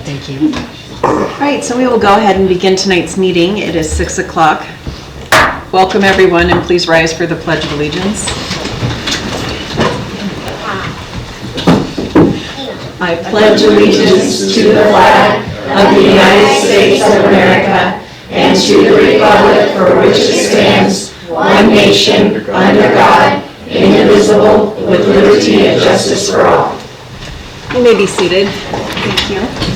Thank you. All right, so we will go ahead and begin tonight's meeting. It is 6 o'clock. Welcome, everyone, and please rise for the Pledge of Allegiance. I pledge allegiance to the flag of the United States of America and to the republic for which it stands, one nation, under God, indivisible, with liberty and justice for all. You may be seated. Thank you.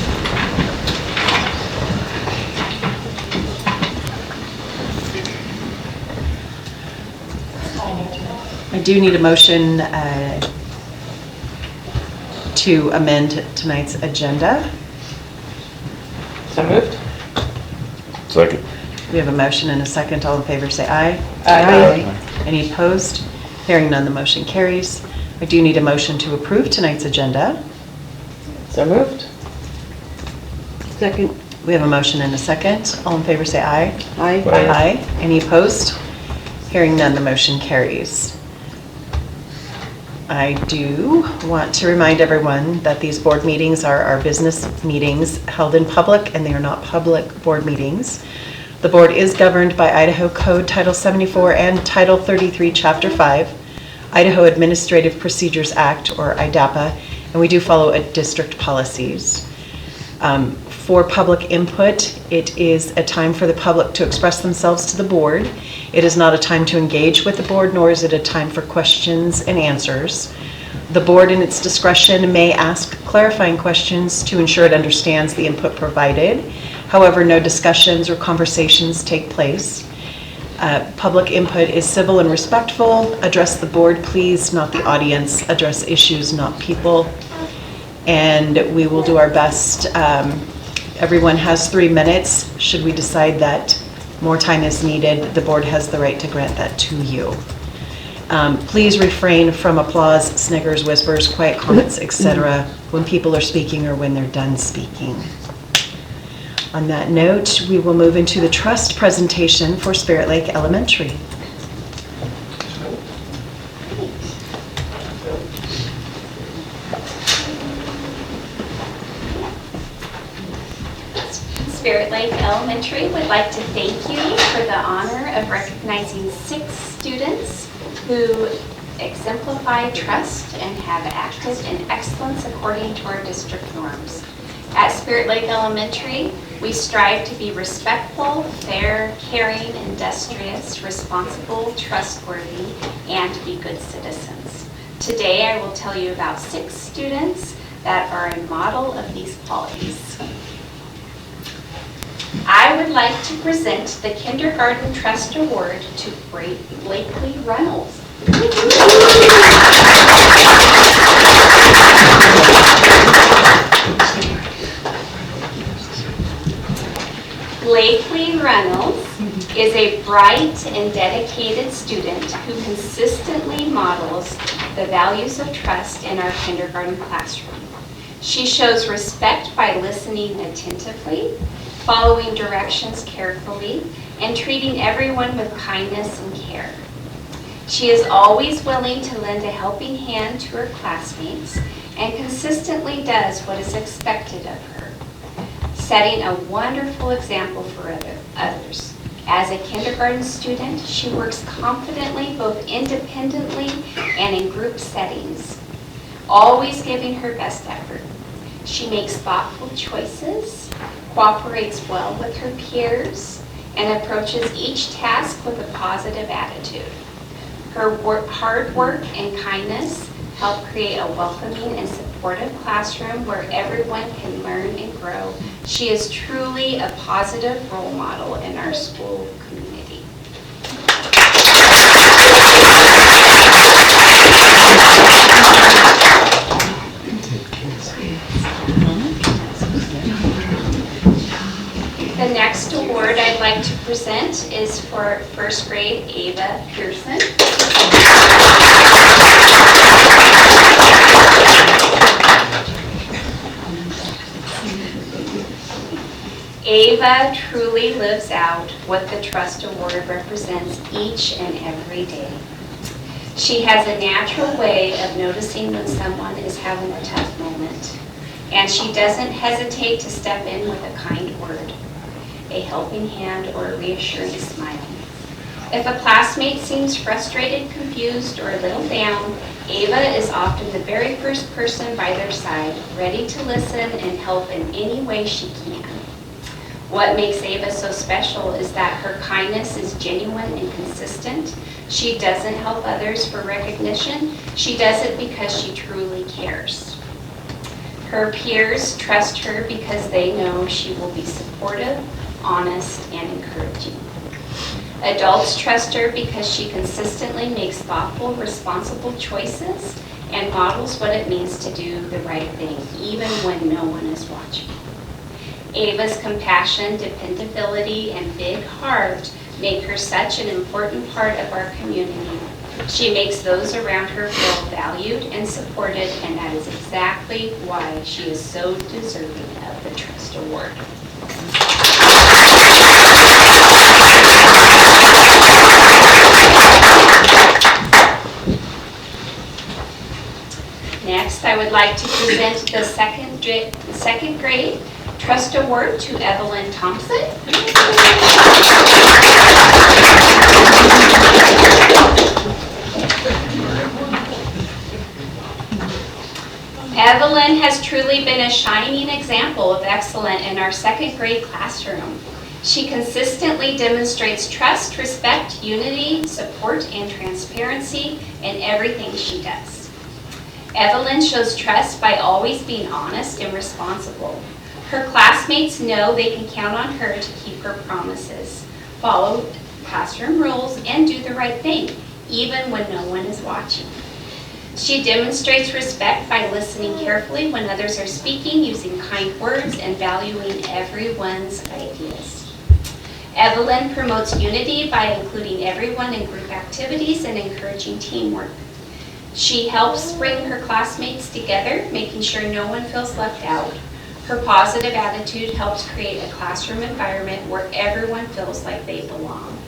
I do need a motion to amend tonight's agenda. So moved. Second. We have a motion and a second. All in favor say aye. Aye. Any opposed? Hearing none, the motion carries. I do need a motion to approve tonight's agenda. So moved. Second. We have a motion and a second. All in favor say aye. Aye. Aye. Any opposed? Hearing none, the motion carries. I do want to remind everyone that these board meetings are our business meetings held in public, and they are not public board meetings. The board is governed by Idaho Code Title 74 and Title 33, Chapter 5, Idaho Administrative Procedures Act, or IDAPA, and we do follow district policies. For public input, it is a time for the public to express themselves to the board. It is not a time to engage with the board, nor is it a time for questions and answers. The board, in its discretion, may ask clarifying questions to ensure it understands the input provided. However, no discussions or conversations take place. Public input is civil and respectful. Address the board, please, not the audience. Address issues, not people. And we will do our best. Everyone has 3 minutes. Should we decide that more time is needed, the board has the right to grant that to you. Please refrain from applause, sniggers, whispers, quiet comments, etc. when people are speaking or when they're done speaking. On that note, we will move into the trust presentation for Spirit Lake Elementary. Spirit Lake Elementary would like to thank you for the honor of recognizing 6 students who exemplify trust and have acted in excellence according to our district norms. At Spirit Lake Elementary, we strive to be respectful, fair, caring, industrious, responsible, trustworthy, and to be good citizens. Today, I will tell you about 6 students that are a model of these qualities. I would like to present the Kindergarten Trust Award to Blakely Reynolds. Blakely Reynolds is a bright and dedicated student who consistently models the values of trust in our kindergarten classroom. She shows respect by listening attentively, following directions carefully, and treating everyone with kindness and care. She is always willing to lend a helping hand to her classmates and consistently does what is expected of her, setting a wonderful example for others. As a kindergarten student, she works confidently both independently and in group settings, always giving her best effort. She makes thoughtful choices, cooperates well with her peers, and approaches each task with a positive attitude. Her hard work and kindness help create a welcoming and supportive classroom where everyone can learn and grow. She is truly a positive role model in our school community. The next award I'd like to present is for first grade Ava Pearson. Ava truly lives out what the Trust Award represents each and every day. She has a natural way of noticing when someone is having a tough moment and she doesn't hesitate to step in with a kind word, a helping hand, or a reassuring smile. If a classmate seems frustrated, confused, or a little down, Ava is often the very first person by their side, ready to listen and help in any way she can. What makes Ava so special is that her kindness is genuine and consistent. She doesn't help others for recognition. She does it because she truly cares. Her peers trust her because they know she will be supportive, honest, and encouraging. Adults trust her because she consistently makes thoughtful, responsible choices and models what it means to do the right thing, even when no one is watching. Ava's compassion, dependability, and big heart make her such an important part of our community. She makes those around her feel valued and supported, and that is exactly why she is so deserving of the Trust Award. Next, I would like to present the second grade Trust Award to Evelyn Thompson. Evelyn has truly been a shining example of excellence in our second grade classroom. She consistently demonstrates trust, respect, unity, support, and transparency in everything she does. Evelyn shows trust by always being honest and responsible. Her classmates know they can count on her to keep her promises, follow classroom rules, and do the right thing, even when no one is watching. She demonstrates respect by listening carefully when others are speaking, using kind words, and valuing everyone's ideas. Evelyn promotes unity by including everyone in group activities and encouraging teamwork. She helps bring her classmates together, making sure no one feels left out. Her positive attitude helps create a classroom environment where everyone feels like they belong.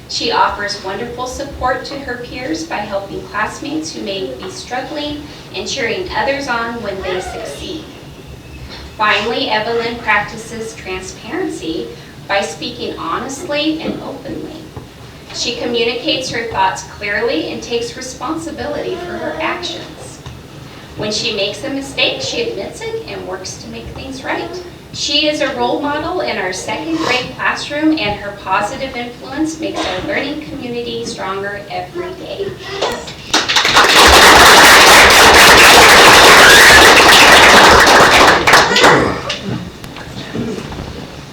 She offers wonderful support to her peers by helping classmates who may be struggling and cheering others on when they succeed. Finally, Evelyn practices transparency by speaking honestly and openly. She communicates her thoughts clearly and takes responsibility for her actions. When she makes a mistake, she admits it and works to make things right. She is a role model in our second grade classroom, and her positive influence makes our learning community stronger every day.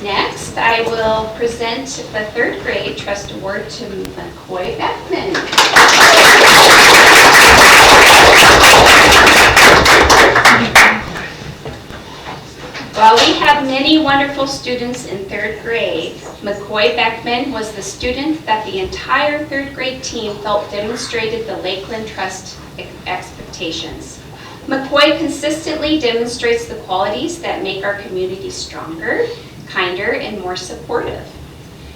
Next, I will present the third grade Trust Award to McCoy Beckman. While we have many wonderful students in third grade, McCoy Beckman was the student that the entire third grade team felt demonstrated the Lakeland Trust expectations. McCoy consistently demonstrates the qualities that make our community stronger, kinder, and more supportive.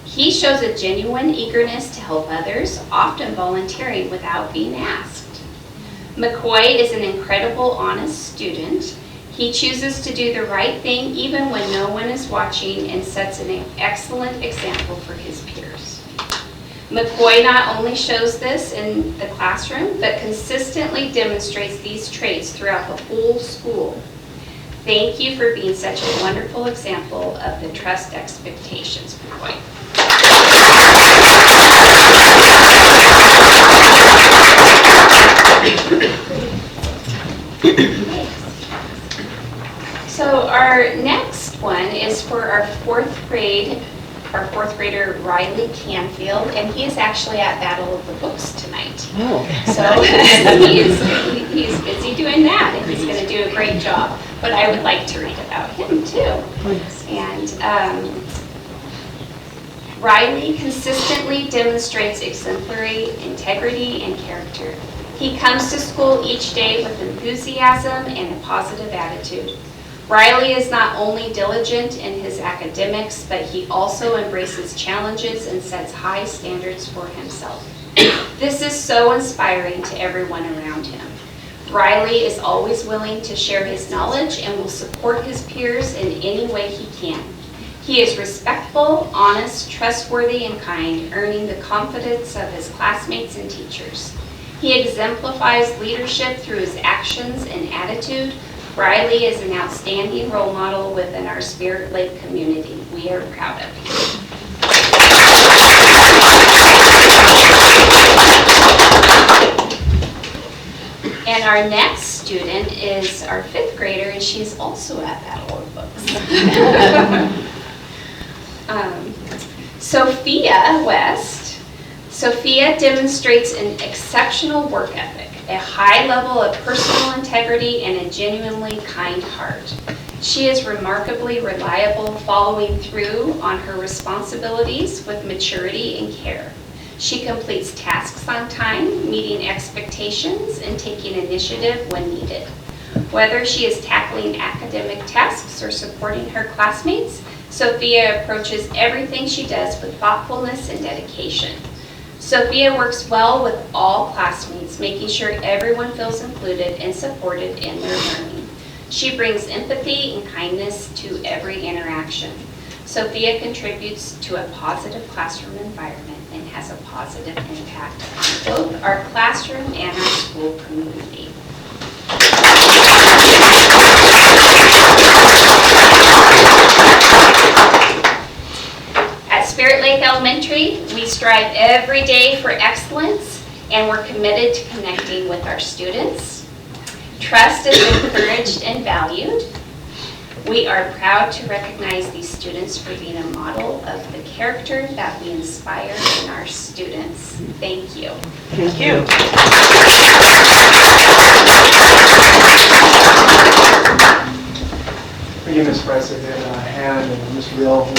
He shows a genuine eagerness to help others, often volunteering without being asked. McCoy is an incredible, honest student. He chooses to do the right thing even when no one is watching, and sets an excellent example for his peers. McCoy not only shows this in the classroom, but consistently demonstrates these traits throughout the whole school. Thank you for being such a wonderful example of the trust expectations, McCoy. So our next one is for our fourth grader Riley Canfield, and he is actually at Battle of the Books tonight. Oh. So he's busy doing that, and he's going to do a great job. But I would like to read about him too. And Riley consistently demonstrates exemplary integrity and character. He comes to school each day with enthusiasm and a positive attitude. Riley is not only diligent in his academics, but he also embraces challenges and sets high standards for himself. This is so inspiring to everyone around him. Riley is always willing to share his knowledge and will support his peers in any way he can. He is respectful, honest, trustworthy, and kind, earning the confidence of his classmates and teachers. He exemplifies leadership through his actions and attitude. Riley is an outstanding role model within our Spirit Lake community. We are proud of you. And our next student is our 5th grader, and she's also at Battle of Books. Sophia West. Sophia demonstrates an exceptional work ethic, a high level of personal integrity, and a genuinely kind heart. She is remarkably reliable, following through on her responsibilities with maturity and care. She completes tasks on time, meeting expectations, and taking initiative when needed. Whether she is tackling academic tasks or supporting her classmates, Sophia approaches everything she does with thoughtfulness and dedication. Sophia works well with all classmates, making sure everyone feels included and supported in their learning. She brings empathy and kindness to every interaction. Sophia contributes to a positive classroom environment and has a positive impact on both our classroom and our school community. At Spirit Lake Elementary, we strive every day for excellence, and we're committed to connecting with our students. Trust is encouraged and valued. We are proud to recognize these students for being a model of the character that we inspire in our students. Thank you. Thank you. Thank you, Ms. President, Han and Mr. Bill. If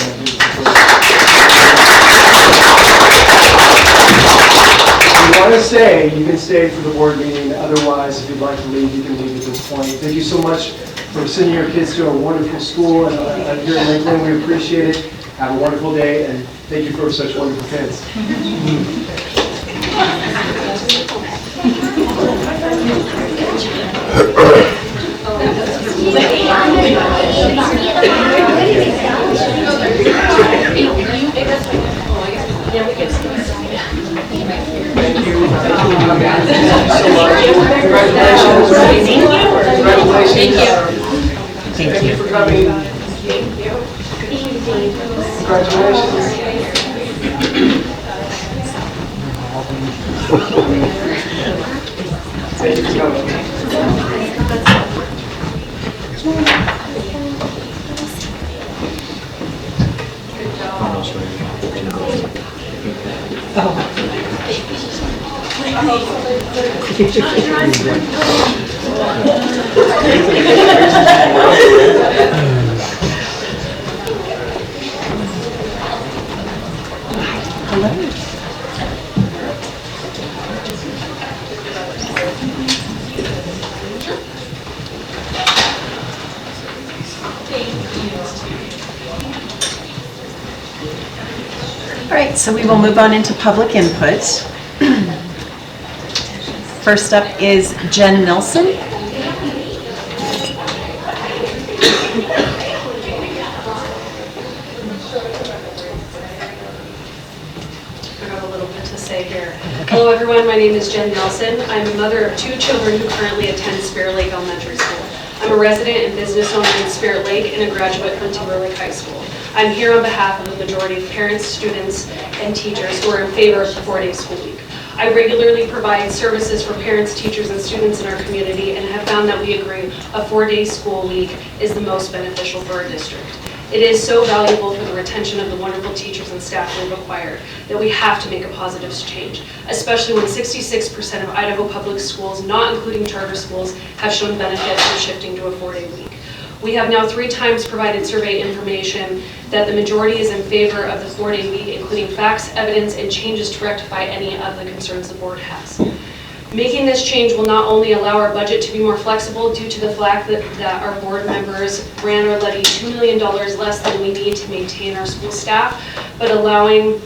you want to stay, you can stay for the board meeting. Otherwise, if you'd like to leave, you can leave at this point. Thank you so much for sending your kids to a wonderful school and here in Lakeland. We appreciate it. Have a wonderful day, and thank you for such wonderful kids. Thank you. Congratulations. Thank you for coming. Thank you. Congratulations. Thank you for coming. All right, so we will move on into public input. First up is Jen Nelson. I have a little bit to say here. Hello everyone, my name is Jen Nelson. I'm a mother of 2 children who currently attend Spirit Lake Elementary School. I'm a resident and business owner in Spirit Lake and a graduate from Timberlake High School. I'm here on behalf of the majority of parents, students, and teachers who are in favor of the 4-day school week. I regularly provide services for parents, teachers, and students in our community and have found that we agree a 4-day school week is the most beneficial for our district. It is so valuable for the retention of the wonderful teachers and staff we've acquired that we have to make a positive change, especially when 66% of Idaho public schools, not including charter schools, have shown benefit from shifting to a 4-day week. We have now 3 times provided survey information that the majority is in favor of the 4-day week, including facts, evidence, and changes to rectify any of the concerns the board has. Making this change will not only allow our budget to be more flexible due to the fact that our board members ran our levy $2 million less than we need to maintain our school staff, but allowing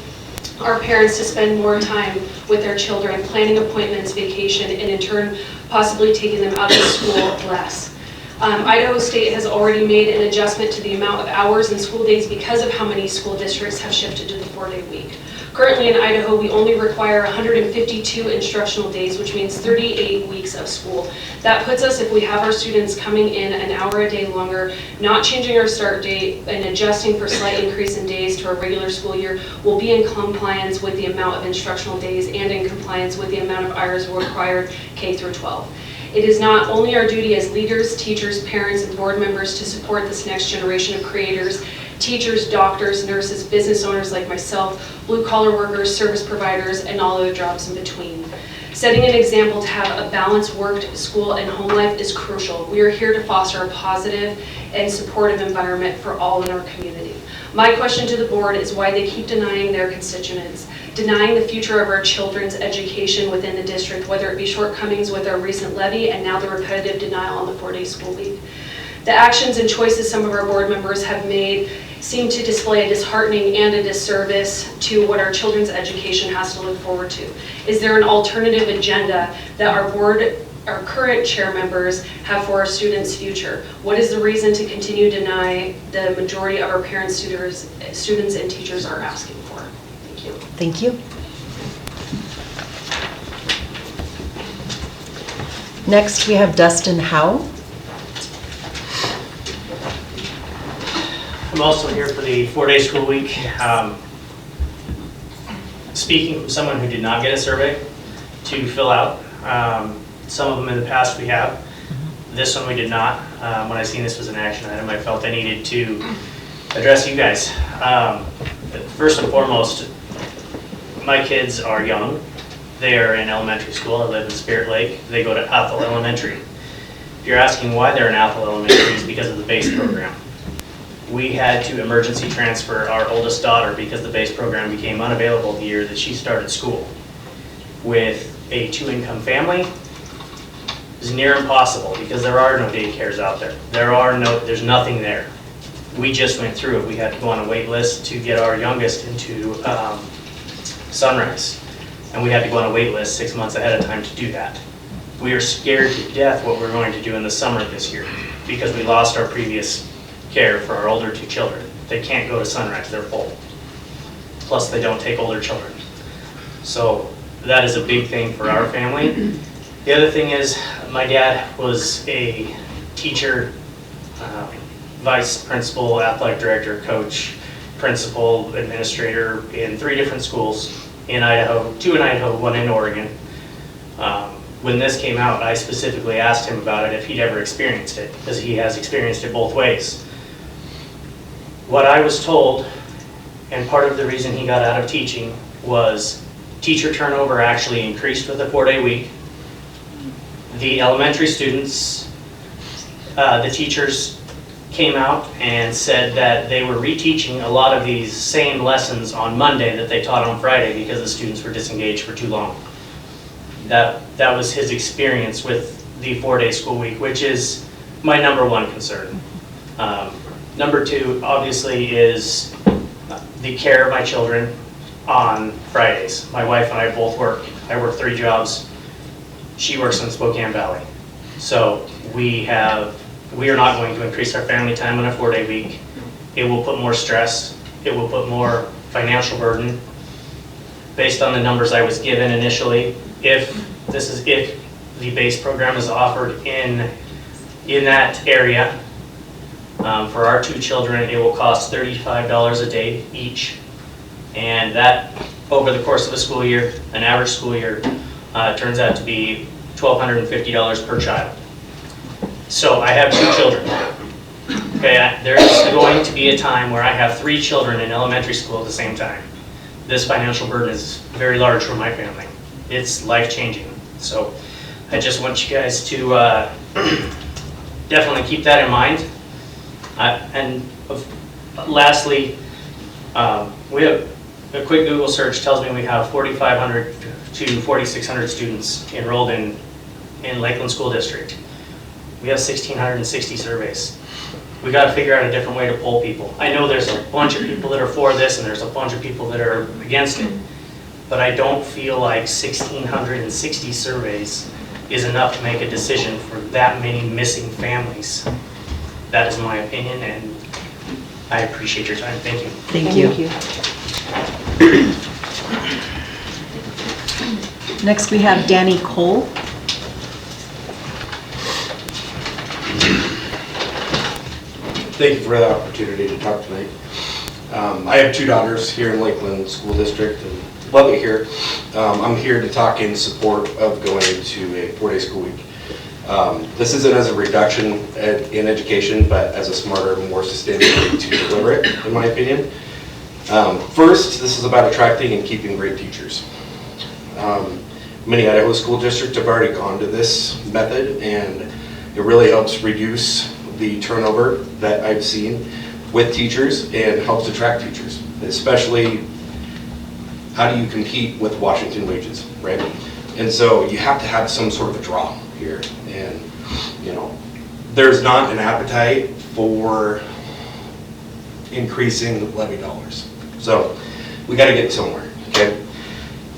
our parents to spend more time with their children, planning appointments, vacation, and in turn possibly taking them out of school less. Idaho State has already made an adjustment to the amount of hours and school days because of how many school districts have shifted to the 4-day week. Currently in Idaho, we only require 152 instructional days, which means 38 weeks of school. That puts us, if we have our students coming in an hour a day longer, not changing our start date and adjusting for slight increase in days to our regular school year, we'll be in compliance with the amount of instructional days and in compliance with the amount of hours required K through 12. It is not only our duty as leaders, teachers, parents, and board members to support this next generation of creators, teachers, doctors, nurses, business owners like myself, blue-collar workers, service providers, and all other jobs in between. Setting an example to have a balanced work, school, and home life is crucial. We are here to foster a positive and supportive environment for all in our community. My question to the board is why they keep denying their constituents, denying the future of our children's education within the district, whether it be shortcomings with our recent levy and now the repetitive denial on the 4-day school week. The actions and choices some of our board members have made seem to display a disheartening and a disservice to what our children's education has to look forward to. Is there an alternative agenda that our current chair members have for our students' future? What is the reason to continue to deny the majority of our parents, students, and teachers are asking for? Thank you. Thank you. Next, we have Dustin Howe. I'm also here for the 4-day school week. Speaking from someone who did not get a survey to fill out, some of them in the past we have. This one we did not. When I seen this was an action item, I felt I needed to address you guys. First and foremost, my kids are young. They are in elementary school. I live in Spirit Lake. They go to Athol Elementary. If you're asking why they're in Athol Elementary, it's because of the base program. We had to emergency transfer our oldest daughter because the base program became unavailable the year that she started school. With a 2-income family, it's near impossible because there are no daycares out there. There's nothing there. We just went through it. We had to go on a wait list to get our youngest into Sunrise. And we had to go on a wait list 6 months ahead of time to do that. We are scared to death what we're going to do in the summer this year because we lost our previous care for our older 2 children. They can't go to Sunrise, they're full. Plus they don't take older children. So that is a big thing for our family. The other thing is my dad was a teacher, vice principal, athletic director, coach, principal, administrator in 3 different schools in Idaho, 2 in Idaho, 1 in Oregon. When this came out, I specifically asked him about it if he'd ever experienced it, because he has experienced it both ways. What I was told, and part of the reason he got out of teaching, was teacher turnover actually increased with a 4-day week. The elementary students, the teachers came out and said that they were reteaching a lot of these same lessons on Monday that they taught on Friday because the students were disengaged for too long. That was his experience with the 4-day school week, which is my #1 concern. Number 2, obviously, is the care of my children on Fridays. My wife and I both work. I work 3 jobs. She works in Spokane Valley. So we are not going to increase our family time on a 4-day week. It will put more stress. It will put more financial burden. Based on the numbers I was given initially, if the base program is offered in that area, for our 2 children, it will cost $35 a day each. And that, over the course of a school year, an average school year, turns out to be $1,250 per child. So I have 2 children. Okay, there's going to be a time where I have 3 children in elementary school at the same time. This financial burden is very large for my family. It's life-changing. So I just want you guys to definitely keep that in mind. And lastly, we have a quick Google search tells me we have 4,500 to 4,600 students enrolled in Lakeland School District. We have 1,660 surveys. We got to figure out a different way to poll people. I know there's a bunch of people that are for this and there's a bunch of people that are against it, but I don't feel like 1,660 surveys is enough to make a decision for that many missing families. That is my opinion, and I appreciate your time. Thank you. Thank you. Next, we have Danny Cole. Thank you for the opportunity to talk tonight. I have 2 daughters here in Lakeland School District and love it here. I'm here to talk in support of going to a 4-day school week. This isn't as a reduction in education, but as a smarter, more sustainable way to deliver it, in my opinion. First, this is about attracting and keeping great teachers. Many Idaho school districts have already gone to this method, and it really helps reduce the turnover that I've seen with teachers and helps attract teachers, especially how do you compete with Washington wages, right? And so you have to have some sort of a draw here. And, you know, there's not an appetite for increasing levy dollars. So we got to get somewhere, okay?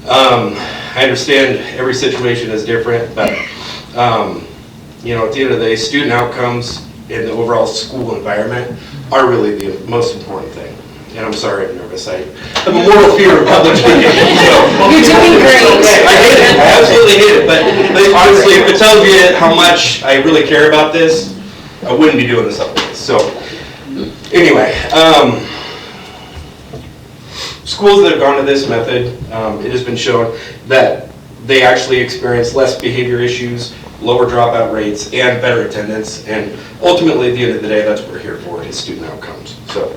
I understand every situation is different, but, you know, at the end of the day, student outcomes and the overall school environment are really the most important thing. And I'm sorry I'm nervous. I have a moral fear of public speaking. You're doing great. I hate it. I absolutely hate it. But honestly, if it tells you how much I really care about this, I wouldn't be doing this otherwise. So anyway, schools that have gone to this method, it has been shown that they actually experience less behavior issues, lower dropout rates, and better attendance. And ultimately, at the end of the day, that's what we're here for, is student outcomes. So,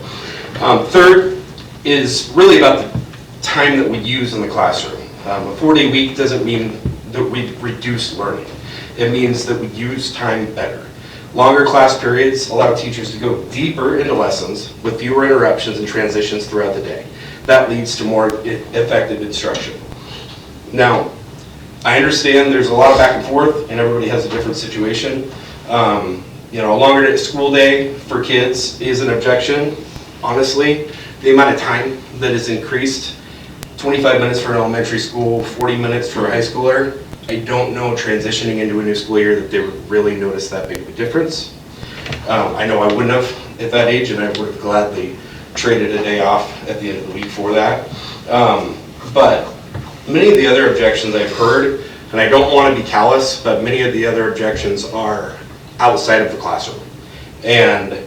third is really about the time that we use in the classroom. A 4-day week doesn't mean that we reduce learning. It means that we use time better. Longer class periods allow teachers to go deeper into lessons with fewer interruptions and transitions throughout the day. That leads to more effective instruction. Now, I understand there's a lot of back and forth, and everybody has a different situation. You know, a longer school day for kids is an objection. Honestly, the amount of time that is increased, 25 minutes for an elementary school, 40 minutes for a high schooler, I don't know transitioning into a new school year that they would really notice that big of a difference. I know I wouldn't have at that age, and I would have gladly traded a day off at the end of the week for that. But many of the other objections I've heard, and I don't want to be callous, but many of the other objections are outside of the classroom. And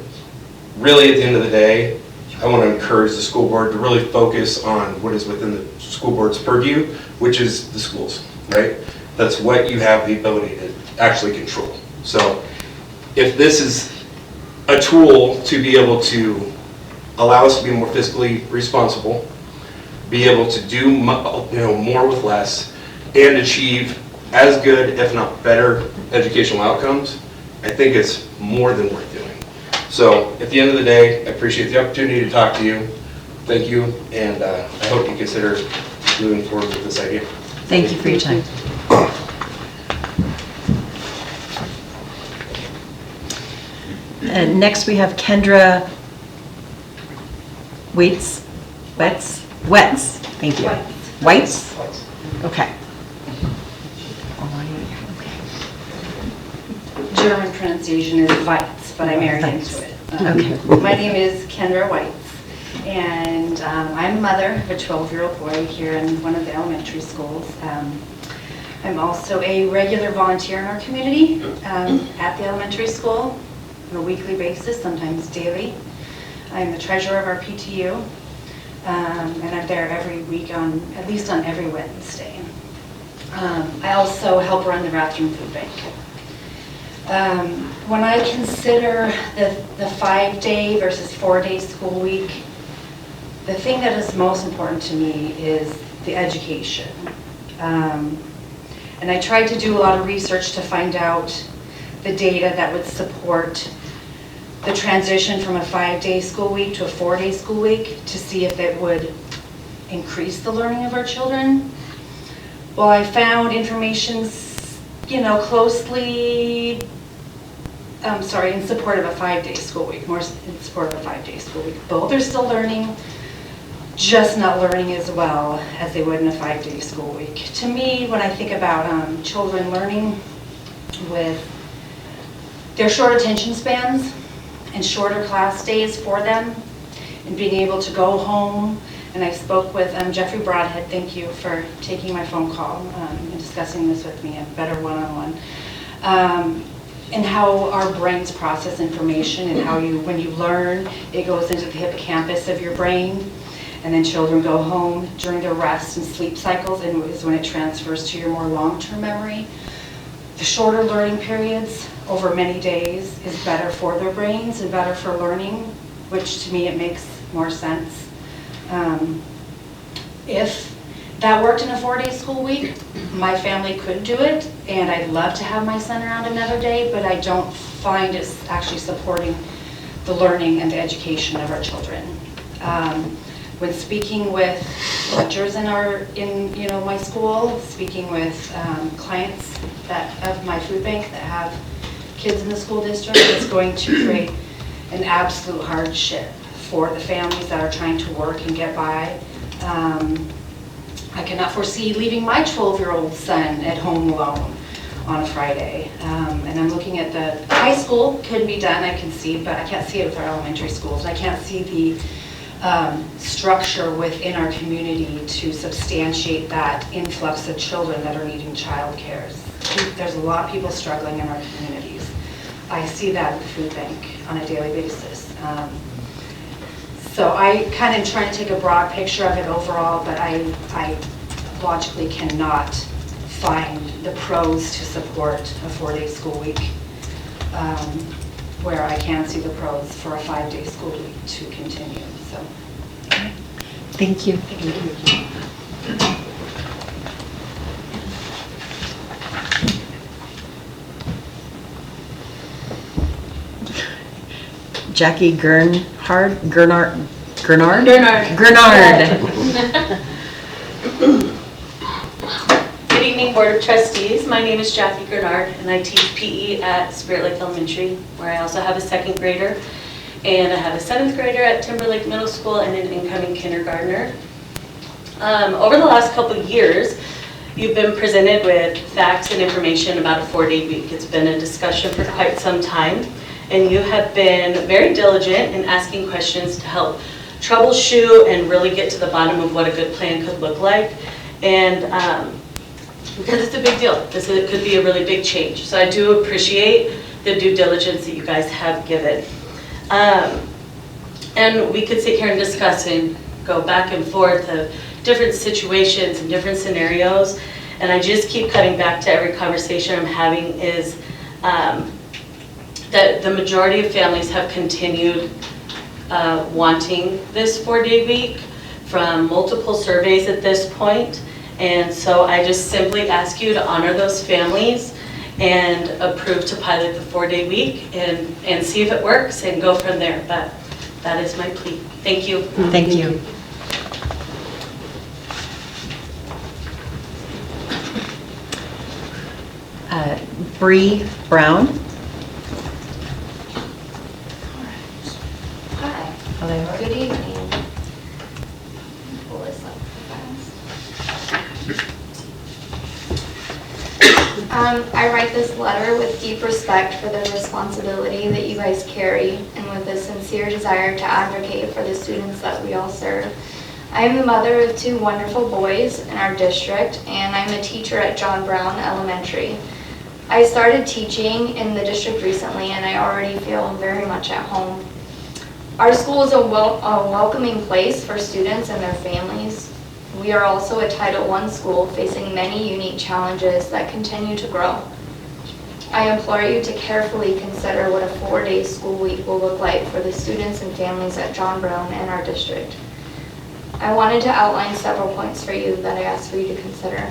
really, at the end of the day, I want to encourage the school board to really focus on what is within the school board's purview, which is the schools, right? That's what you have the ability to actually control. So if this is a tool to be able to allow us to be more fiscally responsible, be able to do more with less, and achieve as good, if not better, educational outcomes, I think it's more than worth doing. So at the end of the day, I appreciate the opportunity to talk to you. Thank you, and I hope you consider moving forward with this idea. Thank you for your time. And next we have Kendra Wetz. Thank you. Whites? Okay. German pronunciation is Weitz, but I married into it. Okay. My name is Kendra Weitz, and I'm a mother of a 12-year-old boy here in one of the elementary schools. I'm also a regular volunteer in our community at the elementary school on a weekly basis, sometimes daily. I'm the treasurer of our PTU, and I'm there every week, at least on every Wednesday. I also help run the Bathroom Food Bank. When I consider the 5-day versus 4-day school week, the thing that is most important to me is the education. And I tried to do a lot of research to find out the data that would support the transition from a 5-day school week to a 4-day school week to see if it would increase the learning of our children. Well, I found information, closely, in support of a 5-day school week, more in support of a 5-day school week. Both are still learning, just not learning as well as they would in a 5-day school week. To me, when I think about children learning, with their short attention spans and shorter class days for them, and being able to go home. And I spoke with Jeffrey Broadhead, thank you for taking my phone call and discussing this with me, a better one-on-one. And how our brains process information, and how when you learn, it goes into the hippocampus of your brain, and then children go home during their rest and sleep cycles, and is when it transfers to your more long-term memory. The shorter learning periods over many days is better for their brains and better for learning, which to me it makes more sense. If that worked in a 4-day school week, my family could do it, and I'd love to have my son around another day, but I don't find it's actually supporting the learning and the education of our children. When speaking with teachers in my school, speaking with clients of my food bank that have kids in the school district, it's going to create an absolute hardship for the families that are trying to work and get by. I cannot foresee leaving my 12-year-old son at home alone on a Friday. And I'm looking at the high school, could be done, I can see, but I can't see it with our elementary schools. I can't see the structure within our community to substantiate that influx of children that are needing childcare. There's a lot of people struggling in our communities. I see that at the food bank on a daily basis. So I kind of try to take a broad picture of it overall, but I logically cannot find the pros to support a 4-day school week, where I can see the pros for a 5-day school week to continue. So, Thank you. Jackie Gernard. Good evening, Board of Trustees. My name is Jackie Gernard, and I teach PE at Spirit Lake Elementary, where I also have a 2nd grader, and I have a 7th grader at Timberlake Middle School and an incoming kindergartner. Over the last couple of years, you've been presented with facts and information about a 4-day week. It's been a discussion for quite some time, and you have been very diligent in asking questions to help troubleshoot and really get to the bottom of what a good plan could look like. And because it's a big deal, it could be a really big change. So I do appreciate the due diligence that you guys have given. And we could sit here and discuss and go back and forth of different situations and different scenarios. And I just keep coming back to every conversation I'm having is that the majority of families have continued wanting this 4-day week from multiple surveys at this point. And so I just simply ask you to honor those families and approve to pilot the 4-day week and see if it works and go from there. But that is my plea. Thank you. Thank you. Bree Brown. Hi. Hello. Good evening. Pull this up fast. I write this letter with deep respect for the responsibility that you guys carry and with a sincere desire to advocate for the students that we all serve. I am the mother of 2 wonderful boys in our district, and I'm a teacher at John Brown Elementary. I started teaching in the district recently, and I already feel very much at home. Our school is a welcoming place for students and their families. We are also a Title I school facing many unique challenges that continue to grow. I implore you to carefully consider what a 4-day school week will look like for the students and families at John Brown and our district. I wanted to outline several points for you that I asked for you to consider.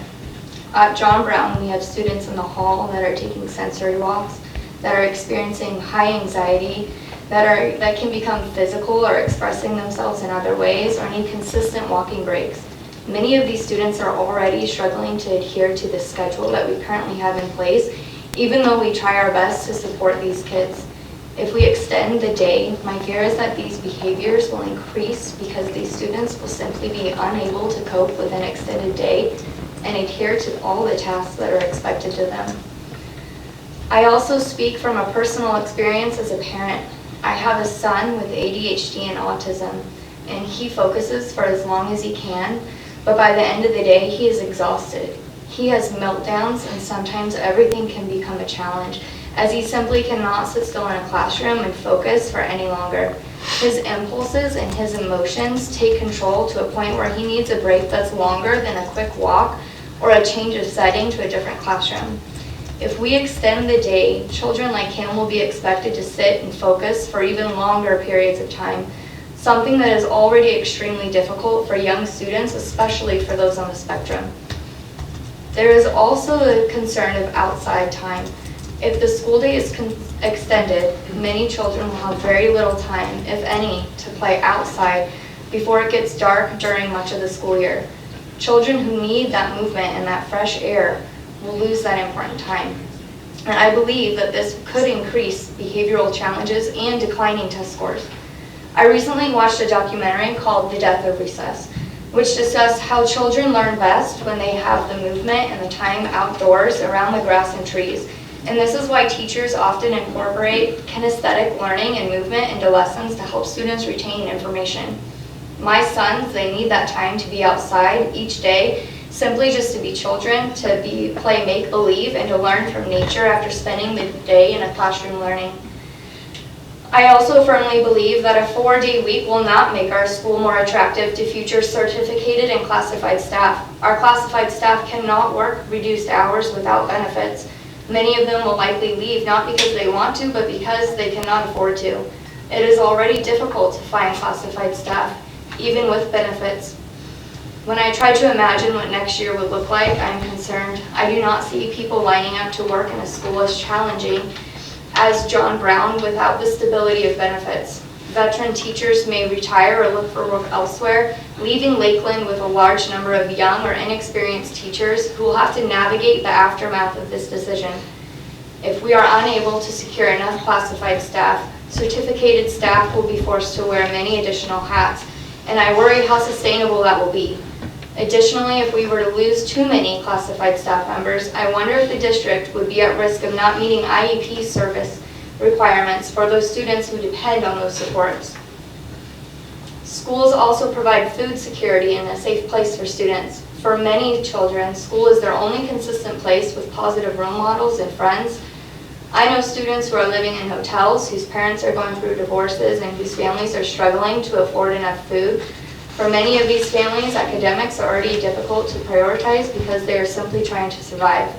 At John Brown, we have students in the hall that are taking sensory walks, that are experiencing high anxiety, that can become physical or expressing themselves in other ways, or need consistent walking breaks. Many of these students are already struggling to adhere to the schedule that we currently have in place, even though we try our best to support these kids. If we extend the day, my fear is that these behaviors will increase because these students will simply be unable to cope with an extended day and adhere to all the tasks that are expected of them. I also speak from a personal experience as a parent. I have a son with ADHD and autism, and he focuses for as long as he can, but by the end of the day, he is exhausted. He has meltdowns, and sometimes everything can become a challenge, as he simply cannot sit still in a classroom and focus for any longer. His impulses and his emotions take control to a point where he needs a break that's longer than a quick walk or a change of setting to a different classroom. If we extend the day, children like him will be expected to sit and focus for even longer periods of time, something that is already extremely difficult for young students, especially for those on the spectrum. There is also the concern of outside time. If the school day is extended, many children will have very little time, if any, to play outside before it gets dark during much of the school year. Children who need that movement and that fresh air will lose that important time. And I believe that this could increase behavioral challenges and declining test scores. I recently watched a documentary called The Death of Recess, which discussed how children learn best when they have the movement and the time outdoors around the grass and trees. And this is why teachers often incorporate kinesthetic learning and movement into lessons to help students retain information. My sons, they need that time to be outside each day, simply just to be children, to play make-believe, and to learn from nature after spending the day in a classroom learning. I also firmly believe that a 4-day week will not make our school more attractive to future certificated and classified staff. Our classified staff cannot work reduced hours without benefits. Many of them will likely leave not because they want to, but because they cannot afford to. It is already difficult to find classified staff, even with benefits. When I try to imagine what next year would look like, I'm concerned. I do not see people lining up to work in a school as challenging as John Brown without the stability of benefits. Veteran teachers may retire or look for work elsewhere, leaving Lakeland with a large number of young or inexperienced teachers who will have to navigate the aftermath of this decision. If we are unable to secure enough classified staff, certificated staff will be forced to wear many additional hats, and I worry how sustainable that will be. Additionally, if we were to lose too many classified staff members, I wonder if the district would be at risk of not meeting IEP service requirements for those students who depend on those supports. Schools also provide food security and a safe place for students. For many children, school is their only consistent place with positive role models and friends. I know students who are living in hotels whose parents are going through divorces and whose families are struggling to afford enough food. For many of these families, academics are already difficult to prioritize because they are simply trying to survive.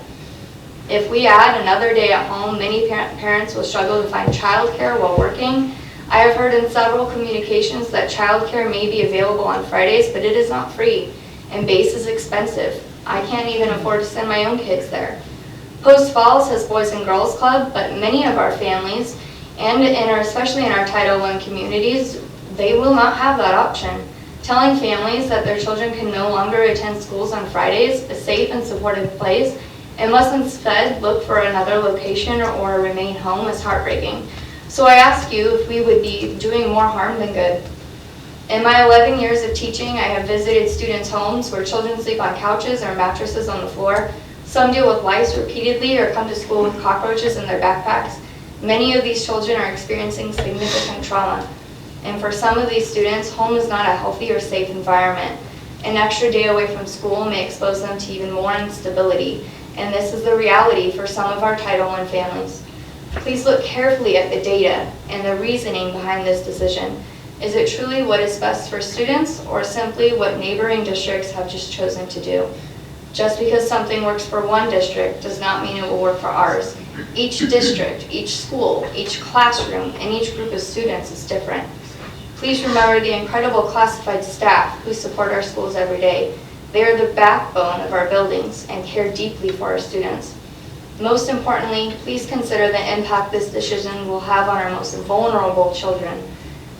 If we add another day at home, many parents will struggle to find childcare while working. I have heard in several communications that childcare may be available on Fridays, but it is not free, and base is expensive. I can't even afford to send my own kids there. Post Falls has Boys and Girls Club, but many of our families, and especially in our Title I communities, they will not have that option. Telling families that their children can no longer attend schools on Fridays, a safe and supportive place, and must instead look for another location or remain home is heartbreaking. So I ask you if we would be doing more harm than good. In my 11 years of teaching, I have visited students' homes where children sleep on couches or mattresses on the floor. Some deal with lice repeatedly or come to school with cockroaches in their backpacks. Many of these children are experiencing significant trauma. And for some of these students, home is not a healthy or safe environment. An extra day away from school may expose them to even more instability. And this is the reality for some of our Title I families. Please look carefully at the data and the reasoning behind this decision. Is it truly what is best for students, or simply what neighboring districts have just chosen to do? Just because something works for one district does not mean it will work for ours. Each district, each school, each classroom, and each group of students is different. Please remember the incredible classified staff who support our schools every day. They are the backbone of our buildings and care deeply for our students. Most importantly, please consider the impact this decision will have on our most vulnerable children.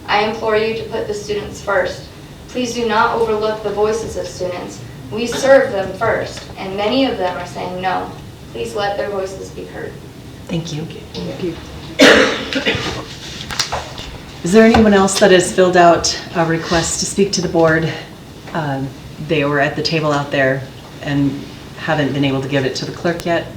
I implore you to put the students first. Please do not overlook the voices of students. We serve them first, and many of them are saying no. Please let their voices be heard. Thank you. Thank you. Is there anyone else that has filled out a request to speak to the board? They were at the table out there and haven't been able to give it to the clerk yet.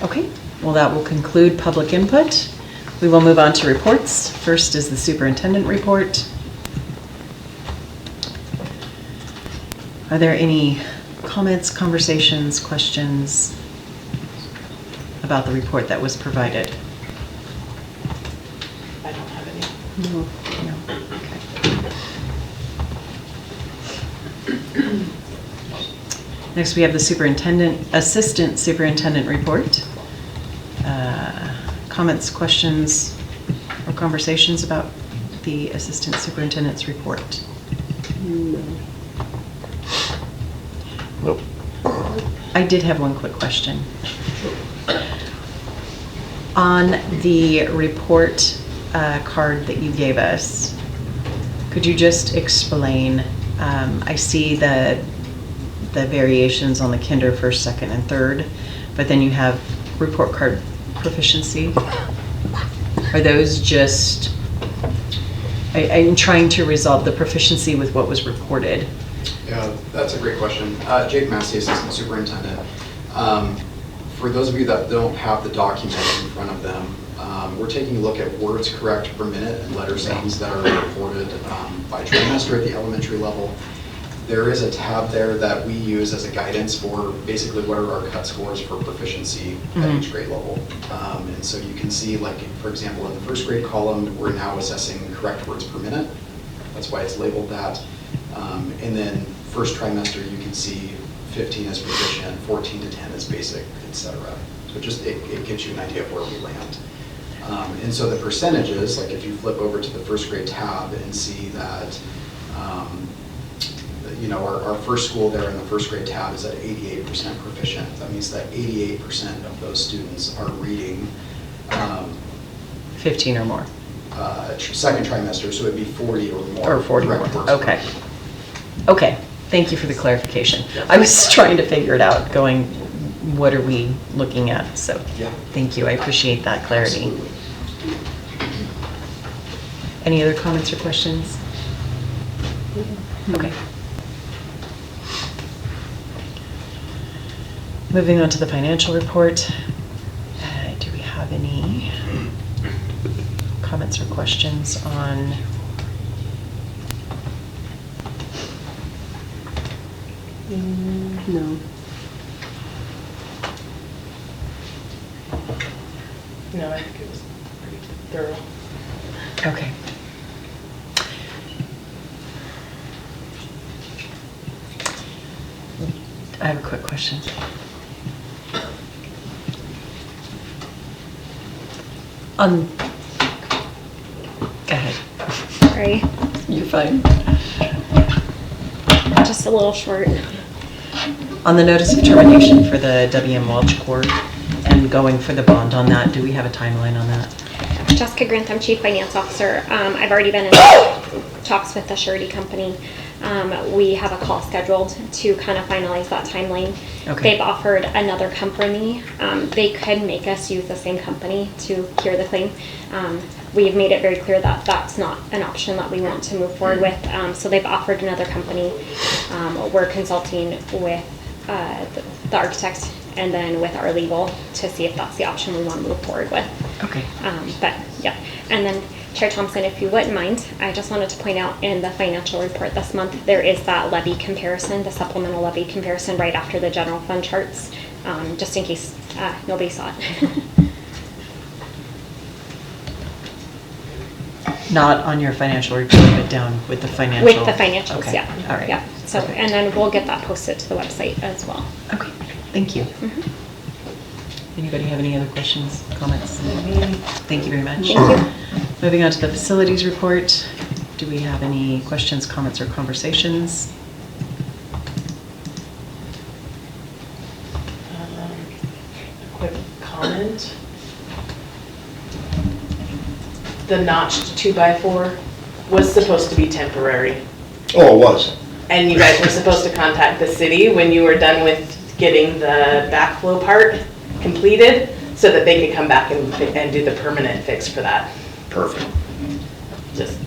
Okay, well, that will conclude public input. We will move on to reports. First is the superintendent report. Are there any comments, conversations, questions about the report that was provided? I don't have any. No. Okay. Next, we have the assistant superintendent report. Comments, questions, or conversations about the assistant superintendent's report? Nope. I did have one quick question. On the report card that you gave us, could you just explain, I see the variations on the kinder, first, second, and third, but then you have report card proficiency. Are those just, I'm trying to resolve the proficiency with what was reported. Yeah, that's a great question. Jake Massey, Assistant Superintendent. For those of you that don't have the document in front of them, we're taking a look at words correct per minute and letter sounds that are reported by trimester at the elementary level. There is a tab there that we use as a guidance for basically what are our cut scores for proficiency at each grade level. And so you can see, like, for example, in the first grade column, we're now assessing correct words per minute. That's why it's labeled that. And then first trimester, you can see 15 is proficient, 14 to 10 is basic, etc. So just it gives you an idea of where we land. And so the percentages, like if you flip over to the first grade tab and see that, you know, our first school there in the first grade tab is at 88% proficient. That means that 88% of those students are reading 15 or more. Second trimester, so it'd be 40 or more. Or 40 correct more, words per okay. minute. Okay, thank you for the clarification. I was trying to figure it out, going, what are we looking at? So, Yeah. thank you, I appreciate that clarity. Absolutely. Any other comments or questions? Okay. Moving on to the financial report. Do we have any comments or questions on? No. No, I think it was pretty thorough. Okay. I have a quick question. Go ahead. Sorry, You're fine. just a little short. On the notice of termination for the W.M. Welch Court and going for the bond on that, do we have a timeline on that? Jessica Grant, I'm Chief Finance Officer. I've already been in talks with the surety company. We have a call scheduled to kind of finalize that timeline. Okay. They've offered another company. They could make us use the same company to cure the claim. We've made it very clear that that's not an option that we want to move forward with. So they've offered another company. We're consulting with the architect and then with our legal to see if that's the option we want to move forward with. Okay. But yeah, and then Chair Thompson, if you wouldn't mind, I just wanted to point out in the financial report this month, there is that levy comparison, the supplemental levy comparison right after the general fund charts, just in case nobody saw it. Not on your financial report, but down with the financial. With the financials, Okay. yeah. All right. Yeah. So, Perfect. and then we'll get that posted to the website as well. Okay, thank you. Mhm. Anybody have any other questions, comments? Thank you very much. Thank you. Moving on to the facilities report. Do we have any questions, comments, or conversations? A quick comment. The notched 2x4 was supposed to be temporary. Oh, it was. And you guys were supposed to contact the city when you were done with getting the backflow part completed so that they could come back and do the permanent fix for that. Perfect. Just,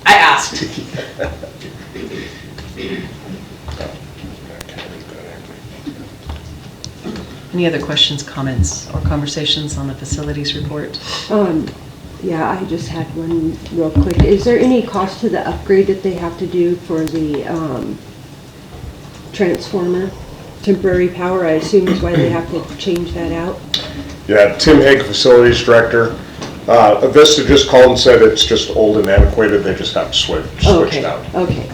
I asked. Any other questions, comments, or conversations on the facilities report? Yeah, I just had one real quick. Is there any cost to the upgrade that they have to do for the transformer? Temporary power, I assume is why they have to change that out? Yeah, Tim Hague, Facilities Director. Avista just called and said it's just old and antiquated, they just have to switch it out. Okay.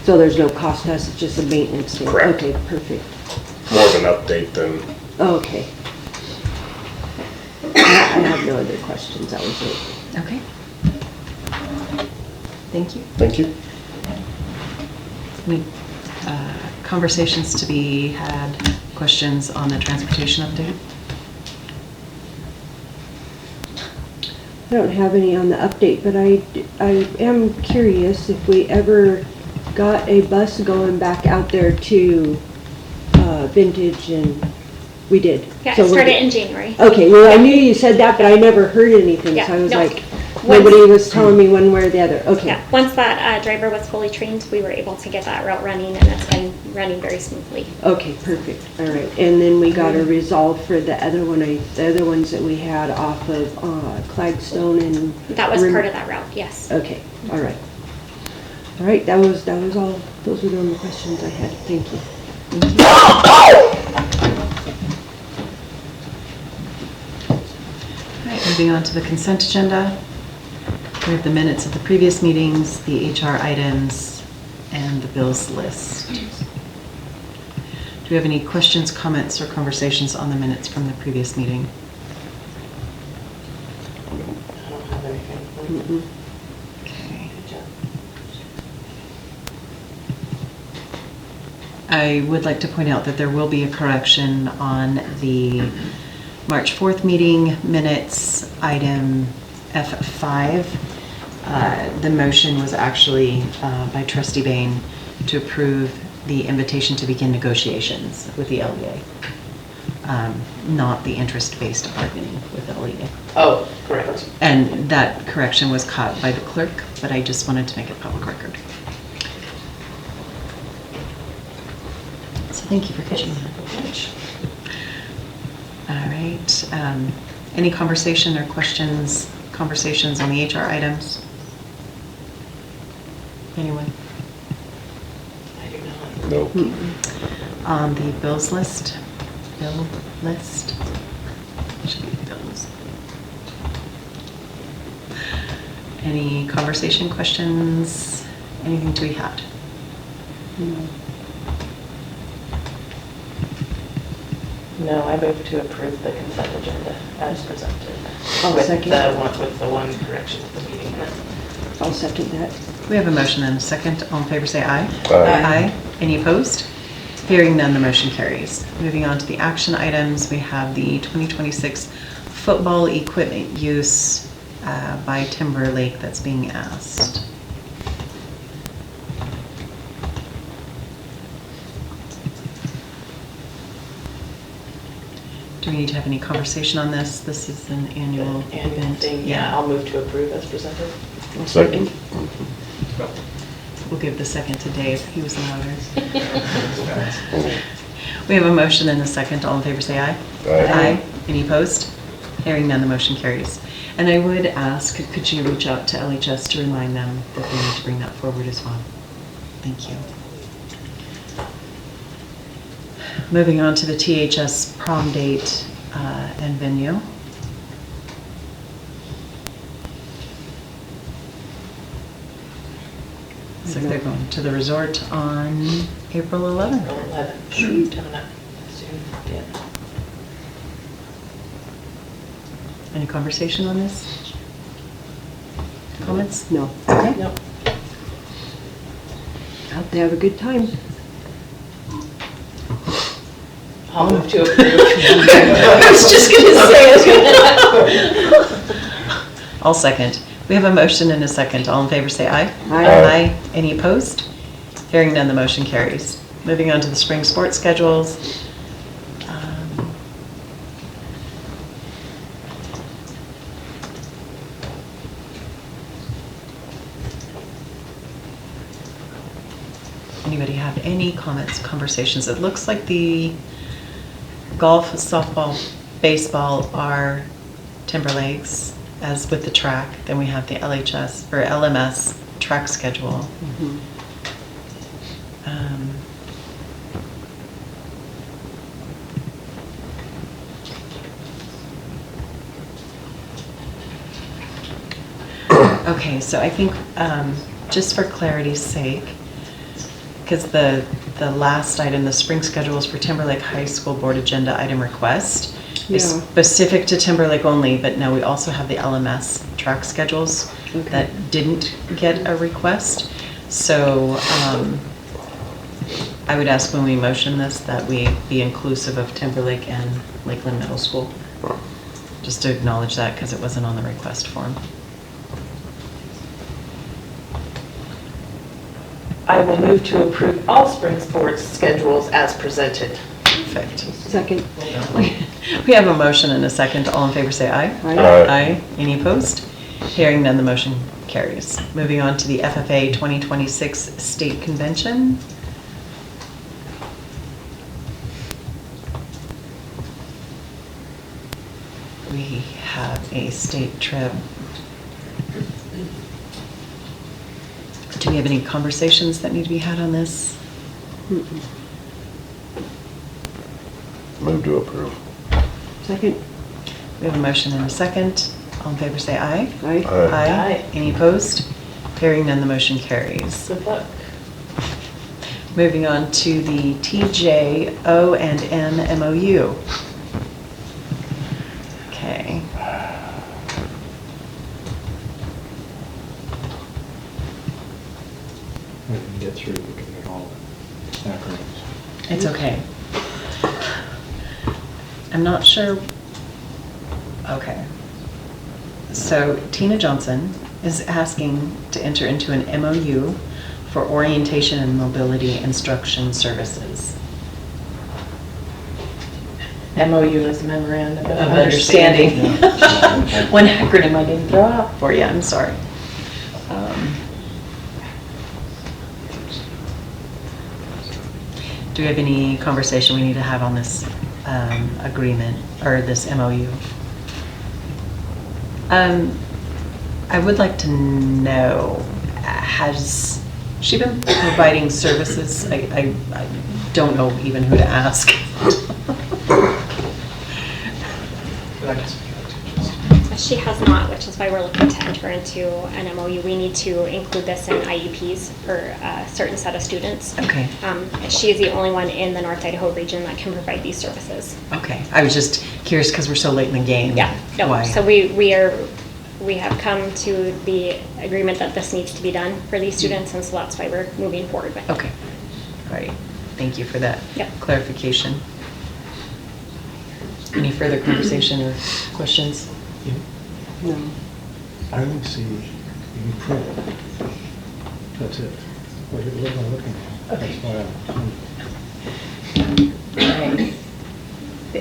So there's no cost to us, it's just a maintenance thing? Correct. Okay, perfect. More of an update than, Okay. I have no other questions, that was it. Okay. Thank you. thank you. Any conversations to be had, questions on the transportation update? I don't have any on the update, but I am curious if we ever got a bus going back out there to Vintage, and we did. Yeah, So it we're started good. in January. Okay, well, I knew you said that, but I never heard anything, Yeah, so I was no. like, Once- nobody was telling me one way or the other. Okay. Yeah, once that driver was fully trained, we were able to get that route running, and it's been running very smoothly. Okay, perfect, all right. And then we got a resolve for the other one, the other ones that we had off of Clagstone and... That was part of that route, yes. Okay, all right. All right, that was all, those were the only questions I had, thank you. All right, moving on to the consent agenda. We have the minutes of the previous meetings, the HR items, and the bills list. Do we have any questions, comments, or conversations on the minutes from the previous meeting? I don't have anything. Mm-mm. Okay. I would like to point out that there will be a correction on the March 4th meeting minutes, item F5. The motion was actually by Trustee Bain to approve the invitation to begin negotiations with the LEA, not the interest-based bargaining with the LEA. Oh, correct. And that correction was caught by the clerk, but I just wanted to make it public record. So thank you for catching that. All right. Any conversation or questions, conversations on the HR items? Anyone? I do not. No. On the bills list? Bill list? It should be bills. Any conversation, questions, anything to be had? No, I move to approve the consent agenda as presented. I'll second. With the one correction to the meeting minutes. I'll second that. We have a motion and a second. All in favor say aye. Aye. Any opposed? Hearing none, the motion carries. Moving on to the action items, we have the 2026 football equipment use by Timberlake that's being asked. Do we need to have any conversation on this? This is an annual event. Thing, yeah, I'll move to approve as presented. Second. We'll give the second to Dave. He was louder. We have a motion and a second. All in favor say aye. Aye. Any opposed? Hearing none, the motion carries. And I would ask, could you reach out to LHS to remind them that they need to bring that forward as well? Thank you. Moving on to the THS prom date and venue. Looks like they're going to the resort on April 11th. April 11th. Coming up soon, yeah. Any conversation on this? Comments? No. Okay. No. Hope they have a good time. I'll move to approve. I was just gonna say it. I'll second. We have a motion and a second. All in favor say aye. Aye. Any opposed? Hearing none, the motion carries. Moving on to the spring sports schedules. Anybody have any comments, conversations? It looks like the golf, softball, baseball are Timberlake's, as with the track. Then we have the LHS, or LMS track schedule. Okay, so I think, just for clarity's sake, because the last item, the spring schedules for Timberlake High School Board Agenda Item Request, is Yeah. specific to Timberlake only, but no, we also have the LMS track schedules that didn't get a request. So I would ask when we motion this that we be inclusive of Timberlake and Lakeland Middle School. Just to acknowledge that because it wasn't on the request form. I will move to approve all spring sports schedules as presented. Perfect. Second. We have a motion and a second. All in favor say aye. Aye. Aye. Any opposed? Hearing none, the motion carries. Moving on to the FFA 2026 State Convention. We have a state trip. Do we have any conversations that need to be had on this? Move to approve. Second. We have a motion and a second. All in favor say aye. Aye. Aye. Any opposed? Hearing none, the motion carries. Good luck. Moving on to the TJO and M MOU. Okay. We can get through, we can get all the acronyms. It's okay. I'm not sure. Okay. So Tina Johnson is asking to enter into an MOU for orientation and mobility instruction services. MOU is Memorandum of Understanding. Understanding. One acronym I didn't throw out for you, I'm sorry. Do we have any conversation we need to have on this agreement, or this MOU? I would like to know, has she been providing services? I don't know even who to ask. She has not, which is why we're looking to enter into an MOU. We need to include this in IEPs for a certain set of students. Okay. She is the only one in the North Idaho region that can provide these services. Okay, I was just curious because we're so late in the game. Yeah, no, Why? so we have come to the agreement that this needs to be done for these students, and so that's why we're moving forward with it. Okay, all right, thank you for that Yep. clarification. Any further conversation or questions? No. I only see you print. That's it. What am I looking at? Okay. That's why Right.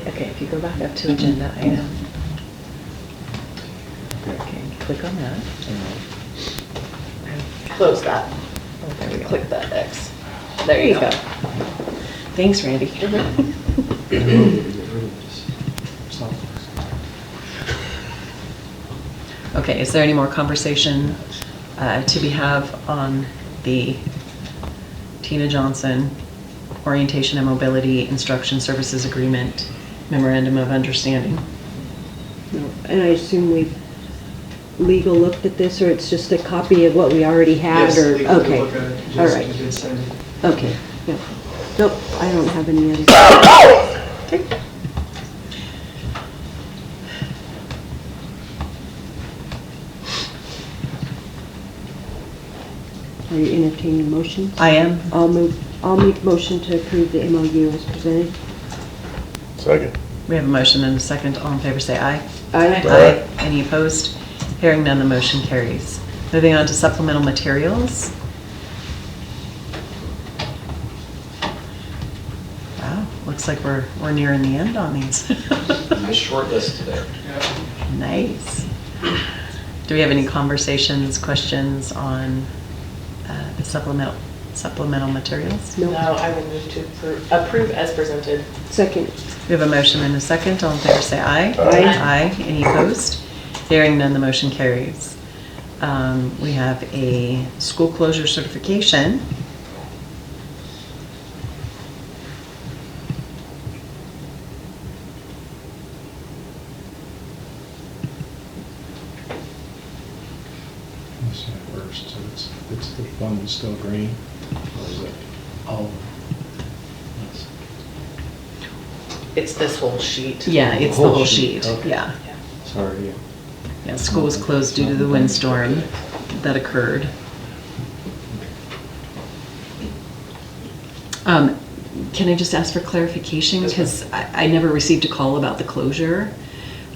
Okay, if you go back up to agenda item. Okay, click on that. Close that. Oh, there we go. Click that X. There you go. Thanks, Randy. I know we get rid of this. Stop this. Okay, is there any more conversation to be have on the Tina Johnson Orientation and Mobility Instruction Services Agreement Memorandum of Understanding? No. And I assume we've legal looked at this, or it's just a copy of what we already had, Yes, or, we can okay. look at it. All Jason right. did send it. Okay, yeah. Nope, I don't have any other. Okay. Are you entertaining motions? I am. I'll make motion to approve the MOU as presented. Second. We have a motion and a second. All in favor say aye. Aye. Aye. Any opposed? Hearing none, the motion carries. Moving on to supplemental materials. Wow, looks like we're nearing the end on these. Nice short list there. Nice. Do we have any conversations, questions on the supplemental materials? No, I will move to approve as presented. Second. We have a motion and a second. All in favor say aye. Aye. Aye. Any opposed? Hearing none, the motion carries. We have a school closure certification. Let's see first, so it's the one that's still green, or is it all? Let's- It's this whole sheet. Yeah, it's the whole sheet. Okay. Yeah. Sorry, yeah. Yeah, school was closed due to the windstorm that occurred. Can I just ask for clarification? Because I never received a call about the closure.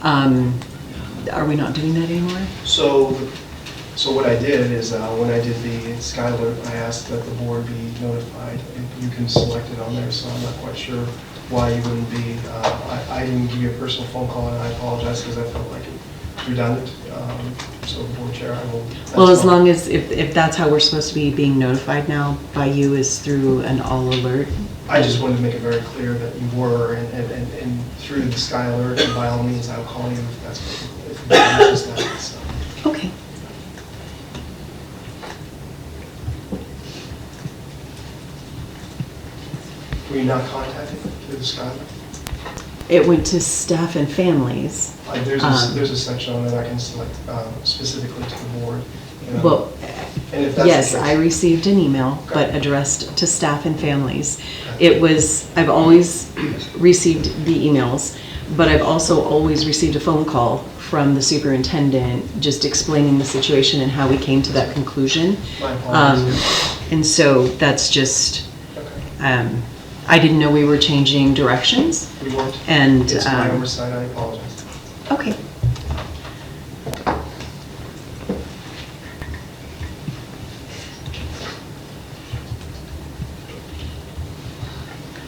Are we not doing that anymore? So what I did is, when I did the Skylar, I asked that the board be notified, and you can select it on there, so I'm not quite sure why you wouldn't be. I didn't give you a personal phone call, and I apologize because I felt like it redundant. So board chair, I will. Well, as long as, if that's how we're supposed to be being notified now by you is through an all alert. I just wanted to make it very clear that you were, and through the Skylar, and by all means, I'll call you if that's what, if it is that, so. Okay. Were you not contacted through the Skylar? It went to staff and families. There's a section on there I can select specifically to the board. Well, And if that's yes, the case- I received an email, but addressed to staff and families. It was, I've always received the emails, but I've also always received a phone call from the superintendent just explaining the situation and how we came to that conclusion. My apologies. And so that's just, I didn't know we were changing directions. We weren't. And, It's my oversight, I apologize. Okay.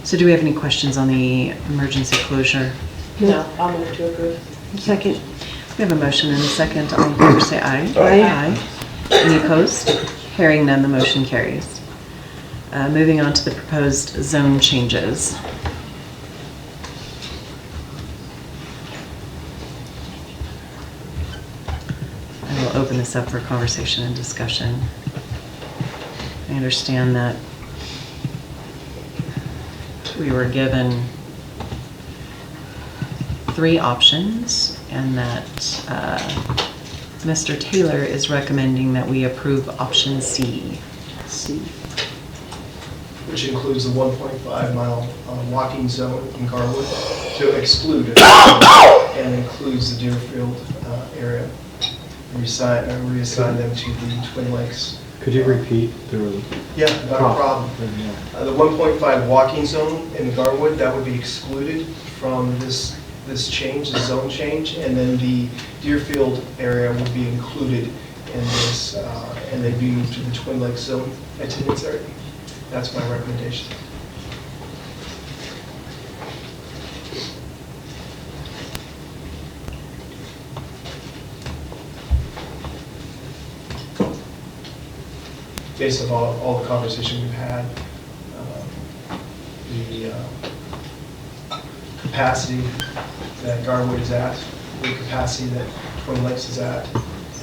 So do we have any questions on the emergency closure? No, I'll move to approve. Second. We have a motion and a second. All in favor say aye. Aye. Any opposed? Hearing none, the motion carries. Moving on to the proposed zone changes. I will open this up for conversation and discussion. I understand that we were given 3 options and that Mr. Taylor is recommending that we approve option C. Which includes the 1.5-mile walking zone in Garwood to exclude it, and includes the Deerfield area. Reassign them to the Twin Lakes. Could you repeat? Yeah, not a problem. The 1.5 walking zone in Garwood, that would be excluded from this change, the zone change, and then the Deerfield area would be included in this, and they'd be moved to the Twin Lakes zone attendance area. That's my recommendation. Based on all the conversation we've had, the capacity that Garwood is at, the capacity that Twin Lakes is at,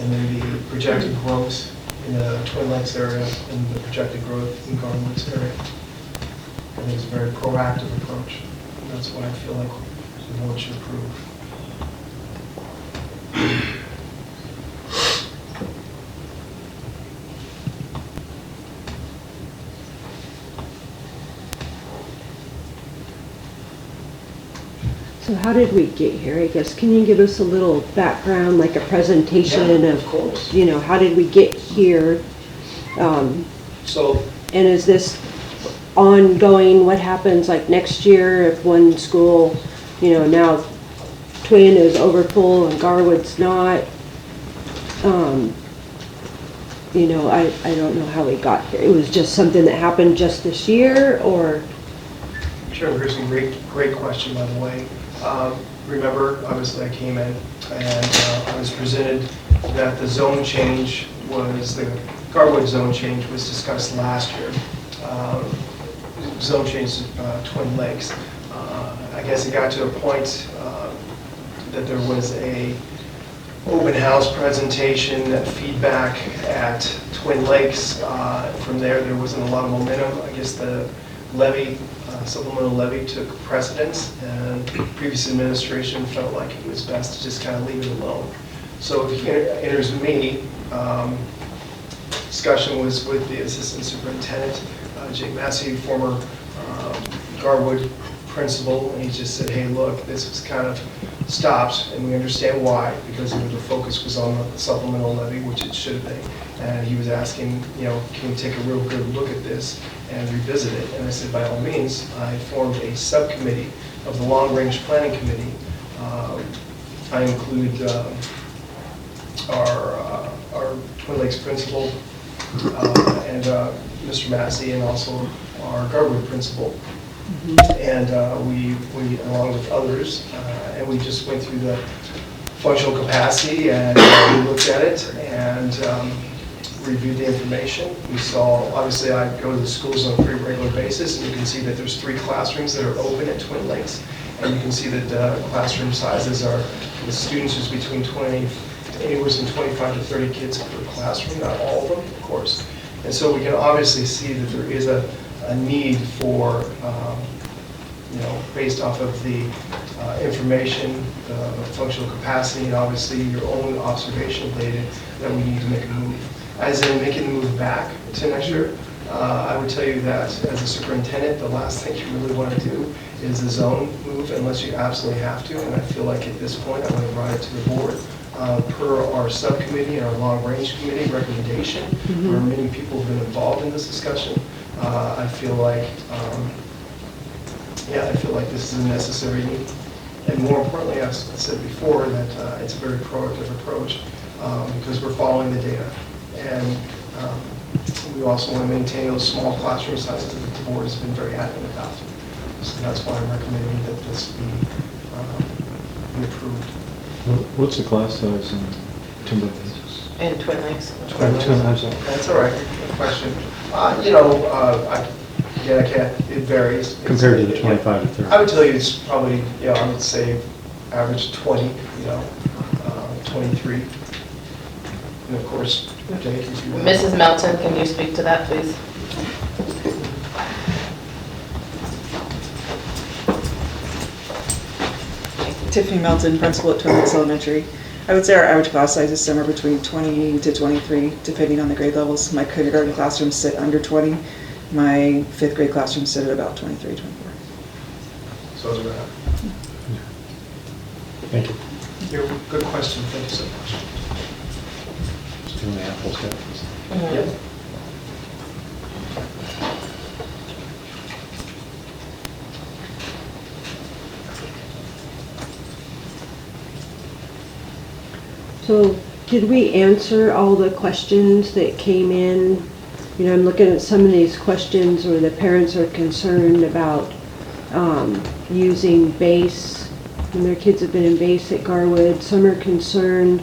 and then the projected growth in the Twin Lakes area and the projected growth in Garwood's area. I think it's a very proactive approach. And that's what I feel like the board should approve. So how did we get here, I guess? Can you give us a little background, like a presentation Yeah, of, of course. you know, how did we get here? So, And is this ongoing? What happens like next year if one school, you know, now Twin is over full and Garwood's not? You know, I don't know how we got here. It was just something that happened just this year, or? Chairman Grissom, great question, by the way. Remember, obviously, I came in and I was presented that the zone change was, the Garwood zone change was discussed last year. Zone change to Twin Lakes. I guess it got to a point that there was a open house presentation, feedback at Twin Lakes. From there wasn't a lot of momentum. I guess the levy, supplemental levy took precedence, and previous administration felt like it was best to just kind of leave it alone. So it enters me. Discussion was with the assistant superintendent, Jake Massey, former Garwood principal, and he just said, hey, look, this was kind of stopped, and we understand why, because the focus was on the supplemental levy, which it should have been. And he was asking, can we take a real good look at this and revisit it? And I said, by all means. I formed a subcommittee of the Long Range Planning Committee. I include our Twin Lakes principal and Mr. Massey, and also our Garwood principal. And we, along with others, and we just went through the functional capacity, and we looked at it and reviewed the information. We saw, obviously I go to the schools on a pretty regular basis, and you can see that there's 3 classrooms that are open at Twin Lakes, and you can see that classroom sizes are, with students is between anywhere from 25 to 30 kids per classroom, not all of them, of course. And so we can obviously see that there is a need for, based off of the information, functional capacity, and obviously your own observational data, that we need to make a move. As in making the move back to next year, I would tell you that as a superintendent, the last thing you really want to do is the zone move unless you absolutely have to. And I feel like at this point, I want to bring it to the board. Per our subcommittee and our long range committee recommendation, where many people have been involved in this discussion, I feel like, this is a necessary need. And more importantly, as I said before, that it's a very proactive approach because we're following the data. And we also want to maintain those small classroom sizes that the board has been very adamant about. So that's why I'm recommending that this be approved. What's the class size in Timber Lakes? In Twin Lakes. I'm sorry. That's all right, good question. I can't, it varies. Compared to the 25 to 30? I would tell you it's probably, I would say average 20, 23. And of course, Jake, if you want. Mrs. Melton, can you speak to that, please? Tiffany Melton, principal at Twin Lakes Elementary. I would say our average class size is somewhere between 20 to 23, depending on the grade levels. My kindergarten classrooms sit under 20. My 5th grade classrooms sit at about 23, 24. So it's around. Thank you. Good question, thank you so much. Just doing the apples to apples. Yep. So did we answer all the questions that came in? I'm looking at some of these questions where the parents are concerned about using base, and their kids have been in base at Garwood. Some are concerned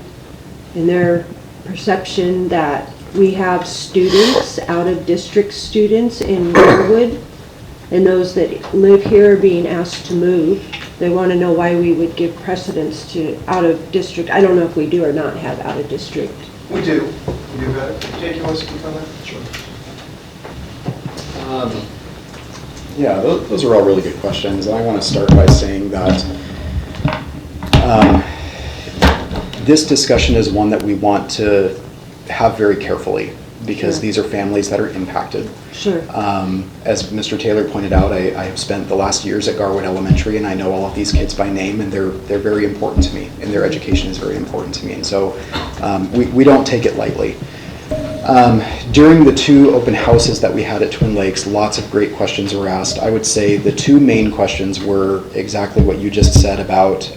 in their perception that we have students, out-of-district students in Garwood, and those that live here are being asked to move. They want to know why we would give precedence to out-of-district. I don't know if we do or not have out-of-district. We do. We do have it. Jake, you want to speak on that? Sure. Yeah, those are all really good questions. And I want to start by saying that this discussion is one that we want to have very carefully because these are families that are impacted. Sure. As Mr. Taylor pointed out, I have spent the last years at Garwood Elementary, and I know all of these kids by name, and they're very important to me, and their education is very important to me. And so we don't take it lightly. During the 2 open houses that we had at Twin Lakes, lots of great questions were asked. I would say the 2 main questions were exactly what you just said about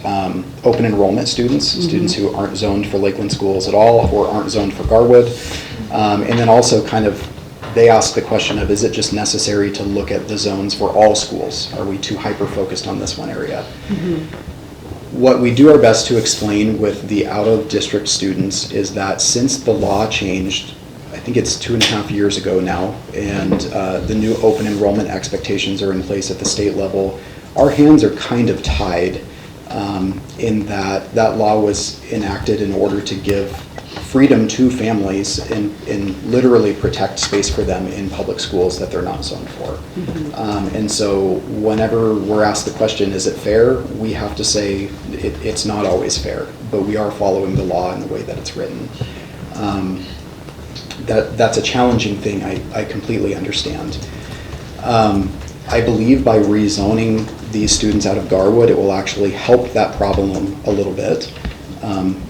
open enrollment students, students who aren't zoned for Lakeland schools at all or aren't zoned for Garwood. And then also they asked the question of, is it just necessary to look at the zones for all schools? Are we too hyper-focused on this one area? What we do our best to explain with the out-of-district students is that since the law changed, I think it's 2.5 years ago now, and the new open enrollment expectations are in place at the state level, our hands are kind of tied in that that law was enacted in order to give freedom to families and literally protect space for them in public schools that they're not zoned for. And so whenever we're asked the question, is it fair? We have to say it's not always fair, but we are following the law in the way that it's written. That's a challenging thing, I completely understand. I believe by rezoning these students out of Garwood, it will actually help that problem a little bit.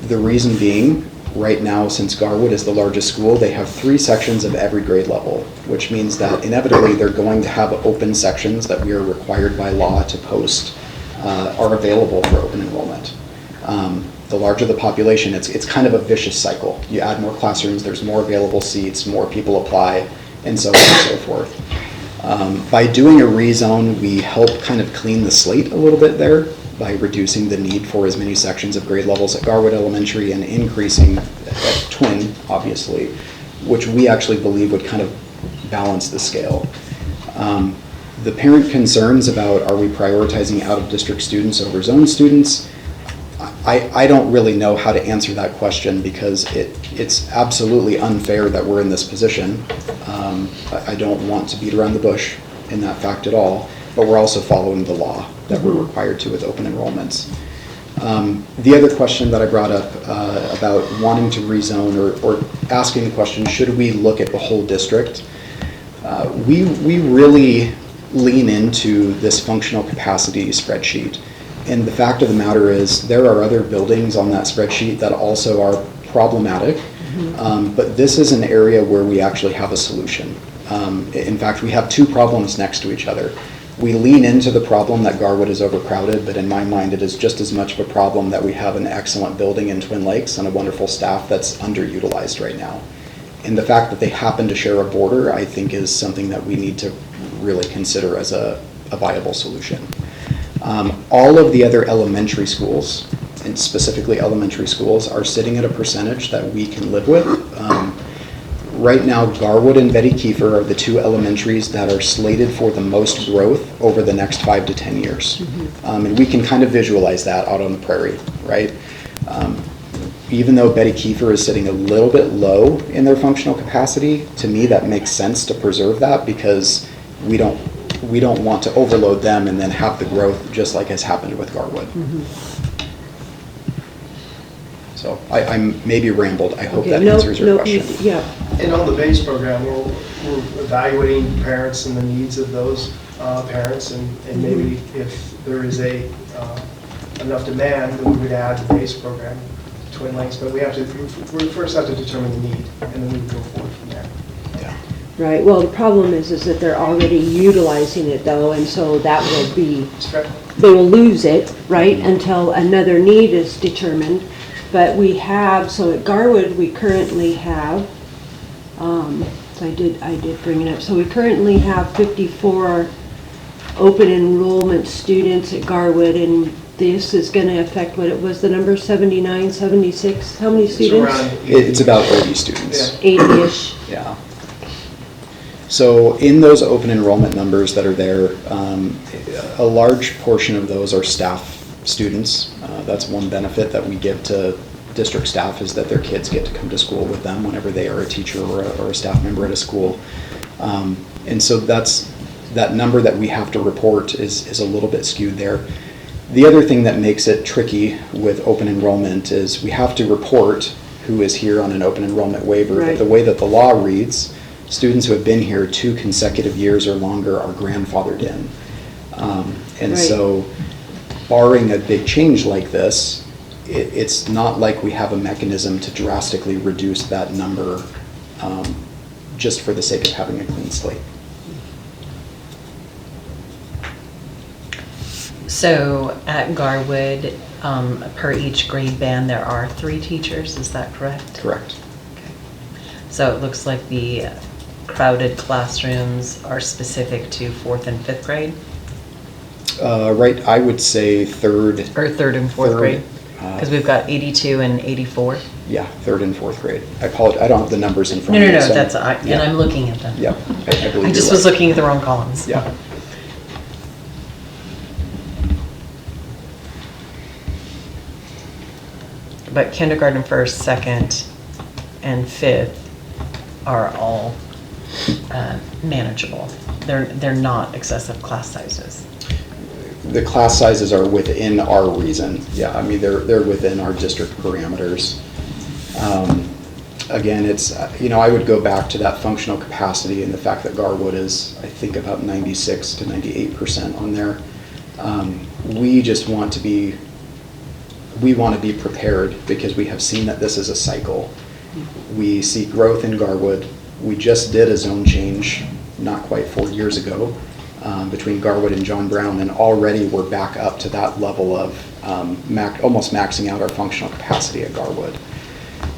The reason being, right now, since Garwood is the largest school, they have 3 sections of every grade level, which means that inevitably they're going to have open sections that we are required by law to post are available for open enrollment. The larger the population, it's kind of a vicious cycle. You add more classrooms, there's more available seats, more people apply, and so on and so forth. By doing a rezone, we help kind of clean the slate a little bit there by reducing the need for as many sections of grade levels at Garwood Elementary and increasing at Twin, obviously, which we actually believe would kind of balance the scale. The parent concerns about are we prioritizing out-of-district students over zone students, I don't really know how to answer that question because it's absolutely unfair that we're in this position. I don't want to beat around the bush in that fact at all, but we're also following the law that we're required to with open enrollments. The other question that I brought up about wanting to rezone or asking the question, should we look at the whole district? We really lean into this functional capacity spreadsheet. And the fact of the matter is there are other buildings on that spreadsheet that also are problematic, but this is an area where we actually have a solution. In fact, we have 2 problems next to each other. We lean into the problem that Garwood is overcrowded, but in my mind it is just as much of a problem that we have an excellent building in Twin Lakes and a wonderful staff that's underutilized right now. And the fact that they happen to share a border, I think, is something that we need to really consider as a viable solution. All of the other elementary schools, and specifically elementary schools, are sitting at a percentage that we can live with. Right now, Garwood and Betty Kiefer are the 2 elementaries that are slated for the most growth over the next 5 to 10 years. And we can kind of visualize that out on the prairie, right? Even though Betty Kiefer is sitting a little bit low in their functional capacity, to me that makes sense to preserve that because we don't want to overload them and then have the growth just like has happened with Garwood. So I maybe rambled. I hope that answers your question. And on the base program, we're evaluating parents and the needs of those parents, and maybe if there is enough demand, then we would add the base program to Twin Lakes. But we first have to determine the need, and then we would go forward from there. Right, well, the problem is that they're already utilizing it though, and so that will be, they will lose it, right, until another need is determined. But we have, so at Garwood, we currently have, I did bring it up, so we currently have 54 open enrollment students at Garwood, and this is going to affect, what it was, the number 79, 76, how many students? It's about 80 students. 80-ish. Yeah. So in those open enrollment numbers that are there, a large portion of those are staff students. That's one benefit that we give to district staff is that their kids get to come to school with them whenever they are a teacher or a staff member at a school. And so that number that we have to report is a little bit skewed there. The other thing that makes it tricky with open enrollment is we have to report who is here on an open enrollment waiver, but the way that the law reads, students who have been here 2 consecutive years or longer are grandfathered in. So barring a big change like this, it's not like we have a mechanism to drastically reduce that number just for the sake of having a clean slate. So at Garwood, per each grade band, there are 3 teachers, is that correct? Correct. Okay. So it looks like the crowded classrooms are specific to 4th and 5th grade? Right, I would say 3rd. Or 3rd and 4th grade? Because we've got 82 and 84. Yeah, 3rd and 4th grade. I apologize, I don't have the numbers in front No, of me. no, that's, and I'm looking at them. Yeah, I believe I just was looking at the wrong columns. Yeah. but kindergarten, first, second, and fifth are all manageable. They're not excessive class sizes. The class sizes are within our reason. Yeah, I mean, they're within our district parameters. Again, it's, I would go back to that functional capacity and the fact that Garwood is, I think, about 96 to 98% on there. We just want to be prepared because we have seen that this is a cycle. We see growth in Garwood. We just did a zone change not quite 4 years ago between Garwood and John Brown, and already we're back up to that level of almost maxing out our functional capacity at Garwood.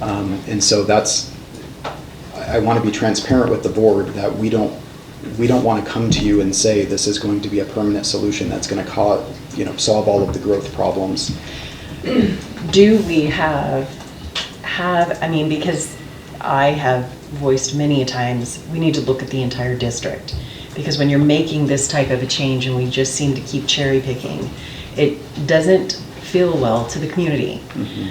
And so I want to be transparent with the board that we don't want to come to you and say this is going to be a permanent solution that's going to solve all of the growth problems. Do we have, I mean, because I have voiced many times, we need to look at the entire district. Because when you're making this type of a change and we just seem to keep cherry picking, it doesn't feel well to the community. Mm-hmm.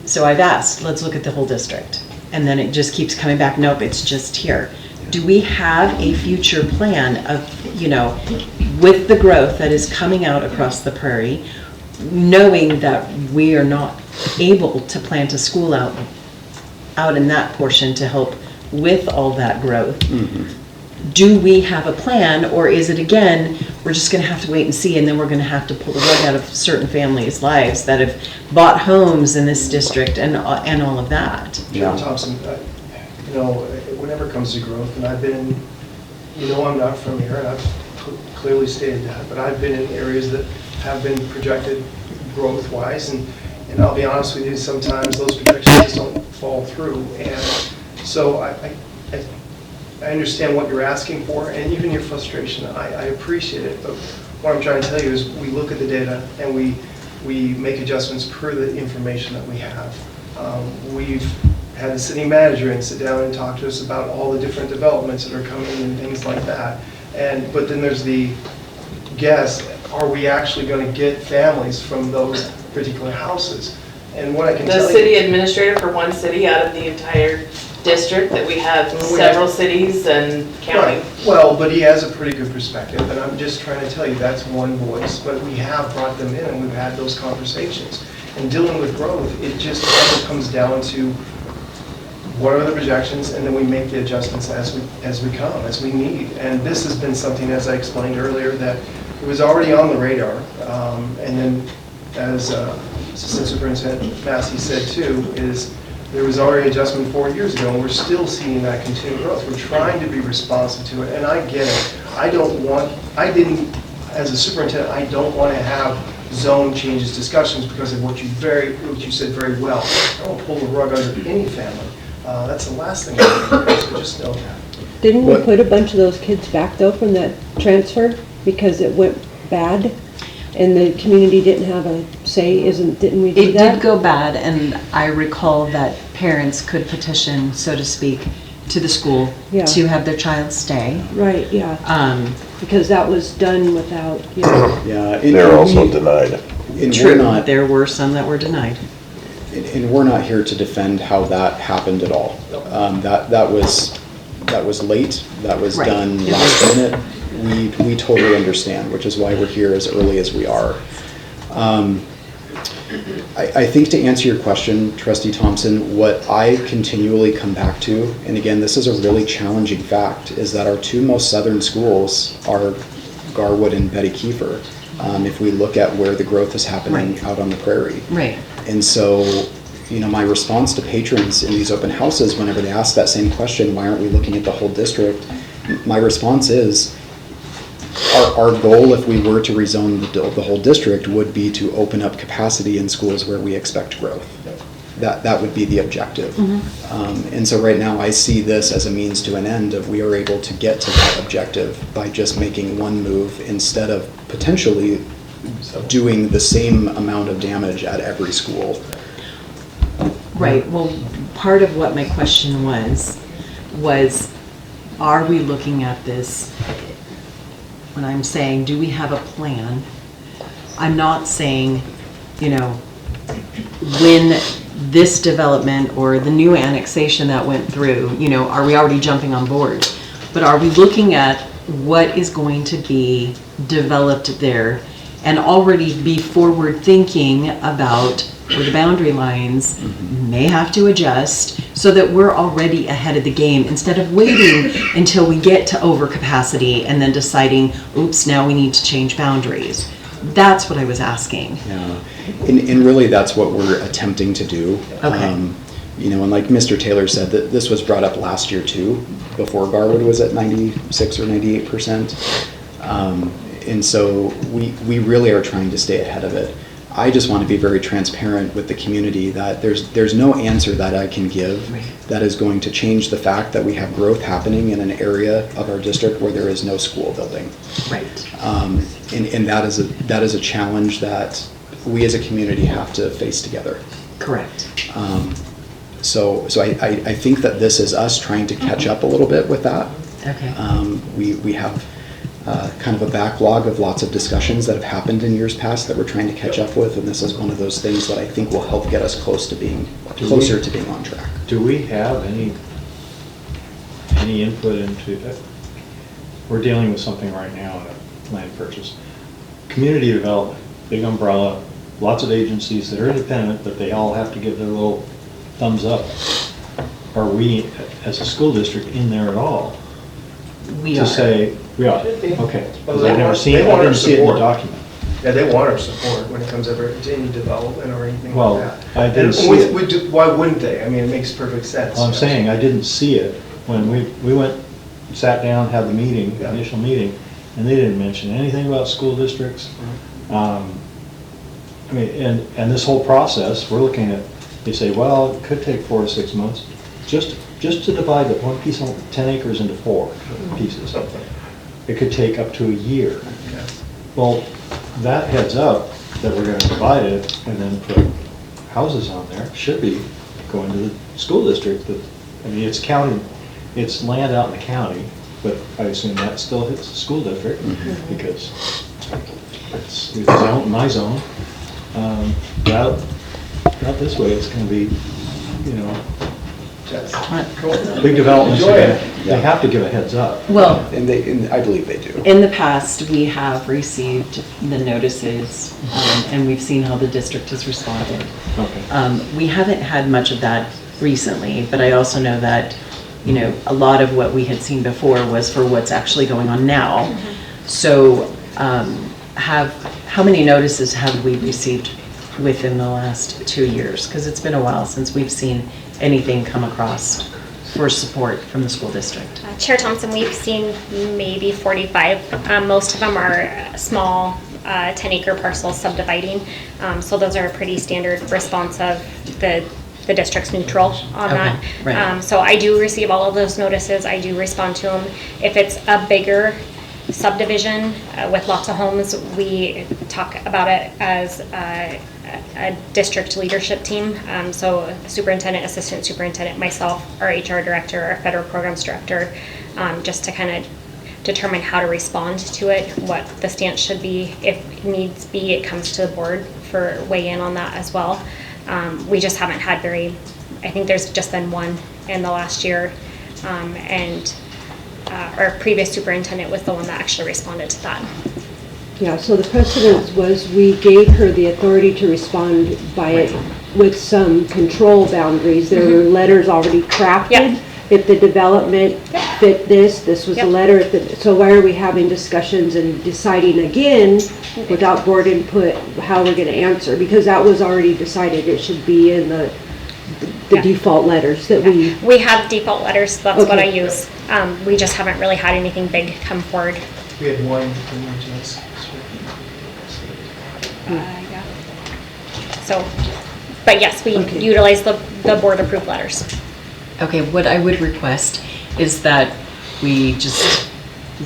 So I've asked, let's look at the whole district. And then it just keeps coming back, nope, it's just here. Do we have a future plan of, with the growth that is coming out across the prairie, knowing that we are not able to plant a school out in that portion to help with all that growth? Mm-hmm. Do we have a plan, or is it, again, we're just going to have to wait and see, and then we're going to have to pull the rug out of certain families' lives that have bought homes in this district and all of that? John Thompson, whenever it comes to growth, and I've been, I'm not from here, and I've clearly stated that, but I've been in areas that have been projected growth-wise, and I'll be honest with you, sometimes those projections just don't fall through, and so I understand what you're asking for, and even your frustration. I appreciate it, but what I'm trying to tell you is we look at the data and we make adjustments per the information that we have. We've had the city manager and sit down and talk to us about all the different developments that are coming and things like that. But then there's the guess, are we actually going to get families from those particular houses? And what I can tell you... The city administrator for one city out of the entire district that we have several cities and counting. Right. Well, but he has a pretty good perspective, and I'm just trying to tell you that's one voice, but we have brought them in and we've had those conversations. And dealing with growth, it just also comes down to what are the projections, and then we make the adjustments as we need. And this has been something, as I explained earlier, that it was already on the radar, and then as Assistant Superintendent Massey said too, is there was already adjustment 4 years ago, and we're still seeing that continued growth. We're trying to be responsive to it, and I get it. As a superintendent, I don't want to have zone changes discussions because of what you said very well. I don't pull the rug under any family. That's the last thing I want to do, so just know that. Didn't we put a bunch of those kids back though from that transfer because it went bad? And the community didn't have a say, didn't we do that? It did go bad, and I recall that parents could petition, so to speak, to the school to have their child stay. Right, yeah. Because that was done without, Yeah. They're also denied. True, there were some that were denied. And we're not here to defend how that happened at all. That was late, that was done last minute. We totally understand, which is why we're here as early as we are. I think to answer your question, Trustee Thompson, what I continually come back to, and again, this is a really challenging fact, is that our two most southern schools are Garwood and Betty Kiefer. If we look at where the growth is happening out on the prairie. Right. And so, my response to patrons in these open houses, whenever they ask that same question, why aren't we looking at the whole district? My response is, our goal, if we were to rezone the whole district, would be to open up capacity in schools where we expect growth. That would be the objective. Mm-hmm. And so right now I see this as a means to an end of we are able to get to that objective by just making one move instead of potentially doing the same amount of damage at every school. Right, well, part of what my question was are we looking at this, when I'm saying, do we have a plan? I'm not saying, when this development or the new annexation that went through, you know, are we already jumping on board? But are we looking at what is going to be developed there and already be forward thinking about where the boundary lines may have to adjust so that we're already ahead of the game instead of waiting until we get to overcapacity and then deciding, oops, now we need to change boundaries. That's what I was asking. Yeah, and really that's what we're attempting to do. Okay. You know, and like Mr. Taylor said, that this was brought up last year too, before Garwood was at 96 or 98%. And so we really are trying to stay ahead of it. I just want to be very transparent with the community that there's no answer that I can give that is going to change the fact that we have growth happening in an area of our district where there is no school building. Right. And that is a challenge that we as a community have to face together. Correct. So I think that this is us trying to catch up a little bit with that. Okay. We have kind of a backlog of lots of discussions that have happened in years past that we're trying to catch up with, and this is one of those things that I think will help get us closer to being on track. Do we have any input into that? We're dealing with something right now in a land purchase. Community development, big umbrella, lots of agencies that are independent, but they all have to give their little thumbs up. Are we, as a school district, in there at all? We to are. say, we are, okay. Well, Because I've never seen it, I didn't see it in the document. Yeah, they want our support when it comes ever to any development or anything Well, like that. I didn't And see it. why wouldn't they? I mean, it makes perfect sense. Well, I'm saying, I didn't see it when we went, sat down, had the meeting, initial meeting, and they didn't mention anything about school districts. I mean, and this whole process, we're looking at, they say, well, it could take 4 to 6 months, just to divide the one piece of 10 acres into 4 pieces. It could take up to a year. Well, that heads up that we're going to divide it and then put houses on there should be going to the school district. But I mean, it's county, it's land out in the county, but I assume that still hits the school district because it's my zone. Out this way, it's going to be, you know, big developments. They have to give a heads up. Well, and I believe they do. In the past, we have received the notices, and we've seen how the district has responded. Okay. We haven't had much of that recently, but I also know that, you know, a lot of what we had seen before was for what's actually going on now. So, how many notices have we received within the last 2 years? Because it's been a while since we've seen anything come across for support from the school district. Chair Thompson, we've seen maybe 45. Most of them are small 10-acre parcels subdividing. So those are a pretty standard response of the district's neutral on that. Right. So I do receive all of those notices. I do respond to them. If it's a bigger subdivision with lots of homes, we talk about it as a district leadership team. So superintendent, assistant superintendent, myself, our HR director, our federal programs director, just to kind of determine how to respond to it, what the stance should be. If needs be, it comes to the board for weigh in on that as well. We just haven't had I think there's just been one in the last year, and our previous superintendent was the one that actually responded to that. Yeah, so the precedence was we gave her the authority to respond by it with some control boundaries. There were letters already crafted. Yep. If the development fit this was a letter. So why are we having discussions and deciding again without board input how we're going to answer? Because that was already decided. It should be in the default letters that we have default letters. That's what I use. We just haven't really had anything big come forward. We had one from RTS. So, but yes, we utilize the board approved letters. Okay, what I would request is that we just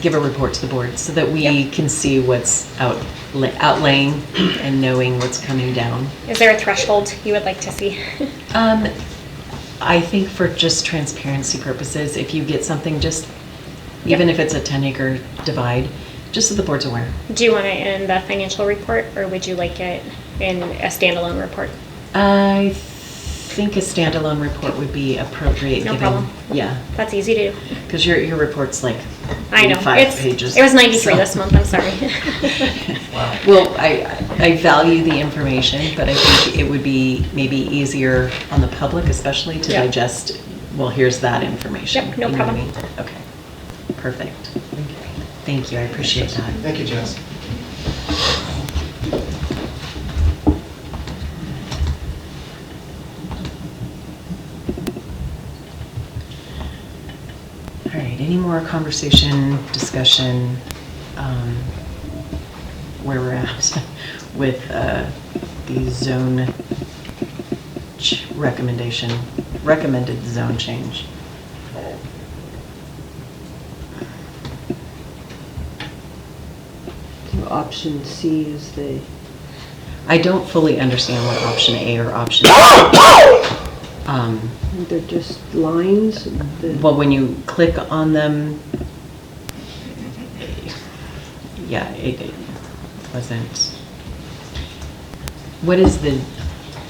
give a report to the board so that we can see what's outlaying and knowing what's coming down. Is there a threshold you would like to see? I think for just transparency purposes, if you get something, just even if it's a 10-acre divide, just so the board's aware. Do you want it in the financial report, or would you like it in a standalone report? I think a standalone report would be appropriate. No given- problem. Yeah, That's easy to do. because your report's like I know. 85 pages. It was 93 so- this month, I'm sorry. Well, I value the information, but I think it would be maybe easier on the public especially to Yeah. digest, well, here's that information. Yep, no You know what I problem. mean? Okay, perfect. Thank you, I appreciate that. Thank you, Jess. All right, any more conversation, discussion, where we're at with the zone recommended zone change? Option C is the, I don't fully understand what option A or option they're just lines. well, when you click on them, yeah, it wasn't. What is the,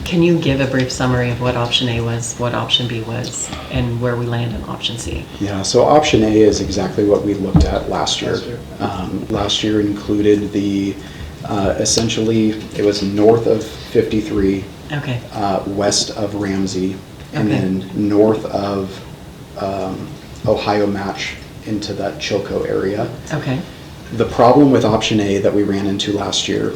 can you give a brief summary of what option A was, what option B was, and where we land on option C? Yeah, so option A is exactly what we looked at last year. Last year included the, essentially, it was north of 53, Okay. west of Ramsey, and Okay. then north of Ohio Match into that Chilco area. Okay. The problem with option A that we ran into last year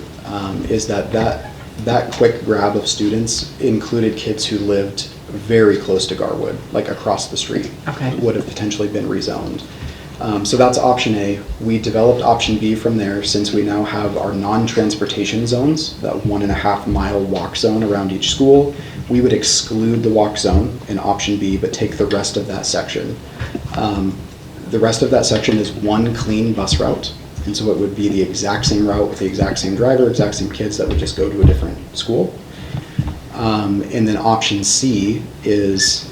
is that quick grab of students included kids who lived very close to Garwood, like across the street. Okay. Would have potentially been rezoned. So that's option A. We developed option B from there since we now have our non-transportation zones, that 1.5 mile walk zone around each school. We would exclude the walk zone in option B, but take the rest of that section. The rest of that section is one clean bus route. And so it would be the exact same route with the exact same driver, exact same kids that would just go to a different school. And then option C is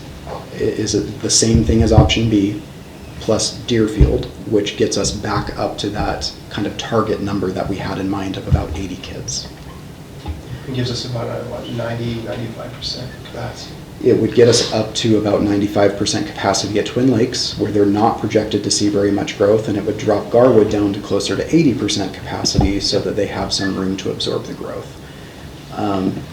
the same thing as option B, plus Deerfield, which gets us back up to that kind of target number that we had in mind of about 80 kids. It gives us about, 95% capacity. It would get us up to about 95% capacity at Twin Lakes, where they're not projected to see very much growth, and it would drop Garwood down to closer to 80% capacity so that they have some room to absorb the growth.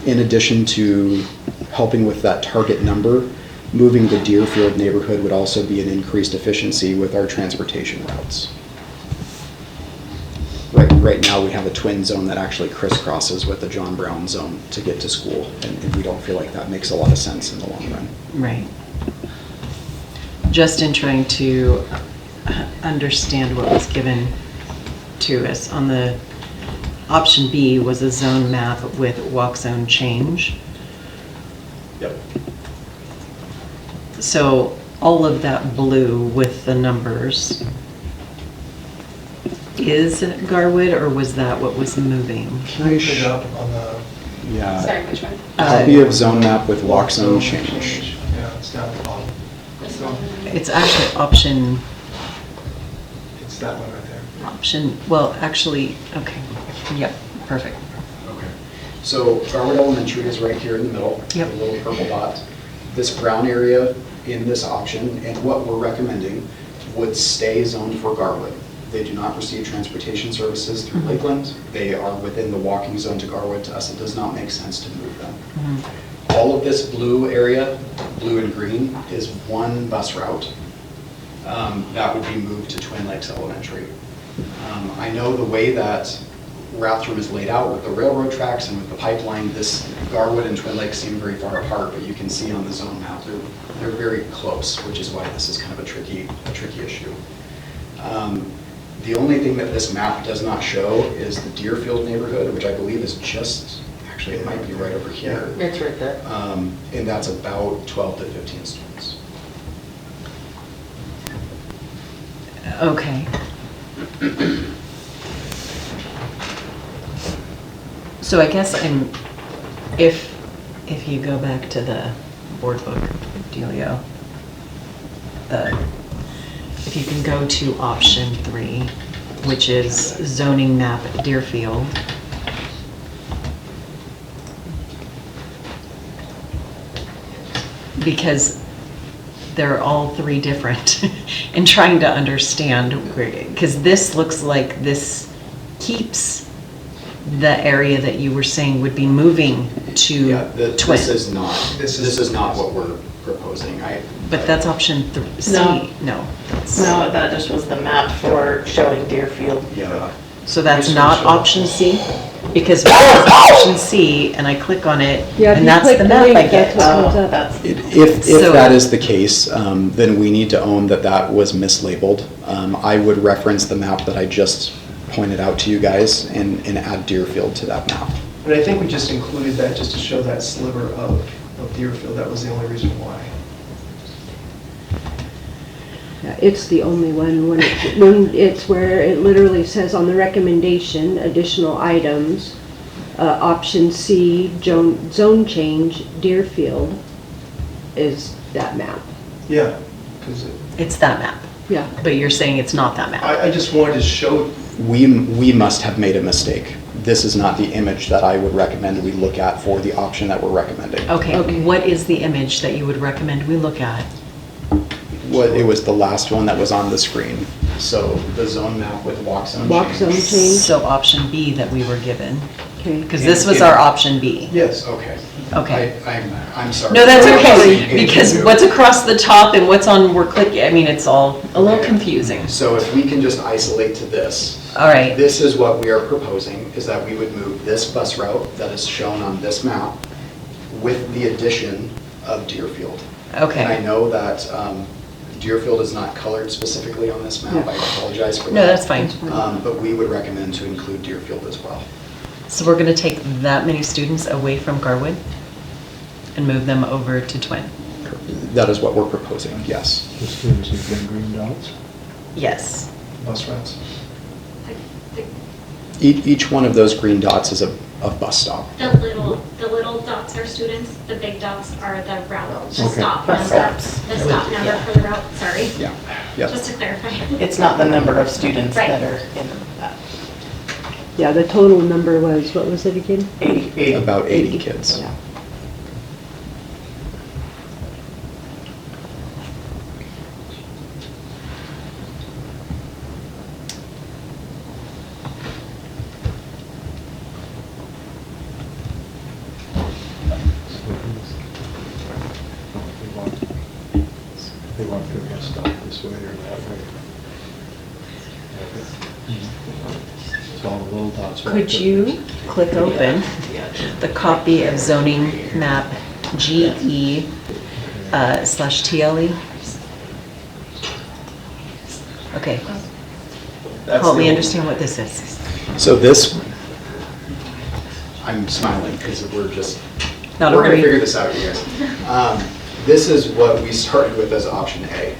In addition to helping with that target number, moving the Deerfield neighborhood would also be an increased efficiency with our transportation routes. Right now, we have a twin zone that actually crisscrosses with the John Brown zone to get to school, and we don't feel like that makes a lot of sense in the long run. Right. Just in trying to understand what was given to us on the option B was a zone map with walk zone change. Yep. So all of that blue with the numbers is Garwood, or was that what was moving? Can I pick it up on the? Yeah. Sorry, which one? Copy of zone map with walk zone change. Yeah, it's down at the bottom. This one. It's actually option, It's that one right there. well, actually, okay, yep, perfect. Okay. So Garwood Elementary is right here in the middle, Yep. the little purple dot. This brown area in this option, and what we're recommending, would stay zoned for Garwood. They do not receive transportation services through Lakeland. They are within the walking zone to Garwood. To us, it does not make sense to move them. All of this blue area, blue and green, is one bus route. That would be moved to Twin Lakes Elementary. I know the way that Rathdrum is laid out with the railroad tracks and with the pipeline, this Garwood and Twin Lakes seem very far apart, but you can see on the zone map, they're very close, which is why this is kind of a tricky issue. The only thing that this map does not show is the Deerfield neighborhood, which I believe is just, actually it might be right over here. It's right there. And that's about 12 to 15 students. Okay. So I guess if you go back to the board book, Delio, if you can go to option 3, which is zoning map Deerfield. because they're all three different and trying to understand, because this looks like this keeps the area that you were saying would be moving to Twin. This is not what we're proposing. But that's option C. No. No. No, that just was the map for showing Deerfield. Yeah. So that's not option C? Because if it's option C and I click on it, Yeah, if and you that's click the the map link, I get. that's what comes up. That's, If So- that is the case, then we need to own that was mislabeled. I would reference the map that I just pointed out to you guys and add Deerfield to that map. But I think we just included that just to show that sliver of Deerfield. That was the only reason why. Yeah, it's the only one when it's where it literally says on the recommendation, additional items, option C, zone change, Deerfield, is that map. Yeah, because It's that map. Yeah. But you're saying it's not that map. I just wanted to show. We must have made a mistake. This is not the image that I would recommend we look at for the option that we're recommending. Okay, what is the image that you would recommend we look at? It was the last one that was on the screen. So the zone map with walk zone change. Walk zone change. So option B that we were given. Okay. Because this was our option B. Yes. Okay. Okay. I'm sorry. No, that's okay, because what's across the top and what's on, we're clicking, I mean, it's all a little confusing. So if we can just isolate to this. All right. This is what we are proposing, is that we would move this bus route that is shown on this map with the addition of Deerfield. Okay. And I know that Deerfield is not colored specifically on this map. I apologize for that. No, that's fine. But we would recommend to include Deerfield as well. So we're gonna take that many students away from Garwood and move them over to Twin? That is what we're proposing, yes. The students who've been green dots? Yes. Bus routes. Each one of those green dots is a bus stop. The little dots are students, the big dots are the route, the Okay. stop Bus number. stops. The stop number Yeah. for the route, sorry. Yeah, yeah. Just to clarify. it's not the number of students Right. that are in that. Yeah, the total number was, what was it again? 80. About 80 kids. Yeah. They want to stop this way or that way. So all the little dots. are- Could you click open the copy of zoning map GE / TLE? Okay. Help me understand what this is. So this, I'm smiling because we're just, Not we're gonna worried. figure this out, you guys. This is what we started with as option A.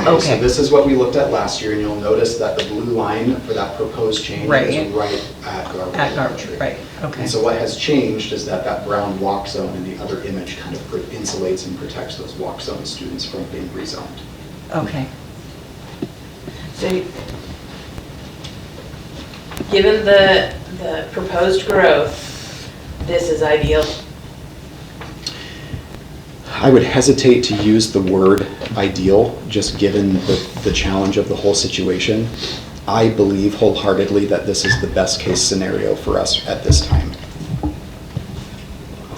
Okay. So this is what we looked at last year, and you'll notice that the blue line for that proposed change Right. is right at Garwood At Garwood, Elementary. right, okay. And so what has changed is that brown walk zone in the other image kind of insulates and protects those walk zone students from being rezoned. Okay. So, given the proposed growth, this is ideal. I would hesitate to use the word ideal, just given the challenge of the whole situation. I believe wholeheartedly that this is the best case scenario for us at this time.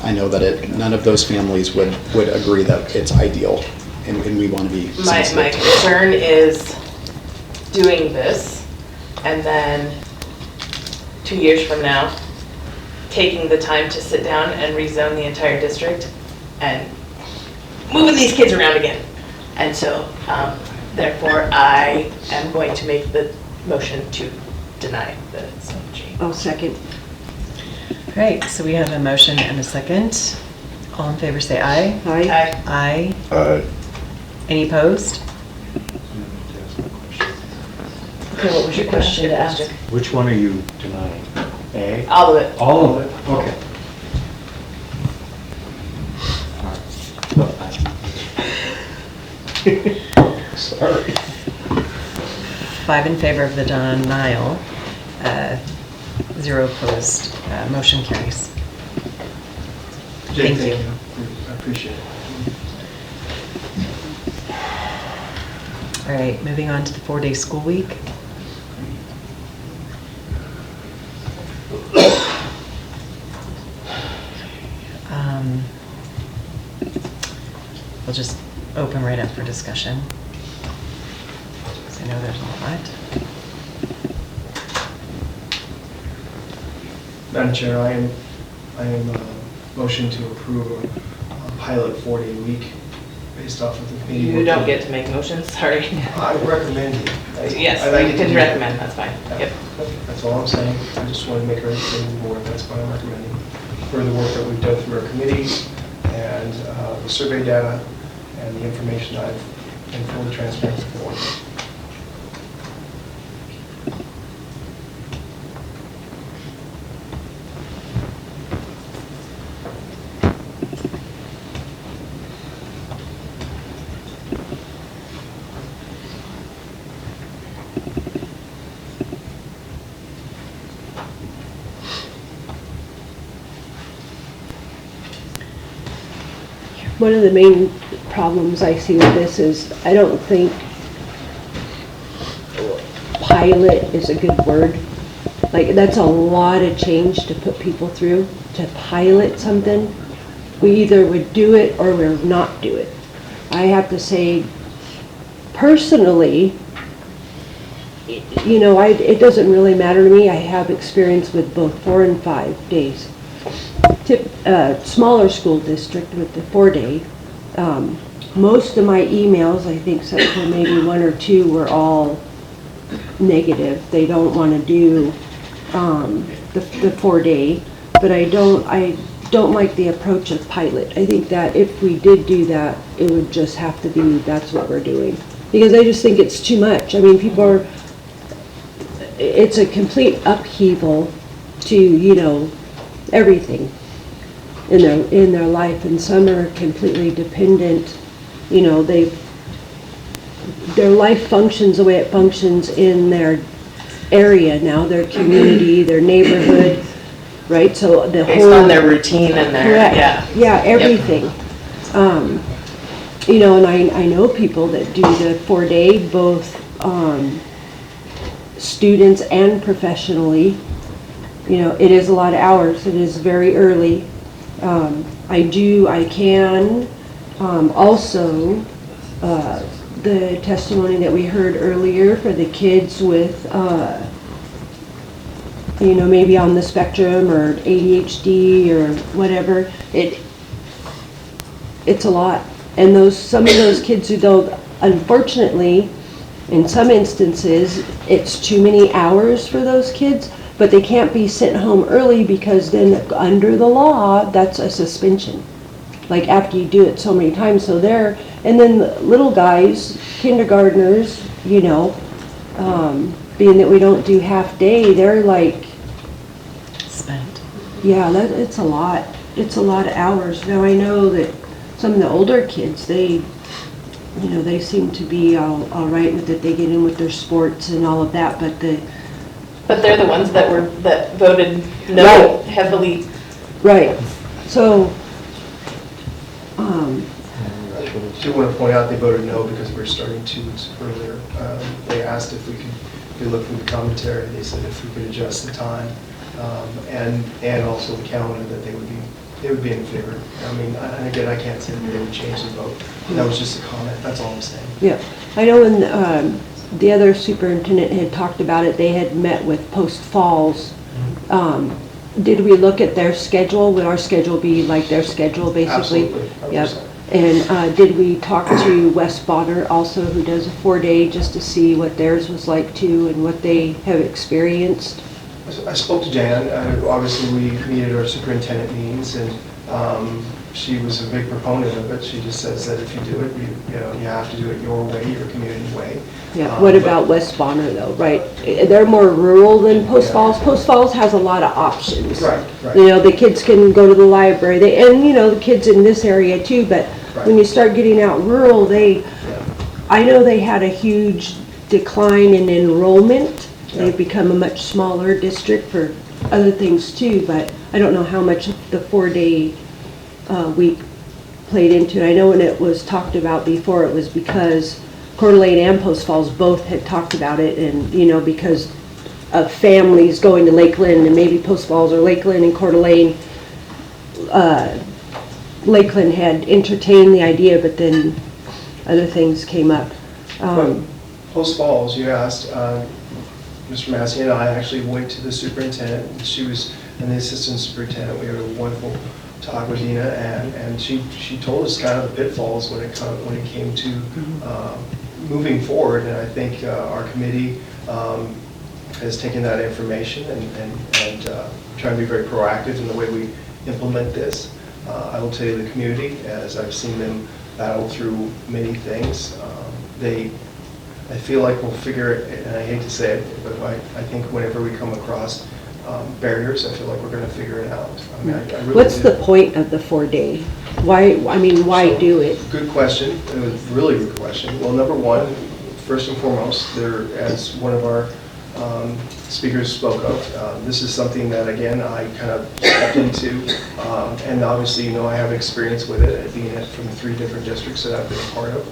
I know that none of those families would agree that it's ideal, and we want to be My sensitive. concern is doing this and then 2 years from now, taking the time to sit down and rezone the entire district and moving these kids around again. And so, therefore, I am going to make the motion to deny the zone change. I'll second. All right, so we have a motion and a second. All in favor, say aye. Aye. Aye. Aye. Any opposed? Okay, what was your question to ask? Which one are you denying? A? All of it. All of it, okay. Sorry. 5 in favor of the denial, 0 opposed. Motion carries. Jake, Thank you. I appreciate it. All right, moving on to the 4-day school week. We'll just open right up for discussion. 'Cause I know there's a lot. Madam Chair, I am motion to approve a pilot 4-day week based off of the committee. You don't get to make motions, sorry. I recommend it. Yes, I like you to can do recommend, that's fine. Yep. That's all I'm saying. I just want to make everything more, that's what I'm recommending. For the work that we've done through our committees and the survey data and the information I've been fully transparent with the board. One of the main problems I see with this is I don't think pilot is a good word. Like, that's a lot of change to put people through, to pilot something. We either would do it or we'll not do it. I have to say, personally, you know, it doesn't really matter to me. I have experience with both 4 and 5 days. Smaller school district with the 4-day. Most of my emails, I think, except for maybe 1 or 2, were all negative. They don't want to do the 4-day, but I don't like the approach of pilot. I think that if we did do that, it would just have to be that's what we're doing, because I just think it's too much. I mean, people are. It's a complete upheaval to, you know, everything in their life, and some are completely dependent. You know, their life functions the way it functions in their area now, their community, their neighborhood, right? So the Based whole on their routine and their, correct. Yeah, everything. Yep. You know, and I know people that do the 4-day, both students and professionally. You know, it is a lot of hours. It is very early. I can also, the testimony that we heard earlier for the kids with, you know, maybe on the spectrum or ADHD or whatever, it's a lot. And some of those kids who don't, unfortunately, in some instances, it's too many hours for those kids, but they can't be sent home early because then under the law, that's a suspension. Like after you do it so many times, so and then the little guys, kindergartners, you know, being that we don't do half day, they're like spent. Yeah, it's a lot. It's a lot of hours. Now I know that some of the older kids, they seem to be all right with it. They get in with their sports and all of that, but they're the ones that voted no right. Heavily. Right. So, I do want to point out they voted no because we're starting 2 weeks earlier. They asked if we could look through the commentary. They said if we could adjust the time and also the calendar, that they would be in favor. I mean, and again, I can't say that they would change the vote. That was just a comment. That's all I'm saying. yeah. I know when the other superintendent had talked about it, they had met with Post Falls. Did we look at their schedule? Would our schedule be like their schedule, basically? Absolutely. Yep. And did we talk to West Bonner also, who does a 4-day, just to see what theirs was like too and what they have experienced? I spoke to Jan. Obviously, we meet at our superintendent meetings, and she was a big proponent of it. She just says that if you do it, you have to do it your way, your community way. Yeah. What about West Bonner though? Right? They're more rural than Post Falls. Post Falls has a lot of options. Right. You know, the kids can go to the library. And you know, the kids in this area too. But when you start getting out rural, I know they had a huge decline in enrollment. They've become a much smaller district for other things too, but I don't know how much the 4-day week played into it. I know when it was talked about before, it was because Coeur d'Alene and Post Falls both had talked about it, and, you know, because of families going to Lakeland and maybe Post Falls or Lakeland and Coeur d'Alene, Lakeland had entertained the idea, but then other things came up. Post Falls, you asked, Mr. Massey and I actually went to the superintendent, and she was, and the assistant superintendent. We had a wonderful talk with Dina, and she told us kind of the pitfalls when it came to moving forward. And I think our committee has taken that information and trying to be very proactive in the way we implement this. I will tell you, the community, as I've seen them battle through many things, I feel like we'll figure it, and I hate to say it, but I think whenever we come across barriers, I feel like we're going to figure it out. I mean, I really What's do. the point of the 4-day? Why do it? Good question. It was a really good question. Well, number one, first and foremost, as one of our speakers spoke of, this is something that, again, I kind of stepped into, and obviously, you know, I have experience with it, being from 3 different districts that I've been a part of.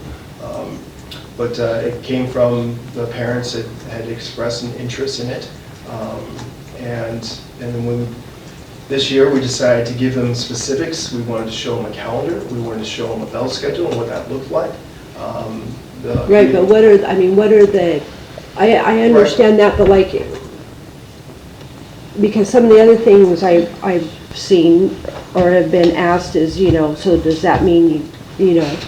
But it came from the parents that had expressed an interest in it. And then this year we decided to give them specifics. We wanted to show them a calendar. We wanted to show them a bell schedule and what that looked like. Right, but what are the, I understand that, but like, because some of the other things I've seen or have been asked is, you know, so does that mean you know,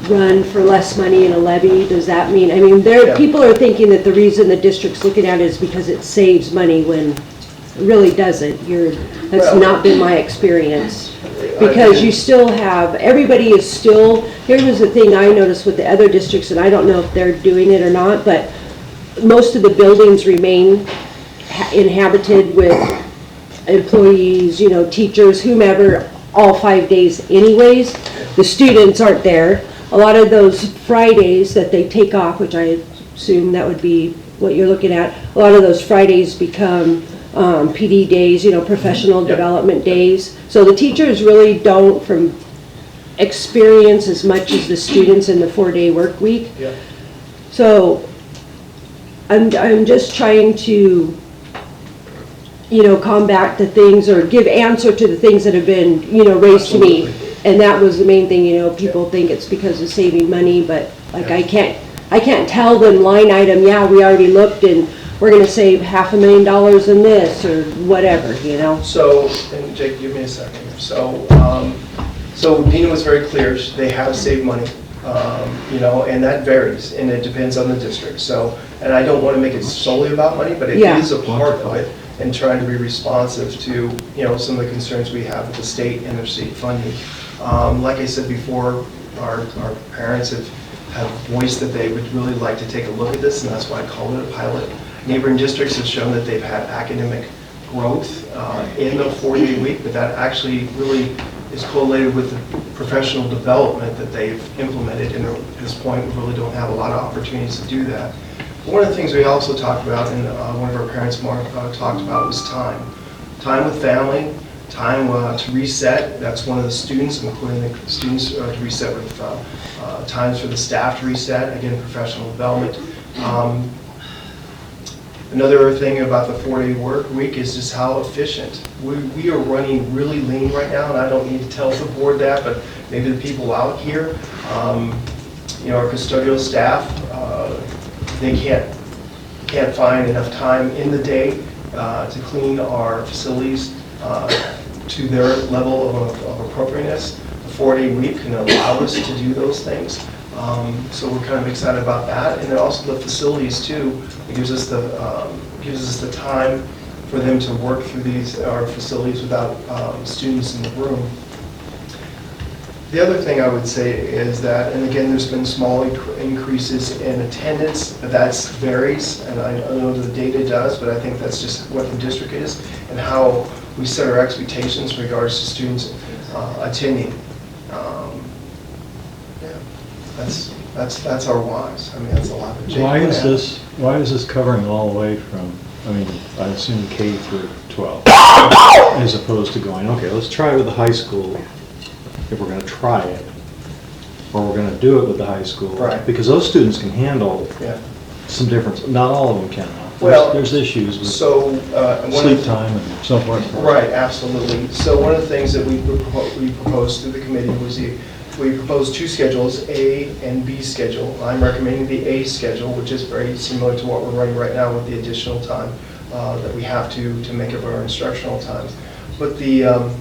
run for less money in a levy? Does that mean, people are thinking that the reason the district's looking at it is because it saves money when it really doesn't. That's not been my experience. Because you still have, everybody is still, here was the thing I noticed with the other districts, and I don't know if they're doing it or not, but most of the buildings remain inhabited with employees, you know, teachers, whomever, all 5 days anyways. The students aren't there. A lot of those Fridays that they take off, which I assume that would be what you're looking at, a lot of those Fridays become PD days, you know, professional development days. So the teachers really don't from experience as much as the students in the 4-day work week. Yeah. So I'm just trying to, you know, combat the things or give answer to the things that have been, you know, raised to me. And that was the main thing, you know, people think it's because of saving money, but like I can't tell them line item, yeah, we already looked and we're gonna save $500,000 in this or whatever, you know? So, and Jake, give me a second here. So Dina was very clear, they have saved money, you know, and that varies, and it depends on the district. So, and I don't want to make it solely about money, but it is a part of it, and trying to be responsive to, you know, some of the concerns we have with the state and their state funding. Like I said before, our parents have voiced that they would really like to take a look at this, and that's why I call it a pilot. Neighboring districts have shown that they've had academic growth in the 4-day week, but that actually really is correlated with the professional development that they've implemented, and at this point we really don't have a lot of opportunities to do that. One of the things we also talked about, and one of our parents, Mark, talked about, was time. Time with family, time to reset. That's one of the students, including the students to reset with times for the staff to reset, again, professional development. Another thing about the 4-day work week is just how efficient. We are running really lean right now, and I don't need to tell the board that, but maybe the people out here, you know, our custodial staff, they can't find enough time in the day to clean our facilities to their level of appropriateness. The 4-day week can allow us to do those things. So we're kind of excited about that, and then also the facilities too. It gives us the time for them to work through our facilities without students in the room. The other thing I would say is that, and again, there's been small increases in attendance. That varies, and I know the data does, but I think that's just what the district is and how we set our expectations in regards to students attending. That's our whys. I mean, that's a lot of. Why is this covering all the way from, I mean, I assume K through 12, as opposed to going, okay, let's try it with the high school, if we're gonna try it. or we're gonna do it with the high school. Right. Because those students can handle Yeah. some difference, not all of them can. Well, There's issues with So, sleep time and so forth. right, absolutely. So one of the things that we proposed through the committee was we proposed two schedules, A and B schedule. I'm recommending the A schedule, which is very similar to what we're running right now with the additional time that we have to make up our instructional times. But the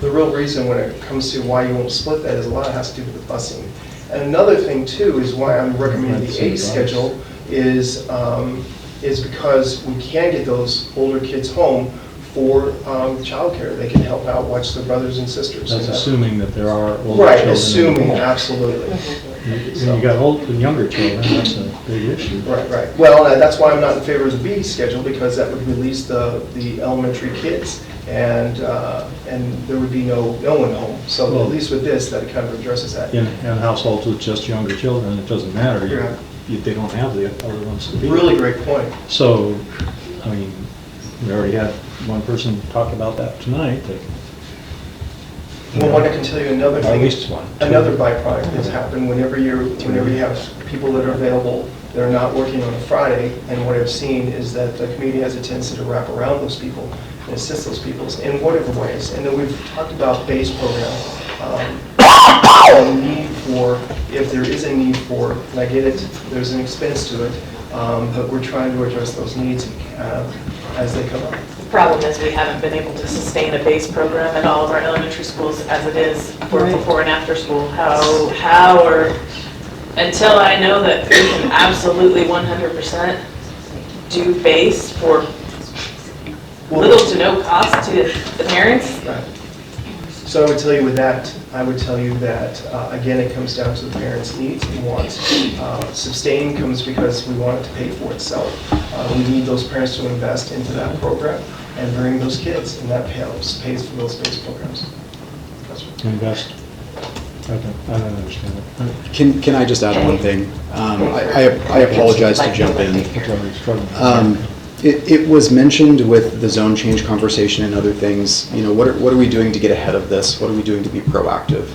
real reason when it comes to why you won't split that is a lot has to do with the busing. And another thing too is why I'm recommending the A schedule is because we can get those older kids home for childcare. They can help out, watch their brothers and sisters. That's assuming that there are older Right, children. assuming, absolutely. When you got old and younger children, that's a big issue. Right, right. Well, that's why I'm not in favor of the B schedule, because that would release the elementary kids, and there would be no one home. So Well, at least with this, that kind of addresses that. In households with just younger children, it doesn't matter. They don't have the other ones to be. Really great point. So, I mean, we already had one person talk about that tonight. Well, I can tell you another At thing. least one. Another byproduct that's happened whenever you have people that are available, that are not working on a Friday, and what I've seen is that the community has a tendency to wrap around those people and assist those people in whatever ways. And then we've talked about base program. Need for, if there is a need for, and I get it, there's an expense to it, but we're trying to address those needs as they come up. The problem is we haven't been able to sustain a base program at all of our elementary schools as it is for Right. before and after school. How or, until I know that we can absolutely 100% do base for little to no cost to the parents. Right. So I would tell you with that, again, it comes down to the parents' needs and wants. Sustain comes because we want it to pay for itself. We need those parents to invest into that program and bring those kids, and that pays for those base programs. Invest. I don't understand it. Can I just add one thing? I apologize to jump in. It was mentioned with the zone change conversation and other things, what are we doing to get ahead of this? What are we doing to be proactive?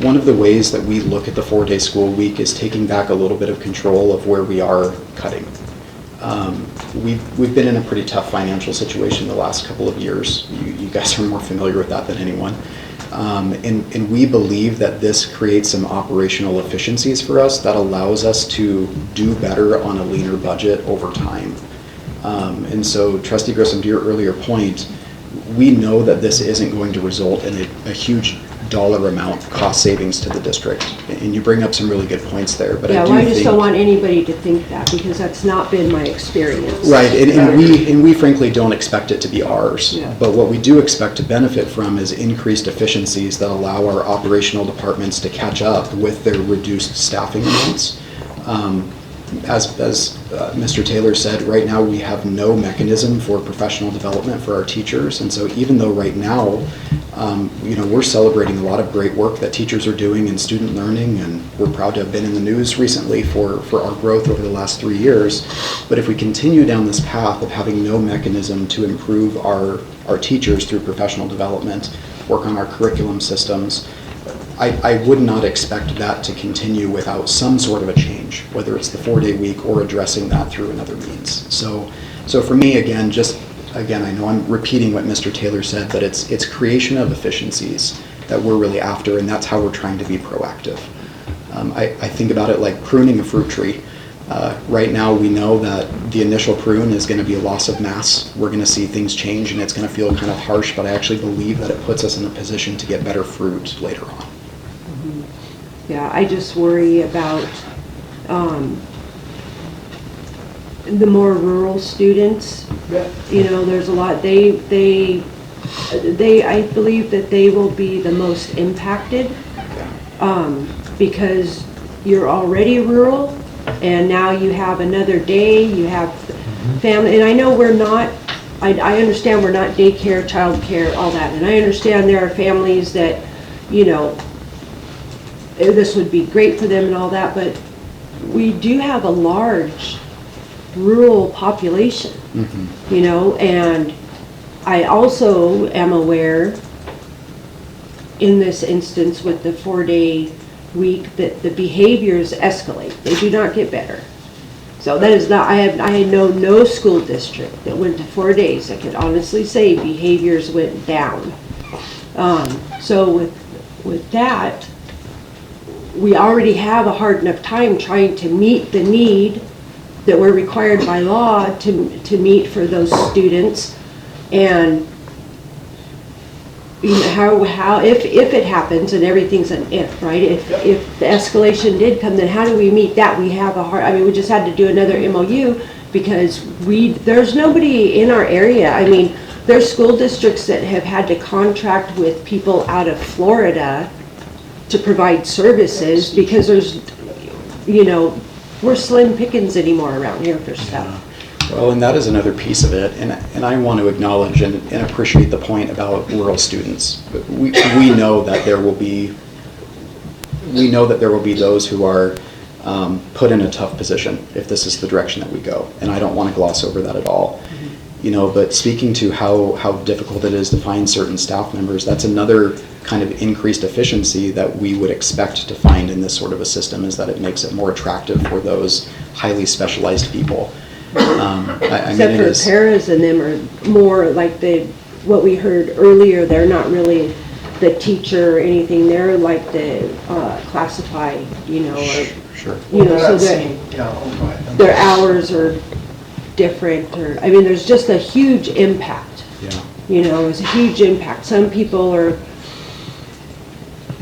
One of the ways that we look at the 4-day school week is taking back a little bit of control of where we are cutting. We've been in a pretty tough financial situation the last couple of years. You guys are more familiar with that than anyone. And we believe that this creates some operational efficiencies for us that allows us to do better on a leaner budget over time. And so, Trustee Grissom, to your earlier point, we know that this isn't going to result in a huge dollar amount cost savings to the district. And you bring up some really good points there, but I just don't want anybody to think that, because that's not been my experience. Right, and we frankly don't expect it to be ours. Yeah. But what we do expect to benefit from is increased efficiencies that allow our operational departments to catch up with their reduced staffing amounts. As Mr. Taylor said, right now we have no mechanism for professional development for our teachers, and so even though right now, we're celebrating a lot of great work that teachers are doing in student learning, and we're proud to have been in the news recently for our growth over the last 3 years, but if we continue down this path of having no mechanism to improve our teachers through professional development, work on our curriculum systems, I would not expect that to continue without some sort of a change, whether it's the 4-day week or addressing that through another means. So for me, again, I know I'm repeating what Mr. Taylor said, but it's creation of efficiencies that we're really after, and that's how we're trying to be proactive. I think about it like pruning a fruit tree. Right now, we know that the initial prune is going to be a loss of mass. We're going to see things change, and it's going to feel kind of harsh, but I actually believe that it puts us in a position to get better fruit later on. Yeah, I just worry about the more rural students. There's a lot, I believe that they will be the most impacted because you're already rural, and now you have another day, you have family, and I know I understand we're not daycare, childcare, all that, and I understand there are families that, this would be great for them and all that, but we do have a large rural population, and I also am aware in this instance with the 4-day week that the behaviors escalate. They do not get better. So that is not, I know no school district that went to 4 days that could honestly say behaviors went down. So with that, we already have a hard enough time trying to meet the need that we're required by law to meet for those students. And you know, how if it happens, and everything's an if, right? If the escalation did come, then how do we meet that? We have a hard, I mean, we just had to do another MOU because there's nobody in our area. I mean, there's school districts that have had to contract with people out of Florida to provide services because there's, you know, we're slim pickings anymore around here for stuff. Well, and that is another piece of it, and I want to acknowledge and appreciate the point about rural students. We know that there will be those who are put in a tough position if this is the direction that we go, and I don't want to gloss over that at all. You know, but speaking to how difficult it is to find certain staff members, that's another kind of increased efficiency that we would expect to find in this sort of a system, is that it makes it more attractive for those highly specialized people. Except for paras and them are more like what we heard earlier, they're not really the teacher or anything, they're like the classified, you know, or, sure. You know, so their hours are different, or, I mean, there's just a huge impact. Yeah. You know, it's a huge impact. Some people are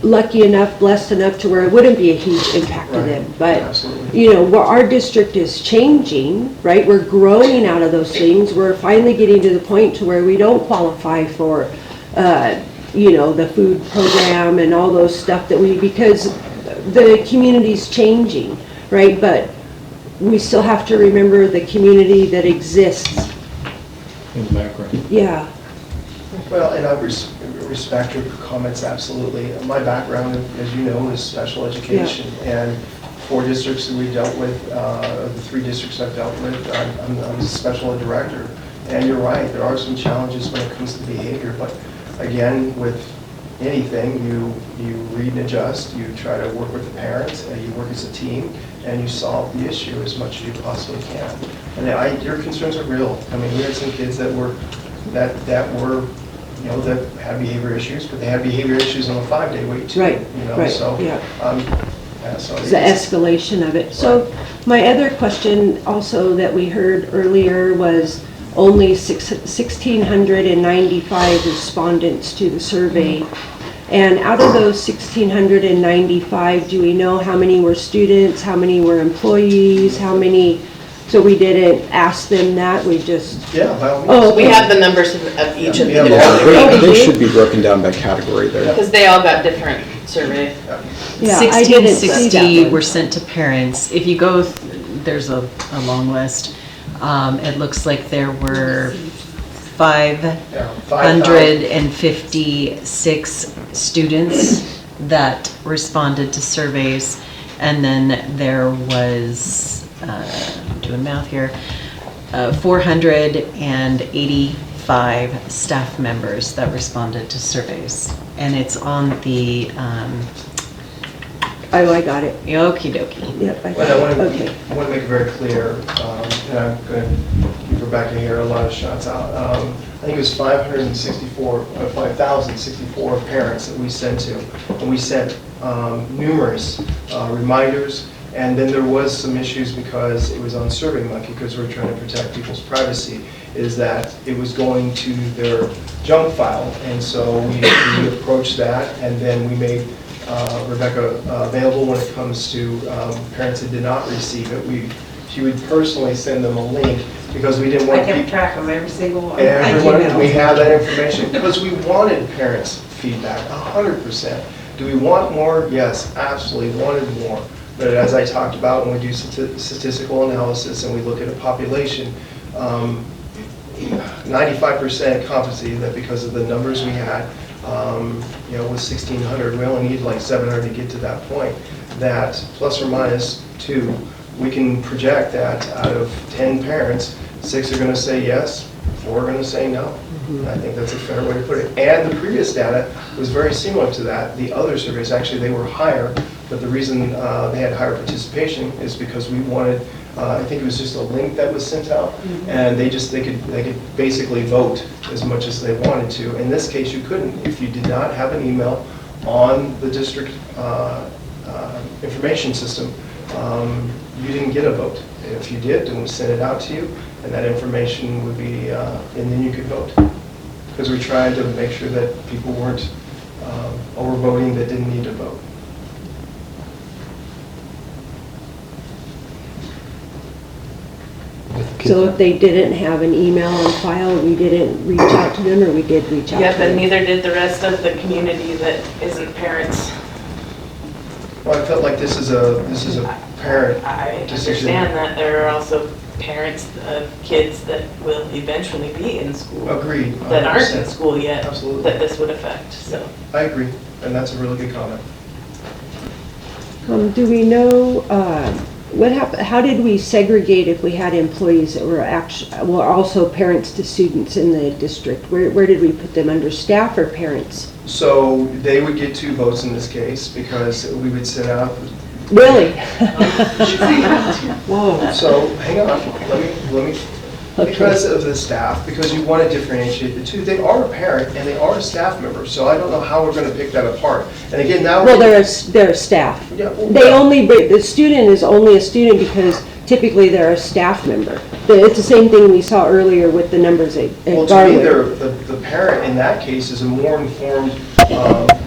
lucky enough, blessed enough to where it wouldn't be a huge impact to them. But, you know, our district is changing, right? We're growing out of those things. We're finally getting to the point to where we don't qualify for, you know, the food program and all those stuff because the community's changing, right? But we still have to remember the community that exists. In the background. Yeah. Well, and I respect your comments, absolutely. My background, as you know, is special education, and 4 districts that we dealt with, the 3 districts I've dealt with, I'm a special ed director. And you're right, there are some challenges when it comes to behavior, but again, with anything, you read and adjust, you try to work with the parents, and you work as a team, and you solve the issue as much as you possibly can. And your concerns are real. I mean, we had some kids that were, you know, that had behavior issues, but they had behavior issues on a 5-day week too. Right, you know, right, so, yeah. So the escalation of it. So my other question also that we heard earlier was only 1,695 respondents to the survey. And out of those 1,695, do we know how many were students, how many were employees, how many? So we didn't ask them that, we just... Yeah, well... Oh, okay. We have the numbers of each of them. They should be broken down by category there. Because they all got different surveys. Yeah, I didn't see 1,660 that were sent to parents. If you go, there's a long list. It looks like there were 556 students that responded to surveys, and then there was, I'm doing math here, 485 staff members that responded to surveys. And it's on the, I got it. Okie dokie. Yep, I But got I it. want Okay. to make it very clear, and I'm going to give Rebecca here a lot of shots out. I think it was 5,064 parents that we sent to, and we sent numerous reminders. And then there was some issues because it was on SurveyMonkey, because we're trying to protect people's privacy, is that it was going to their junk file. And so we approached that, and then we made Rebecca available when it comes to parents that did not receive it. She would personally send them a link because we didn't want I kept track of every single one. everyone, we have that information because we wanted parents' feedback, 100%. Do we want more? Yes, absolutely, wanted more. But as I talked about, when we do statistical analysis and we look at a population, 95% competency that because of the numbers we had, you know, with 1,600, we only need like 700 to get to that point. That plus or minus 2, we can project that out of 10 parents, 6 are going to say yes, 4 are going to say no. I think that's a fair way to put it. And the previous data was very similar to that. The other surveys, actually, they were higher But the reason they had higher participation is because we wanted, I think it was just a link that was sent out, and they could basically vote as much as they wanted to. In this case, you couldn't. If you did not have an email on the district information system, you didn't get a vote. If you did, then we sent it out to you, and that information would be, and then you could vote. Because we're trying to make sure that people weren't overvoting that didn't need to vote. So if they didn't have an email on file, we didn't reach out to them, or we did reach out to Yeah, but them? neither did the rest of the community that isn't parents. Well, I felt like this is a parent I decision. understand that there are also parents of kids that will eventually be in school. Agreed. That aren't in 100%. school yet. Absolutely. That this would affect, so. I agree, and that's a really good comment. Do we know, what happened, how did we segregate if we had employees that were also parents to students in the district? Where did we put them, under staff or parents? So they would get 2 votes in this case because we would send out. Really? Whoa. So hang on, let me. Okay. Because of the staff, because you want to differentiate the two. They are a parent and they are a staff member, so I don't know how we're going to pick that apart. And again, now. Well, they're a staff. Yeah, well, The student is only a student because typically they're a staff member. It's the same thing we saw earlier with the numbers at Well, to me, the parent in that case is a more informed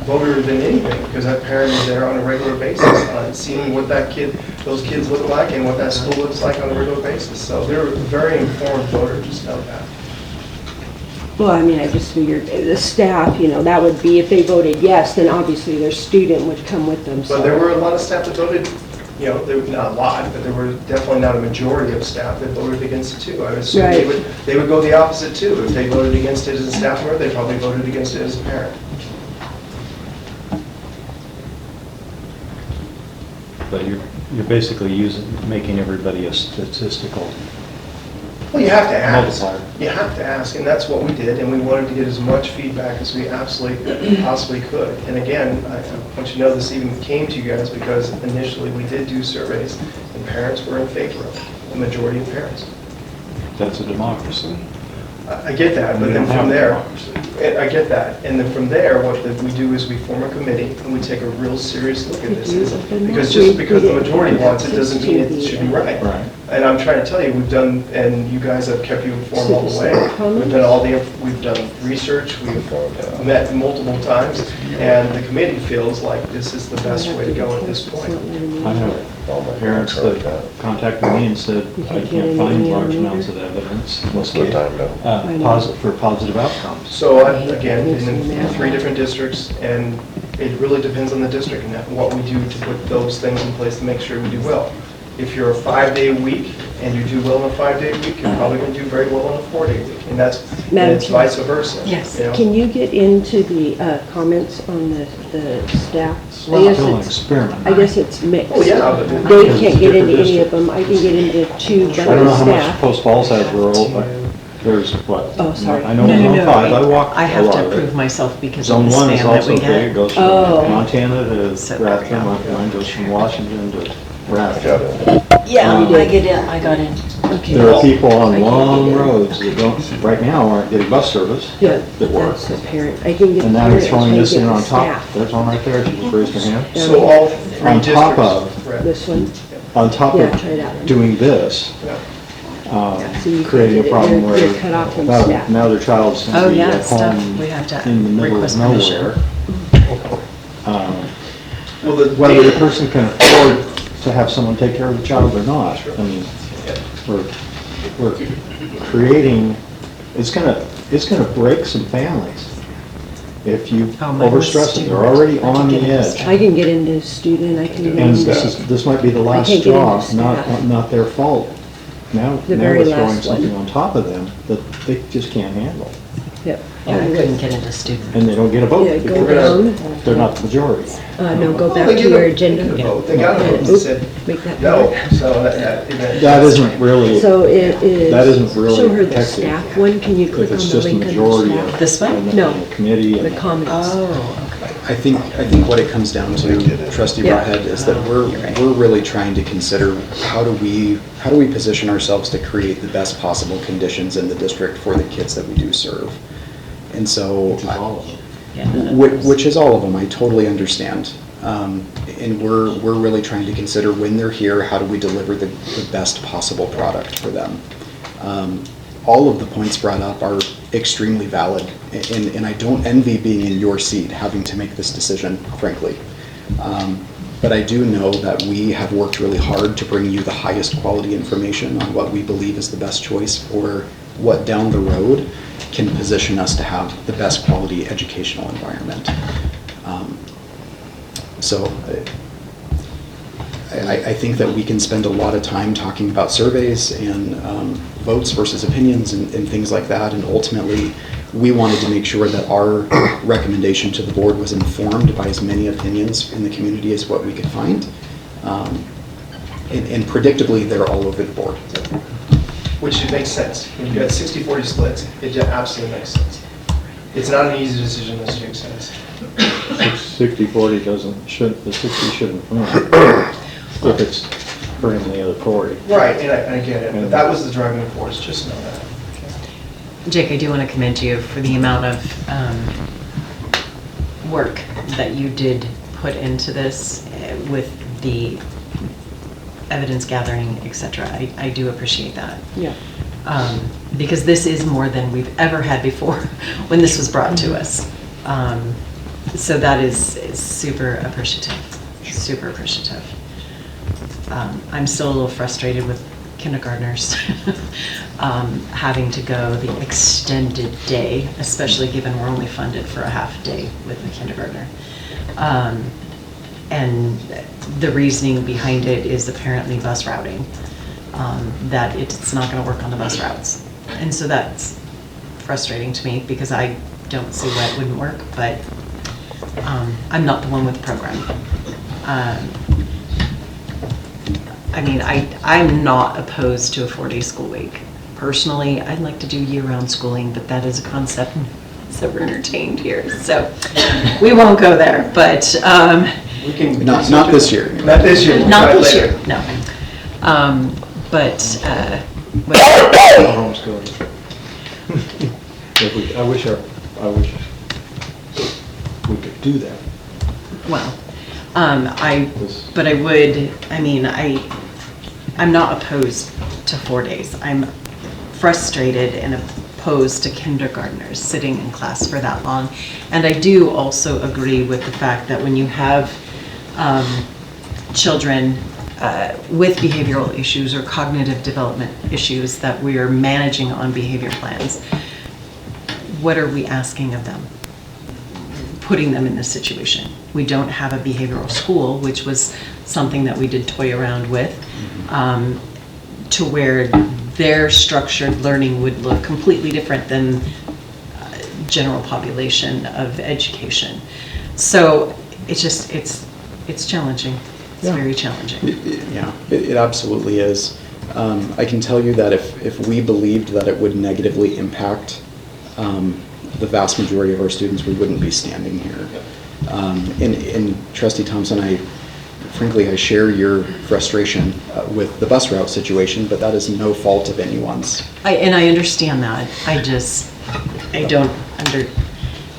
voter than anything, because that parent is there on a regular basis, seeing what those kids look like and what that school looks like on a regular basis. So they're a very informed voter, just know that. Well, I mean, I just figured the staff, that would be, if they voted yes, then obviously their student would come with them. But there were a lot of staff that voted, there were not a lot, but there were definitely not a majority of staff that voted against it too. I would assume Right. they would go the opposite too. If they voted against it as a staff member, they probably voted against it as a parent. But you're basically making everybody a statistical Well, you have to ask. multiplier. You have to ask, and that's what we did, and we wanted to get as much feedback as we absolutely possibly could. And again, I want you to know this even came to you guys because initially we did do surveys, and parents were in favor of it, the majority of parents. That's a democracy. I get that, but We then don't have from a there, democracy. I get that, and then from there, what we do is we form a committee and we take a real serious look at this. Because just because the majority wants it doesn't mean it should be right. Right. And I'm trying to tell you, we've done, and you guys have kept you informed all the way. We've done research, we've met multiple times, and the committee feels like this is the best way to go at this point. I have parents that contacted me and said, I can't find large amounts of evidence for positive outcomes. So again, in 3 different districts, and it really depends on the district and what we do to put those things in place to make sure we do well. If you're a 5-day week and you do well in a 5-day week, you're probably going to do very well in a 4-day week, and it's vice versa. Yes. Can you get into the comments on the staff? Well, it's still an experiment. I guess it's mixed. Oh, yeah, but They can't get into any of them. I can get into 2, but I don't know how much staff. Post Falls has rural, but there's what? Oh, sorry. I know No, Zone 5, I walk I a have lot to of it. approve myself because of Zone the 1 is spam that also we big, get. it goes from Oh. Montana to So there we Rathrum, go. mine goes from Washington to Rathrum. Yeah, You did. I got in. Okay. There are people I on can long get it. roads that don't, right now aren't getting bus service Yeah, that work. that's the parent. I can get And the now you're parent, throwing I this can in get on the top, staff. there's one right there, she just raised her hand. So all 3 On districts. top of, Right. This one? on top Yeah, try that of one. doing this, Yeah. So you creating a can- problem you're- where you're cut off from now staff. now their child's Oh, going to be yeah, at stuff home we have to in the middle of request permission. nowhere. Well, the Whether the person can afford to have someone take care of the child or not. I mean, we're creating, it's gonna break some families if you Oh, mine was overstress them. They're student. already I can on the get into edge. staff. I can get into student, I can get And into. this might be the last can't get straw, into staff. not their fault. Now The now very we're throwing last one. something on top of them that they just can't handle. Yep. Yeah, I couldn't get into student. And they don't get a vote Yeah, go because down. they're not the majority. No, go Well, back they to get your a- agenda. they get a vote. They got a vote and Oop, said make that no, better. so That isn't really, So it is. that isn't really Show her the protected. staff one, can you click if on it's the just a link under majority staff? of. This one? and then No. the committee. The and- comments. Oh, okay. I think what it comes down to, Trustee Barhead, is that we're really trying to consider how do we position ourselves to create the best possible conditions in the district for the kids that we do serve. And so, which is all of them, I totally understand. And we're really trying to consider when they're here, how do we deliver the best possible product for them. All of the points brought up are extremely valid, and I don't envy being in your seat, having to make this decision, frankly. But I do know that we have worked really hard to bring you the highest quality information on what we believe is the best choice for what down the road can position us to have the best quality educational environment. So I think that we can spend a lot of time talking about surveys and votes versus opinions and things like that, and ultimately we wanted to make sure that our recommendation to the board was informed by as many opinions in the community as what we could find. And predictably, they're all over the board. Which makes sense. When you got 60-40 splits, it absolutely makes sense. It's not an easy decision, as Jake says. 60-40 the 60 shouldn't win if it's firmly the authority. Right, and I get it, but that was the driving force, just know that. Jake, I do want to commend you for the amount of work that you did put into this with the evidence gathering, etc. I do appreciate that. Yeah. Because this is more than we've ever had before when this was brought to us. So that is super appreciative, super appreciative. I'm still a little frustrated with kindergartners having to go the extended day, especially given we're only funded for a half day with the kindergartner. And the reasoning behind it is apparently bus routing, that it's not going to work on the bus routes. And so that's frustrating to me because I don't see why it wouldn't work, but I'm not the one with the program. I mean, I'm not opposed to a 4-day school week. Personally, I'd like to do year-round schooling, but that is a concept that we're entertained here. So we won't go there, but we can not this year. Not this year. Not this year. No. But homeschooling. I wish we could do that. Well, but I would. I mean, I'm not opposed to 4 days. I'm frustrated and opposed to kindergartners sitting in class for that long. And I do also agree with the fact that when you have children with behavioral issues or cognitive development issues that we are managing on behavior plans, what are we asking of them? Putting them in this situation. We don't have a behavioral school, which was something that we did toy around with, to where their structured learning would look completely different than general population of education. So it's just, it's challenging. It's very challenging. It absolutely is. I can tell you that if we believed that it would negatively impact the vast majority of our students, we wouldn't be standing here. And Trustee Thompson, frankly, I share your frustration with the bus route situation, but that is no fault of anyone's. And I understand that.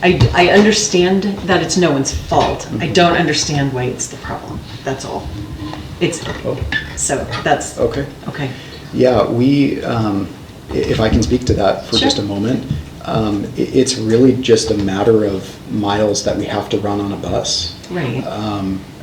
I understand that it's no one's fault. I don't understand why it's the problem. That's all. So that's okay. Okay. Yeah, we. If I can speak to that for just a moment, it's really just a matter of miles that we have to run on a bus. Right.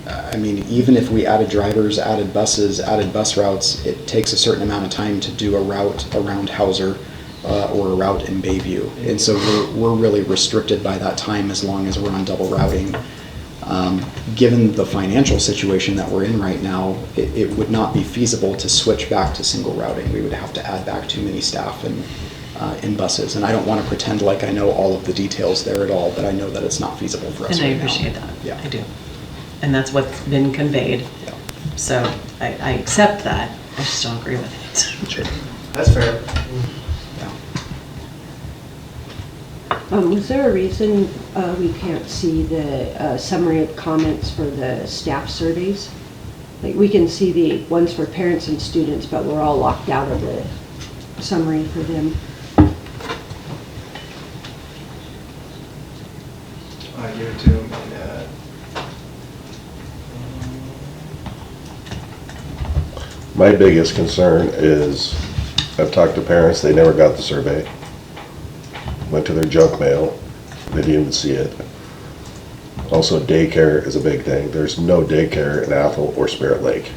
I mean, even if we added drivers, added buses, added bus routes, it takes a certain amount of time to do a route around Hauser or a route in Bayview. And so we're really restricted by that time as long as we're on double routing. Given the financial situation that we're in right now, it would not be feasible to switch back to single routing. We would have to add back too many staff in buses. And I don't want to pretend like I know all of the details there at all, but I know that it's not feasible for us. And I appreciate that. Yeah, I do. And that's what's been conveyed. Yeah. So I accept that. I just don't agree with it. Sure. That's fair. Yeah. Was there a reason we can't see the summary of comments for the staff surveys? Like, we can see the ones for parents and students, but we're all locked out of the summary for them. I give it to him in My biggest concern is, I've talked to parents, they never got the survey. Went to their junk mail, they didn't even see it. Also, daycare is a big thing. There's no daycare in Athol or Spirit Lake.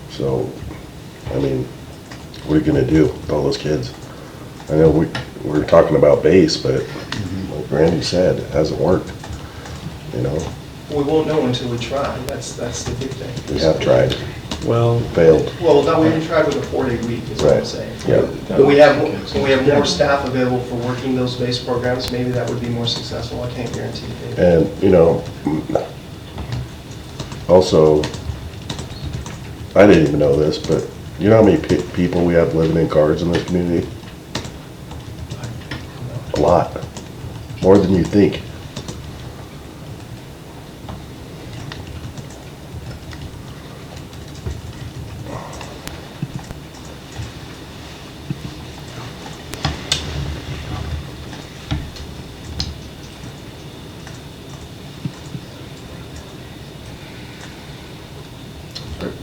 So, I mean, what are you gonna do with all those kids? I know we're talking about base, but like Randy said, it hasn't worked, you know? we won't know until we try. That's the big thing. We have tried. Well, failed. Well, no, we haven't tried with a 4-day week, is what I'm Right. saying. Yeah. When we have more staff available for working those base programs, maybe that would be more successful. I can't guarantee it. And, you know, also, I didn't even know this, but you know how many people we have living in cards in this community? A lot. More than you think.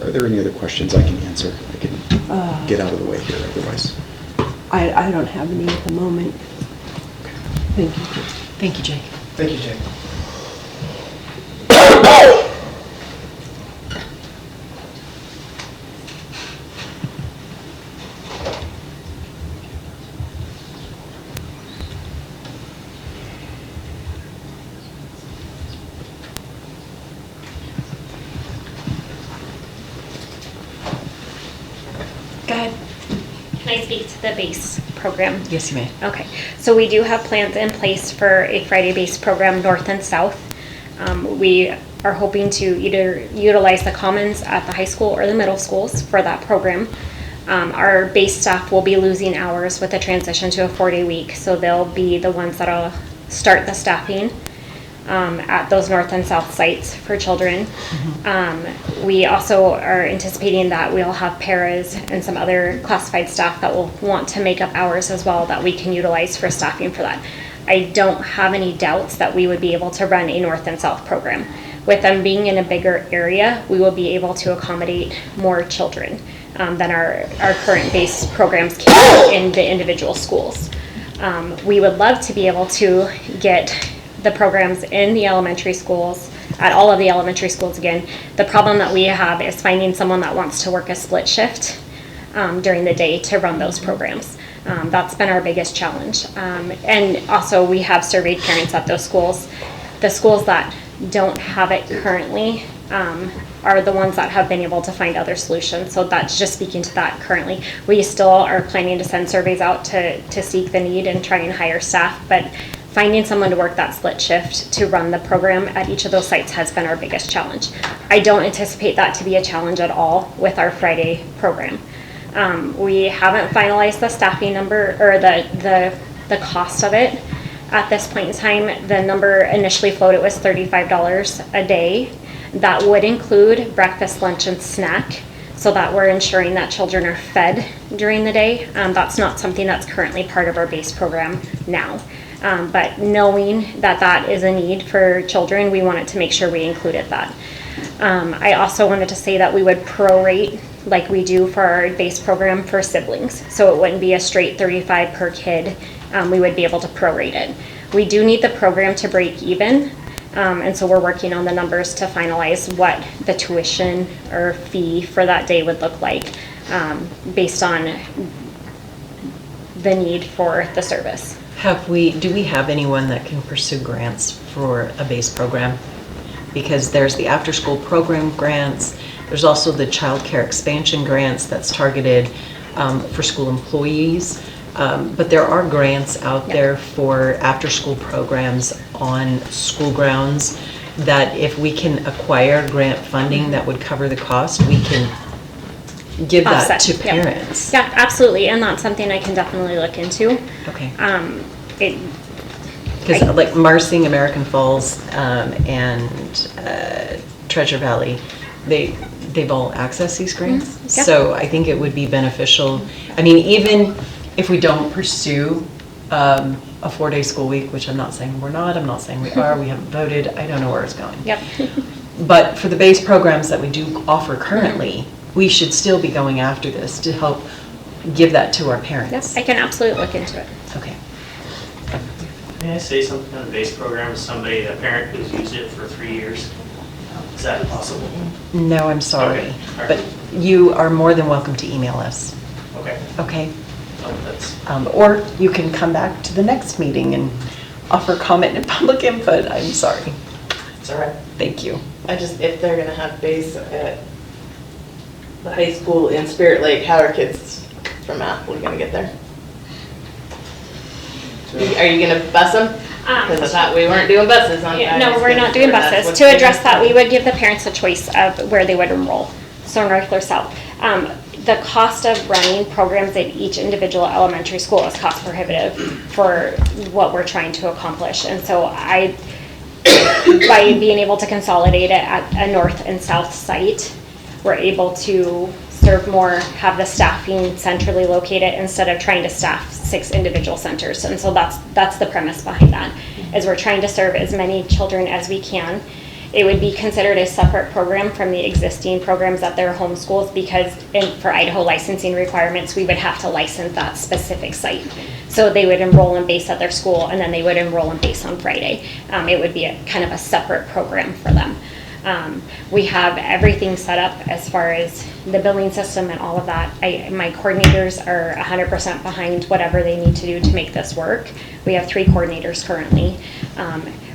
Are there any other questions I can answer? I can get out of the way here otherwise. I don't have any at the moment. Thank you. Thank you, Jake. Thank you, Jake. Go ahead. Can I speak to the BASE program? Yes, you may. Okay, so we do have plans in place for a Friday BASE program, north and south. We are hoping to either utilize the commons at the high school or the middle schools for that program. Our BASE staff will be losing hours with the transition to a 4-day week, so they'll be the ones that'll start the staffing at those north and south sites for children. We also are anticipating that we'll have paras and some other classified staff that will want to make up hours as well that we can utilize for staffing for that. I don't have any doubts that we would be able to run a north and south program. With them being in a bigger area, we will be able to accommodate more children than our current BASE programs can in the individual schools. We would love to be able to get the programs in the elementary schools, at all of the elementary schools again. The problem that we have is finding someone that wants to work a split shift during the day to run those programs. That's been our biggest challenge. And also we have surveyed parents at those schools. The schools that don't have it currently are the ones that have been able to find other solutions. So that's just speaking to that currently. We still are planning to send surveys out to seek the need and try and hire staff, but finding someone to work that split shift to run the program at each of those sites has been our biggest challenge. I don't anticipate that to be a challenge at all with our Friday program. We haven't finalized the staffing number or the cost of it at this point in time. The number initially floated was $35 a day. That would include breakfast, lunch, and snack, so that we're ensuring that children are fed during the day. That's not something that's currently part of our BASE program now. But knowing that that is a need for children, we wanted to make sure we included that. I also wanted to say that we would prorate like we do for our BASE program for siblings. So it wouldn't be a straight 35 per kid. We would be able to prorate it. We do need the program to break even. And so we're working on the numbers to finalize what the tuition or fee for that day would look like based on the need for the service. Do we have anyone that can pursue grants for a BASE program? Because there's the after-school program grants, there's also the child care expansion grants that's targeted for school employees. But there are grants out there for after-school programs on school grounds that if we can acquire grant funding that would cover the cost, we can give that offset. to Yep. parents. Yeah, absolutely, and that's something I can definitely look into. Okay. It, Because like Marsing, American Falls, and Treasure Valley, they've all accessed these grants. Yep. So I think it would be beneficial. I mean, even if we don't pursue a 4-day school week, which I'm not saying we're not, I'm not saying we are, we haven't voted, I don't know where it's going. Yep. But for the base programs that we do offer currently, we should still be going after this to help give that to our parents. Yes, I can absolutely look into it. Okay. May I say something on the base program? Somebody, a parent who's used it for 3 years. Is that possible? No, I'm sorry. Okay, all right. But you are more than welcome to email us. Okay. Okay? Oh, that's, Or you can come back to the next meeting and offer comment and public input. I'm sorry. It's all right. Thank you. If they're gonna have base at the high school in Spirit Lake, how are kids from Apple gonna get there? Are you gonna bus them? Because I thought we weren't doing buses on Yeah, Fridays. no, we're not doing That's buses. what's To being address that, we discussed. would give the parents a choice of where they would enroll, so north or south. The cost of running programs at each individual elementary school is cost prohibitive for what we're trying to accomplish. And so by being able to consolidate it at a north and south site, we're able to serve more, have the staffing centrally located instead of trying to staff 6 individual centers. And so that's the premise behind that, is we're trying to serve as many children as we can. It would be considered a separate program from the existing programs at their home schools because for Idaho licensing requirements, we would have to license that specific site. So they would enroll in base at their school and then they would enroll in base on Friday. It would be kind of a separate program for them. We have everything set up as far as the billing system and all of that. My coordinators are 100% behind whatever they need to do to make this work. We have 3 coordinators currently.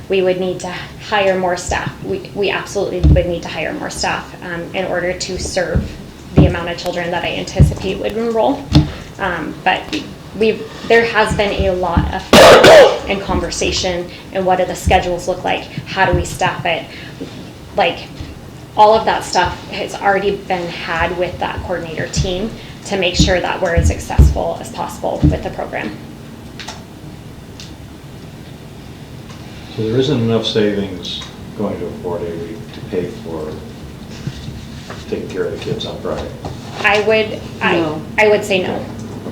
We would need to hire more staff. We absolutely would need to hire more staff in order to serve the amount of children that I anticipate would enroll. But there has been a lot of thought and conversation and what do the schedules look like? How do we staff it? Like, all of that stuff has already been had with that coordinator team to make sure that we're as successful as possible with the program. So there isn't enough savings going to a 4-day week to pay for taking care of the kids on Friday? I would say no.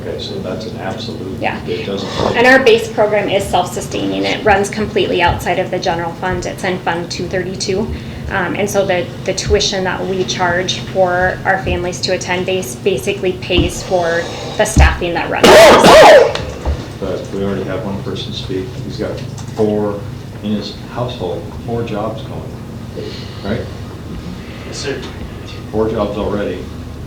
Okay, so that's an absolute. Yeah. It doesn't. And our base program is self-sustaining. It runs completely outside of the general fund. It's in Fund 232. And so the tuition that we charge for our families to attend base basically pays for the staffing that runs. But we already have one person speak. He's got 4 in his household, 4 jobs going, right? yes, sir. 4 jobs already.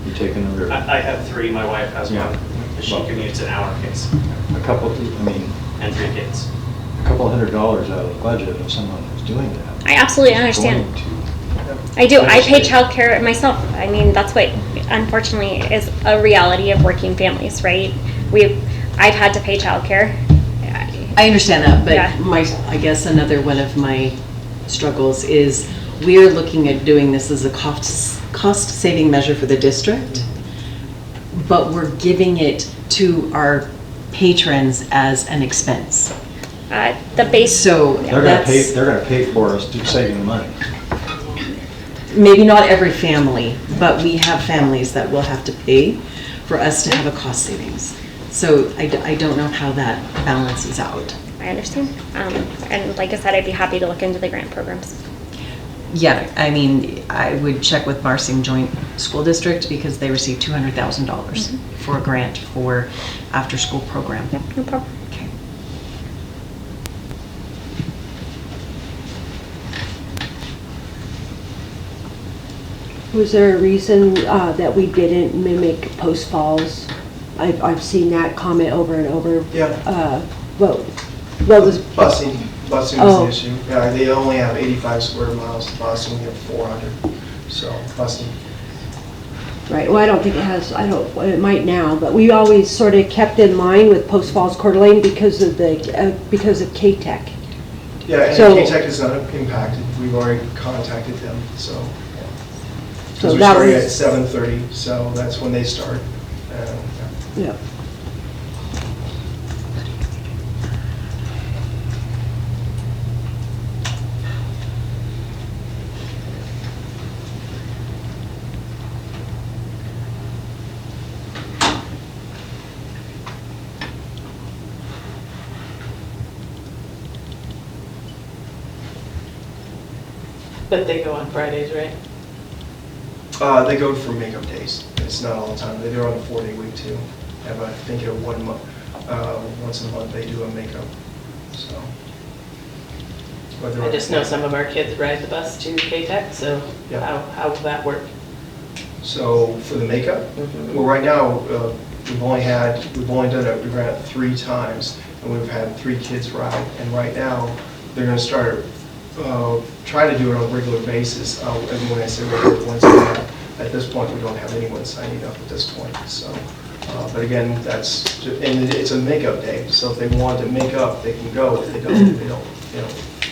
You're taking the risk. I have 3, my wife has Yeah. 1. She commutes an hour, kids, A couple, and 3 kids. a couple $100 out of the budget if someone was doing that. I absolutely understand. Going to- I do. I pay childcare myself. I mean, that's what unfortunately is a reality of working families, right? I've had to pay childcare. I understand that, Yeah. but I guess another one of my struggles is we're looking at doing this as a cost-saving measure for the district, but we're giving it to our patrons as an expense. The base. So They're gonna pay for us to saving the money. Maybe not every family, but we have families that will have to pay for us to have a cost savings. So I don't know how that balances out. I understand. And like I said, I'd be happy to look into the grant programs. Yeah, I mean, I would check with Marsing Joint School District because they receive $200,000 for a grant for after-school program. Yep, no problem. Okay. Was there a reason that we didn't mimic Post Falls? I've seen that comment over and over. Yeah. What was? Busing was Oh. the issue. Yeah, they only have 85 square miles to bus, and we have 400, so busing. Right, well, I don't think it has, it might now, but we always sort of kept in line with Post Falls, Coeur d'Alene because of K-Tech. Yeah, and So- K-Tech is not impacted. We've already contacted them, so. Because we're that starting was- at 7:30, so that's when they start. Yeah. But they go on Fridays, right? They go for makeup days. It's not all the time. They're on a 4-day week too. Have, I think, once a month they do a makeup, so. I just know some of our kids ride the bus to K-Tech, so how will that work? So for the makeup, well, right now, we've only done it, we've ran it 3 times, and we've had 3 kids ride. And right now, they're gonna start, try to do it on a regular basis. And when I say regular, once a month, at this point, we don't have anyone signing up at this point, so. But again, and it's a makeup day, so if they want to make up, they can go. If they don't, they don't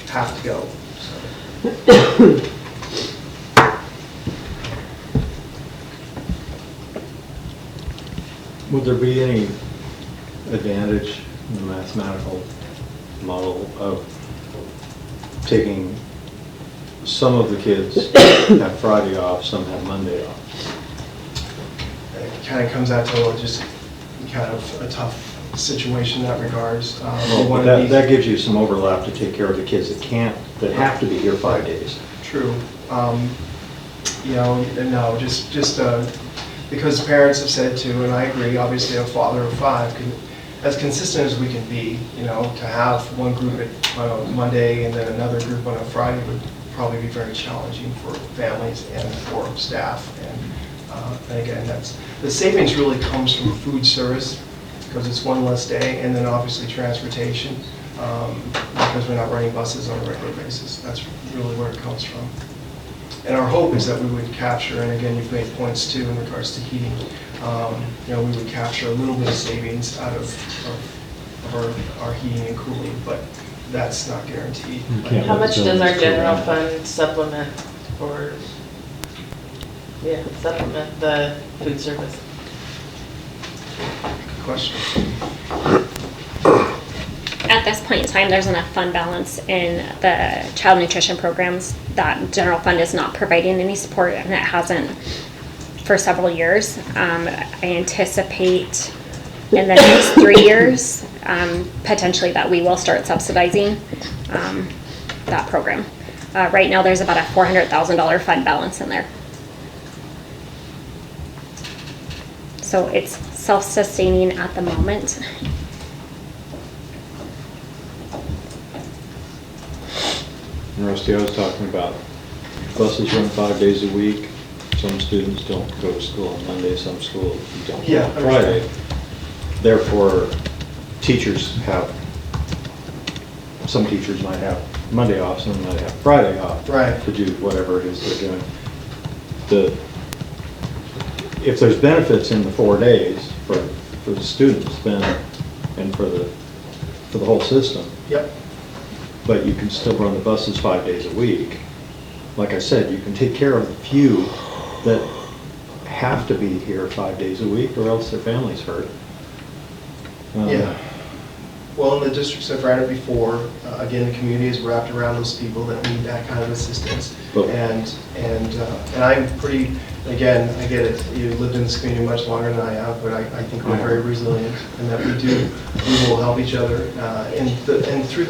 have to go, so. Would there be any advantage in the mathematical model of taking some of the kids have Friday off, some have Monday off? It kind of comes out to just kind of a tough situation in that regards. Well, that gives you some overlap to take care of the kids that have to be here 5 days. True. No, just because parents have said to, and I agree, obviously a father of 5, as consistent as we can be, to have one group at Monday and then another group on a Friday would probably be very challenging for families and for staff. And again, the savings really comes from food service, because it's one less day, and then obviously transportation, because we're not running buses on a regular basis. That's really where it comes from. And our hope is that we would capture, and again, you've made points too in regards to heating, we would capture a little bit of savings out of our heating and cooling, but that's not guaranteed. How much does our general fund supplement the food service? Good question. At this point in time, there's enough fund balance in the child nutrition programs that general fund is not providing any support, and it hasn't for several years. I anticipate in the next 3 years, potentially that we will start subsidizing that program. Right now, there's about a $400,000 fund balance in there. So it's self-sustaining at the moment. And Rusty, I was talking about buses run 5 days a week. Some students don't go to school on Monday, some schools don't go on Friday. Therefore, some teachers might have Monday off, some might have Friday off to do whatever it is they're doing. If there's benefits in the 4 days for the students, then, and for the whole system. Yep. But you can still run the buses 5 days a week. Like I said, you can take care of the few that have to be here 5 days a week, or else their family's hurt. Yeah. Well, in the districts I've ran it before, again, the community is wrapped around those people that need that kind of assistance. And I'm pretty, again, I get it, you lived in this community much longer than I have, but I think we're very resilient, and that we will help each other. And through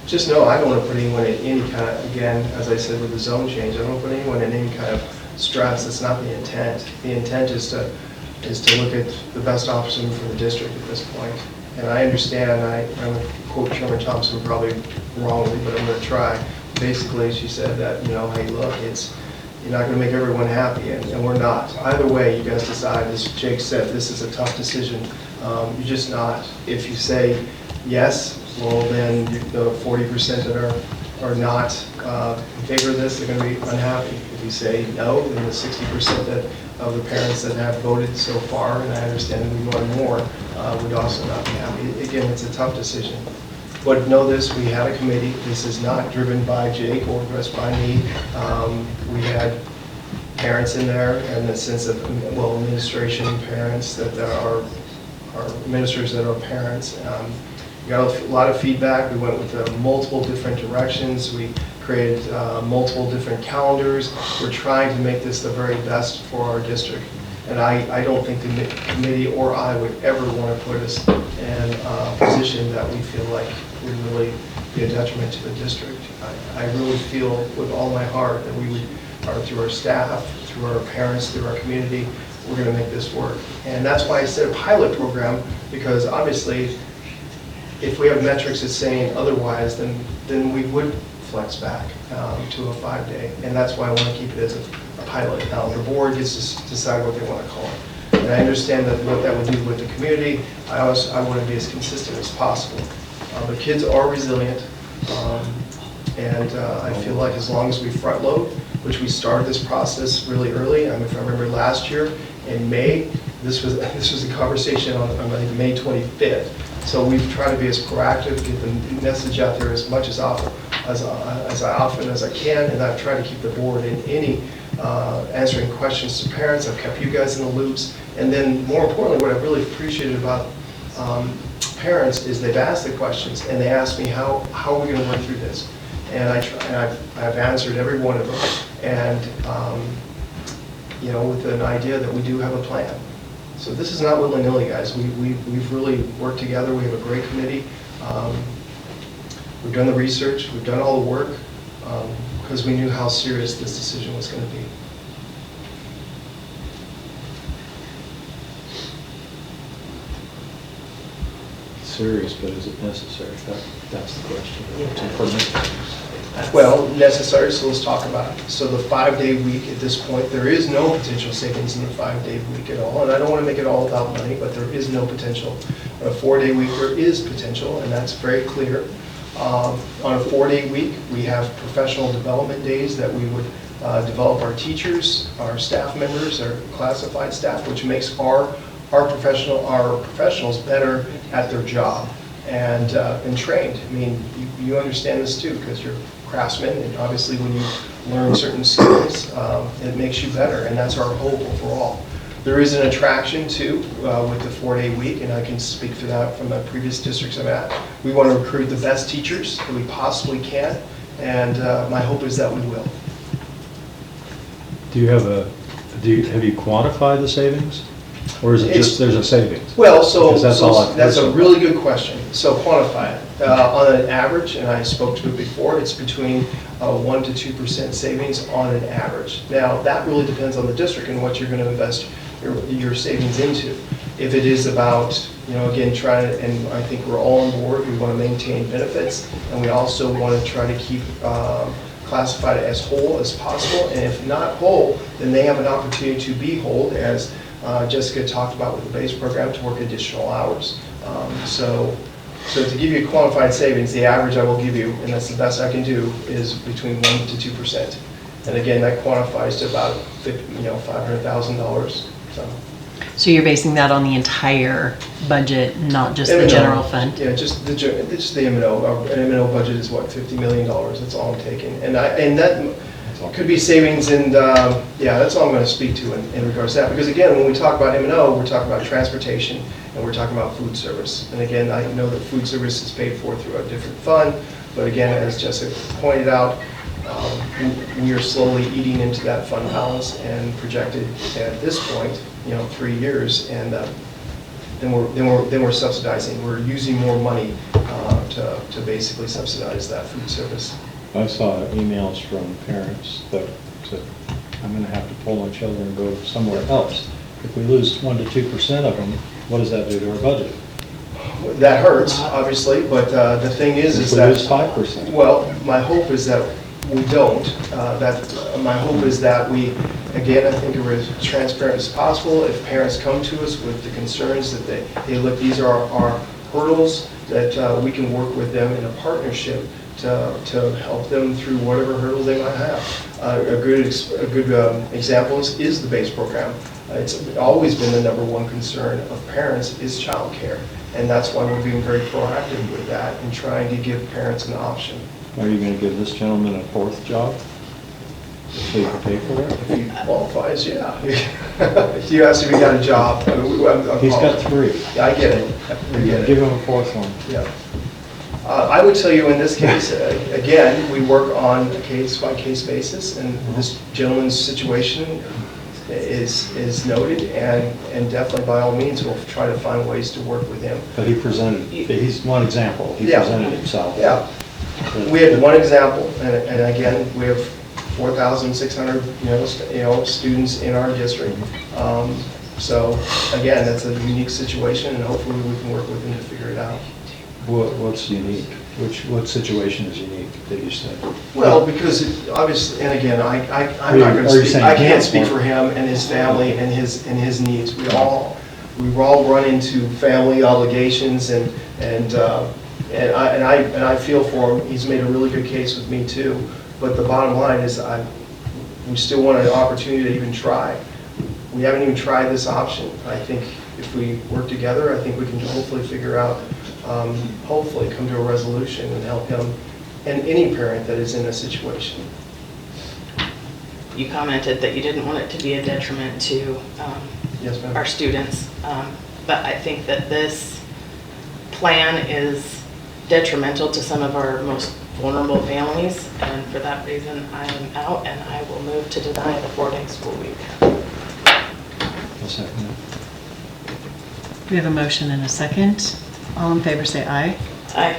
just know, I don't want to put anyone in any kind of, again, as I said with the zone change, I don't want to put anyone in any kind of stress. That's not the intent. The intent is to look at the best option for the district at this point. And I understand, I'm going to quote Chairman Thompson probably wrongly, but I'm going to try. Basically, she said that, hey, look, you're not going to make everyone happy, and we're not. Either way, you guys decide, as Jake said, this is a tough decision. You're just not. If you say yes, well, then the 40% that are not in favor of this, they're going to be unhappy. If you say no, then the 60% of the parents that have voted so far, and I understand that we want more, would also not be happy. Again, it's a tough decision. But know this, we had a committee. This is not driven by Jake or just by me. We had parents in there, and the sense of, well, administration and parents that there are administrators that are parents. We got a lot of feedback. We went with multiple different directions. We created multiple different calendars. We're trying to make this the very best for our district. And I don't think the committee or I would ever want to put us in a position that we feel like would really be a detriment to the district. I really feel with all my heart that we would, through our staff, through our parents, through our community, we're going to make this work. And that's why I said a pilot program, because obviously if we have metrics that's saying otherwise, then we would flex back to a 5-day. And that's why I want to keep it as a pilot. Now, the board gets to decide what they want to call it. And I understand that what that would do with the community. I want to be as consistent as possible. The kids are resilient, and I feel like as long as we front load, which we started this process really early. If I remember last year in May, this was a conversation on May 25th. So we've tried to be as proactive, get the message out there as much as often as I can, and I've tried to keep the board in any answering questions to parents. I've kept you guys in the loops, and then more importantly, what I've really appreciated about parents is they've asked the questions and they ask me how are we going to work through this, and I've answered every one of them, and with an idea that we do have a plan. So this is not willy-nilly, guys. We've really worked together. We have a great committee. We've done the research. We've done all the work because we knew how serious this decision was going to be. Serious, but is it necessary? That's the question. It's important. Well, necessary, so let's talk about it. So the 5-day week at this point, there is no potential savings in the 5-day week at all. And I don't want to make it all about money, but there is no potential. On a 4-day week, there is potential, and that's very clear. On a 4-day week, we have professional development days that we would develop our teachers, our staff members, our classified staff, which makes our professionals better at their job and trained. I mean, you understand this too, because you're craftsmen, and obviously when you learn certain skills, it makes you better, and that's our hope overall. There is an attraction too with the 4-day week, and I can speak for that from the previous districts I'm at. We want to recruit the best teachers that we possibly can, and my hope is that we will. Have you quantified the savings? Or is it just there's a savings? Well, that's a really good question. So quantify it. On an average, and I spoke to it before, it's between 1 to 2% savings on an average. Now, that really depends on the district and what you're going to invest your savings into. If it is about, again, and I think we're all on board, we want to maintain benefits, and we also want to try to keep classified as whole as possible. And if not whole, then they have an opportunity to be whole, as Jessica talked about with the base program, to work additional hours. So to give you a quantified savings, the average I will give you, and that's the best I can do, is between 1 to 2%. And again, that quantifies to about $500,000. So you're basing that on the entire budget, not just the general fund? Yeah, just the M&O. Our M&O budget is what, $50 million. That's all I'm taking, and that could be savings, and that's all I'm going to speak to in regards to that. Because again, when we talk about M&O, we're talking about transportation, and we're talking about food service. And again, I know that food service is paid for through a different fund, but again, as Jessica pointed out, we are slowly eating into that fund balance, and projected at this point, 3 years, and then we're subsidizing. We're using more money to basically subsidize that food service. I saw emails from parents that said, I'm going to have to pull my children and go somewhere else. If we lose 1 to 2% of them, what does that do to our budget? That hurts, obviously, but the thing is that... If we lose 5%. Well, my hope is that we don't. My hope is that we, again, I think we're as transparent as possible. If parents come to us with the concerns that hey, look, these are our hurdles, that we can work with them in a partnership to help them through whatever hurdles they might have. A good example is the base program. It's always been the #1 concern of parents is childcare, and that's why we're being very proactive with that and trying to give parents an option. Are you going to give this gentleman a 4th job? so you can pay for it? If he qualifies, yeah. You asked if he got a job. I mean, He's got 3. Yeah, I get it. I get it. Give him a 4th one. Yeah. I would tell you in this case, again, we work on a case-by-case basis, and this gentleman's situation is noted, and definitely by all means, we'll try to find ways to work with him. But he presented, he's one example, he Yeah. presented himself. Yeah. We had one example, and again, we have 4,600, students in our district. So again, that's a unique situation, and hopefully we can work with him to figure it out. What's unique? What situation is unique that you said? Well, because obviously, and again, I'm Are not going you to speak, saying I can't can't speak work? for him and his family and his needs. We all run into family obligations, and I feel for him. He's made a really good case with me too. But the bottom line is, we still want an opportunity to even try. We haven't even tried this option. I think if we work together, I think we can hopefully figure out, hopefully come to a resolution and help him and any parent that is in a situation. You commented that you didn't want it to be a detriment to Yes, ma'am. our students, but I think that this plan is detrimental to some of our most vulnerable families, and for that reason, I am out, and I will move to deny the 4-day school week. I'll second it. We have a motion and a second. All in favor say aye. Aye.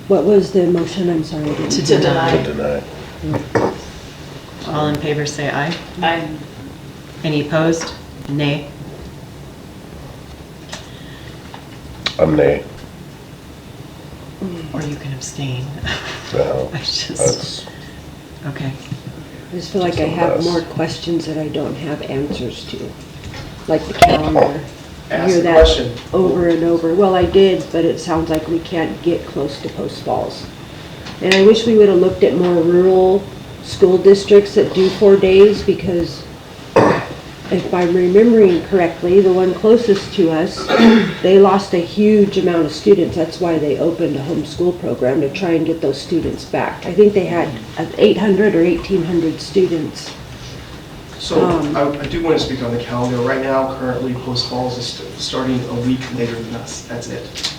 What was the motion? I'm sorry. I didn't- To deny. Deny. All in favor say aye. Aye. Any opposed? Nay. I'm nay. Or you can abstain. No, I just, that's, okay. I just feel like I Just a have mess. more questions that I don't have answers to, like the calendar. I Ask hear the that question. over and over. Well, I did, but it sounds like we can't get close to Post Falls. And I wish we would have looked at more rural school districts that do 4 days, because if I'm remembering correctly, the one closest to us, they lost a huge amount of students. That's why they opened a homeschool program, to try and get those students back. I think they had 800 or 1,800 students. So I do want to speak on the calendar. Right now, currently, Post Falls is starting a week later than us. That's it.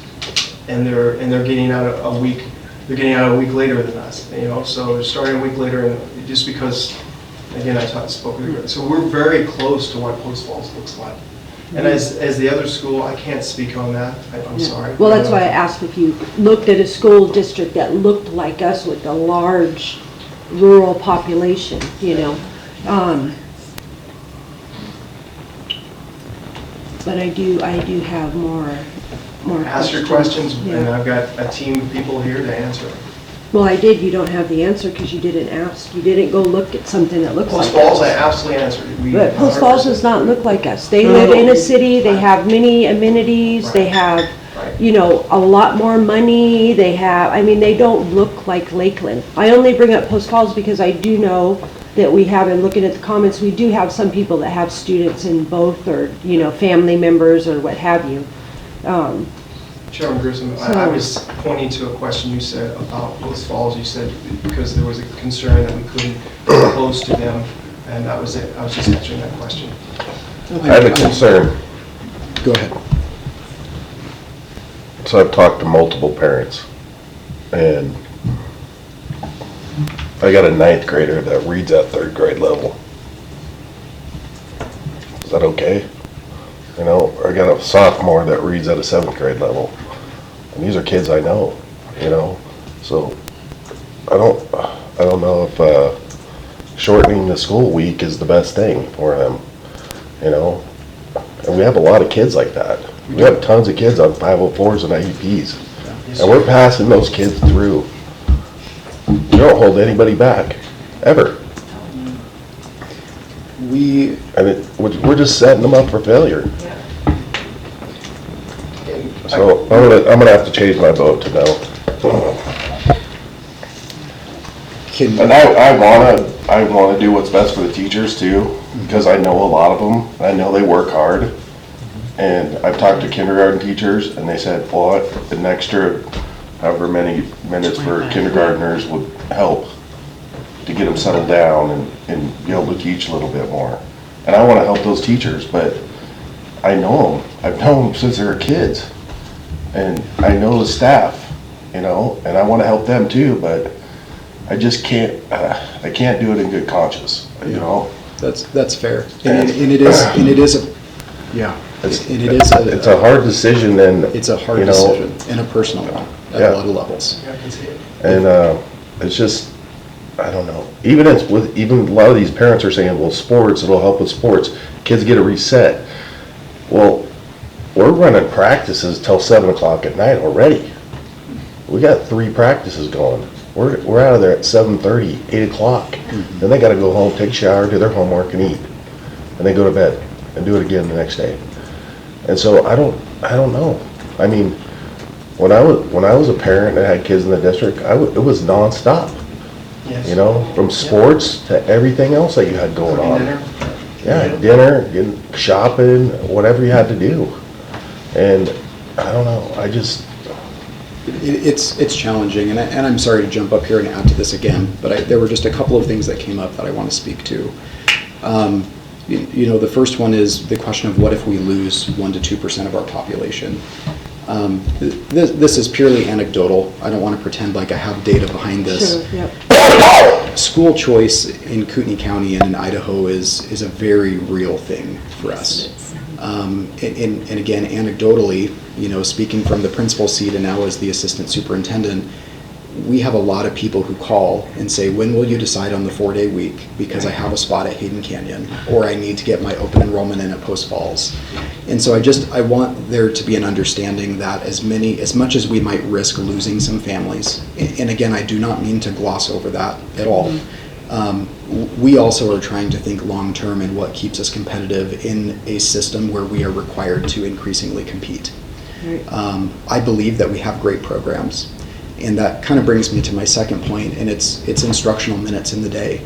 And they're getting out a week. They're getting out a week later than us. So they're starting a week later, and just because, again, I spoke with you. So we're very close to what Post Falls looks like. And as the other school, I can't speak on that. I'm sorry. Well, that's why I asked if you looked at a school district that looked like us with a large rural population, But I do have more Ask your questions, and I've got a team of people here to answer. Well, I did. You don't have the answer because you didn't ask. You didn't go look at something that looks like Post Falls, I us. absolutely answered. But Post Falls does not look like us. They live in a city, they have many amenities, they have, a lot more money, they don't look like Lakeland. I only bring up Post Falls because I do know that we have, and looking at the comments, we do have some people that have students in both, or, family members or what have you. Chairman Grissom, I was pointing to a question you said about Post Falls. You said because there was a concern that we couldn't get close to them, and that was it. I was just answering that question. I have a concern. Go ahead. So I've talked to multiple parents, and I got a 9th grader that reads at 3rd grade level. Is that okay? I got a sophomore that reads at a 7th grade level. And these are kids I know, So I don't know if shortening the school week is the best thing for them, And we have a lot of kids like that. We have tons of kids on 504s and IEPs. And we're passing those kids through. We don't hold anybody back, ever. We're just setting them up for failure. So I'm gonna have to change my vote to no. And I wanna do what's best for the teachers too, because I know a lot of them. I know they work hard. And I've talked to kindergarten teachers, and they said, well, an extra however many minutes for kindergartners would help. to get them settled down and be able to teach a little bit more. And I want to help those teachers, but I know them. I've known them since they were kids. And I know the staff, you know, and I want to help them too, but I just can't, I can't do it in good conscience, you know? That's fair. And it is a, yeah. It's a hard decision, and it's a hard you know, decision and a personal one at a lot of levels. Yeah, I can see it. And it's just, I don't know. Even a lot of these parents are saying, well, sports, it'll help with sports. Kids get a reset. Well, we're running practices till 7 o'clock at night already. We got 3 practices going. We're out of there at 7:30, 8 o'clock. Mm-hmm. Then they got to go home, take a shower, do their homework, and eat, and then go to bed and do it again the next day. And so I don't know. I mean, when I was a parent and had kids in the district, it was nonstop. Yes. You know, from sports to everything else that you had going on. Dinner. Yeah, dinner, getting shopping, whatever you had to do. And I don't know. I just. It's challenging, and I'm sorry to jump up here and add to this again, but there were just a couple of things that came up that I want to speak to. You know, the first one is the question of what if we lose 1 to 2% of our population. This is purely anecdotal. I don't want to pretend like I have data behind this. Sure, yep. School choice in Kootenai County and in Idaho is a very real thing for us. And again, anecdotally, you know, speaking from the principal seat and now as the assistant superintendent, we have a lot of people who call and say, when will you decide on the 4-day week? Because I have a spot at Hayden Canyon, or I need to get my open enrollment in at Post Falls. And so I want there to be an understanding that as much as we might risk losing some families, and again, I do not mean to gloss over that at all. We also are trying to think long-term in what keeps us competitive in a system where we are required to increasingly compete. Right. I believe that we have great programs. And that kind of brings me to my second point, and it's instructional minutes in the day.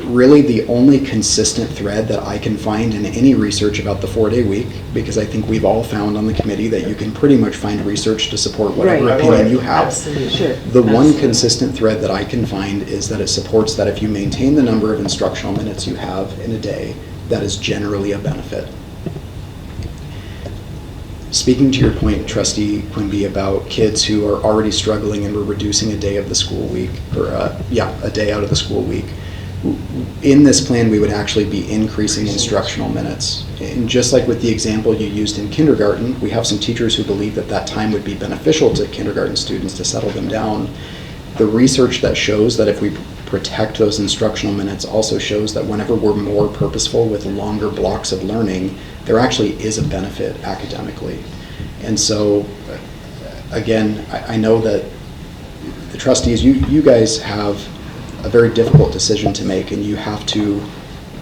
Really the only consistent thread that I can find in any research about the 4-day week, because I think we've all found on the committee that you can pretty much find research to support whatever opinion you have. Absolutely. Sure. The one consistent thread that I can find is that it supports that if you maintain the number of instructional minutes you have in a day, that is generally a benefit. Speaking to your point, Trustee Quimby, about kids who are already struggling and we're reducing a day of the school week, or a day out of the school week, in this plan we would actually be increasing instructional minutes. And just like with the example you used in kindergarten, we have some teachers who believe that time would be beneficial to kindergarten students to settle them down. The research that shows that if we protect those instructional minutes also shows that whenever we're more purposeful with longer blocks of learning, there actually is a benefit academically. And so, again, I know that the trustees, you guys have a very difficult decision to make, and you have to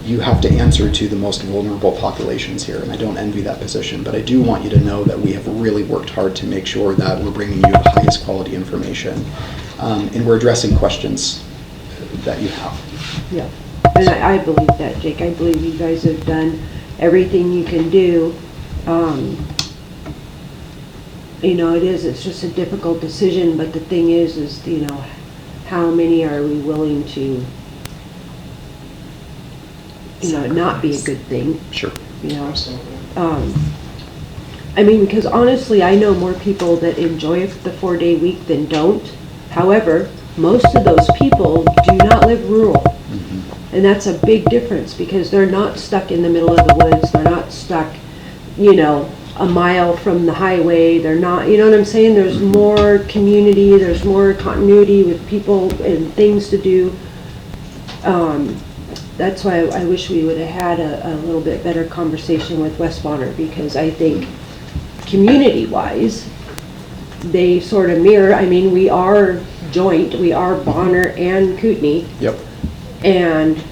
answer to the most vulnerable populations here, and I don't envy that position, but I do want you to know that we have really worked hard to make sure that we're bringing you the highest quality information, and we're addressing questions that you have. Yeah, and I believe that, Jake. I believe you guys have done everything you can do. You know, it's just a difficult decision, but the thing is, you know, how many are we willing to, you know, not be a good thing? Sure. You know, I mean, because honestly, I know more people that enjoy the 4-day week than don't. However, most of those people do not live rural. Mm-hmm. And that's a big difference because they're not stuck in the middle of the woods. They're not stuck, you know, a mile from the highway. They're not, you know what I'm saying? There's more community, there's more continuity with people and things to do. That's why I wish we would have had a little bit better conversation with West Bonner, because I think community-wise, they sort of mirror. I mean, we are joint, we are Bonner and Kootenai. Yep. And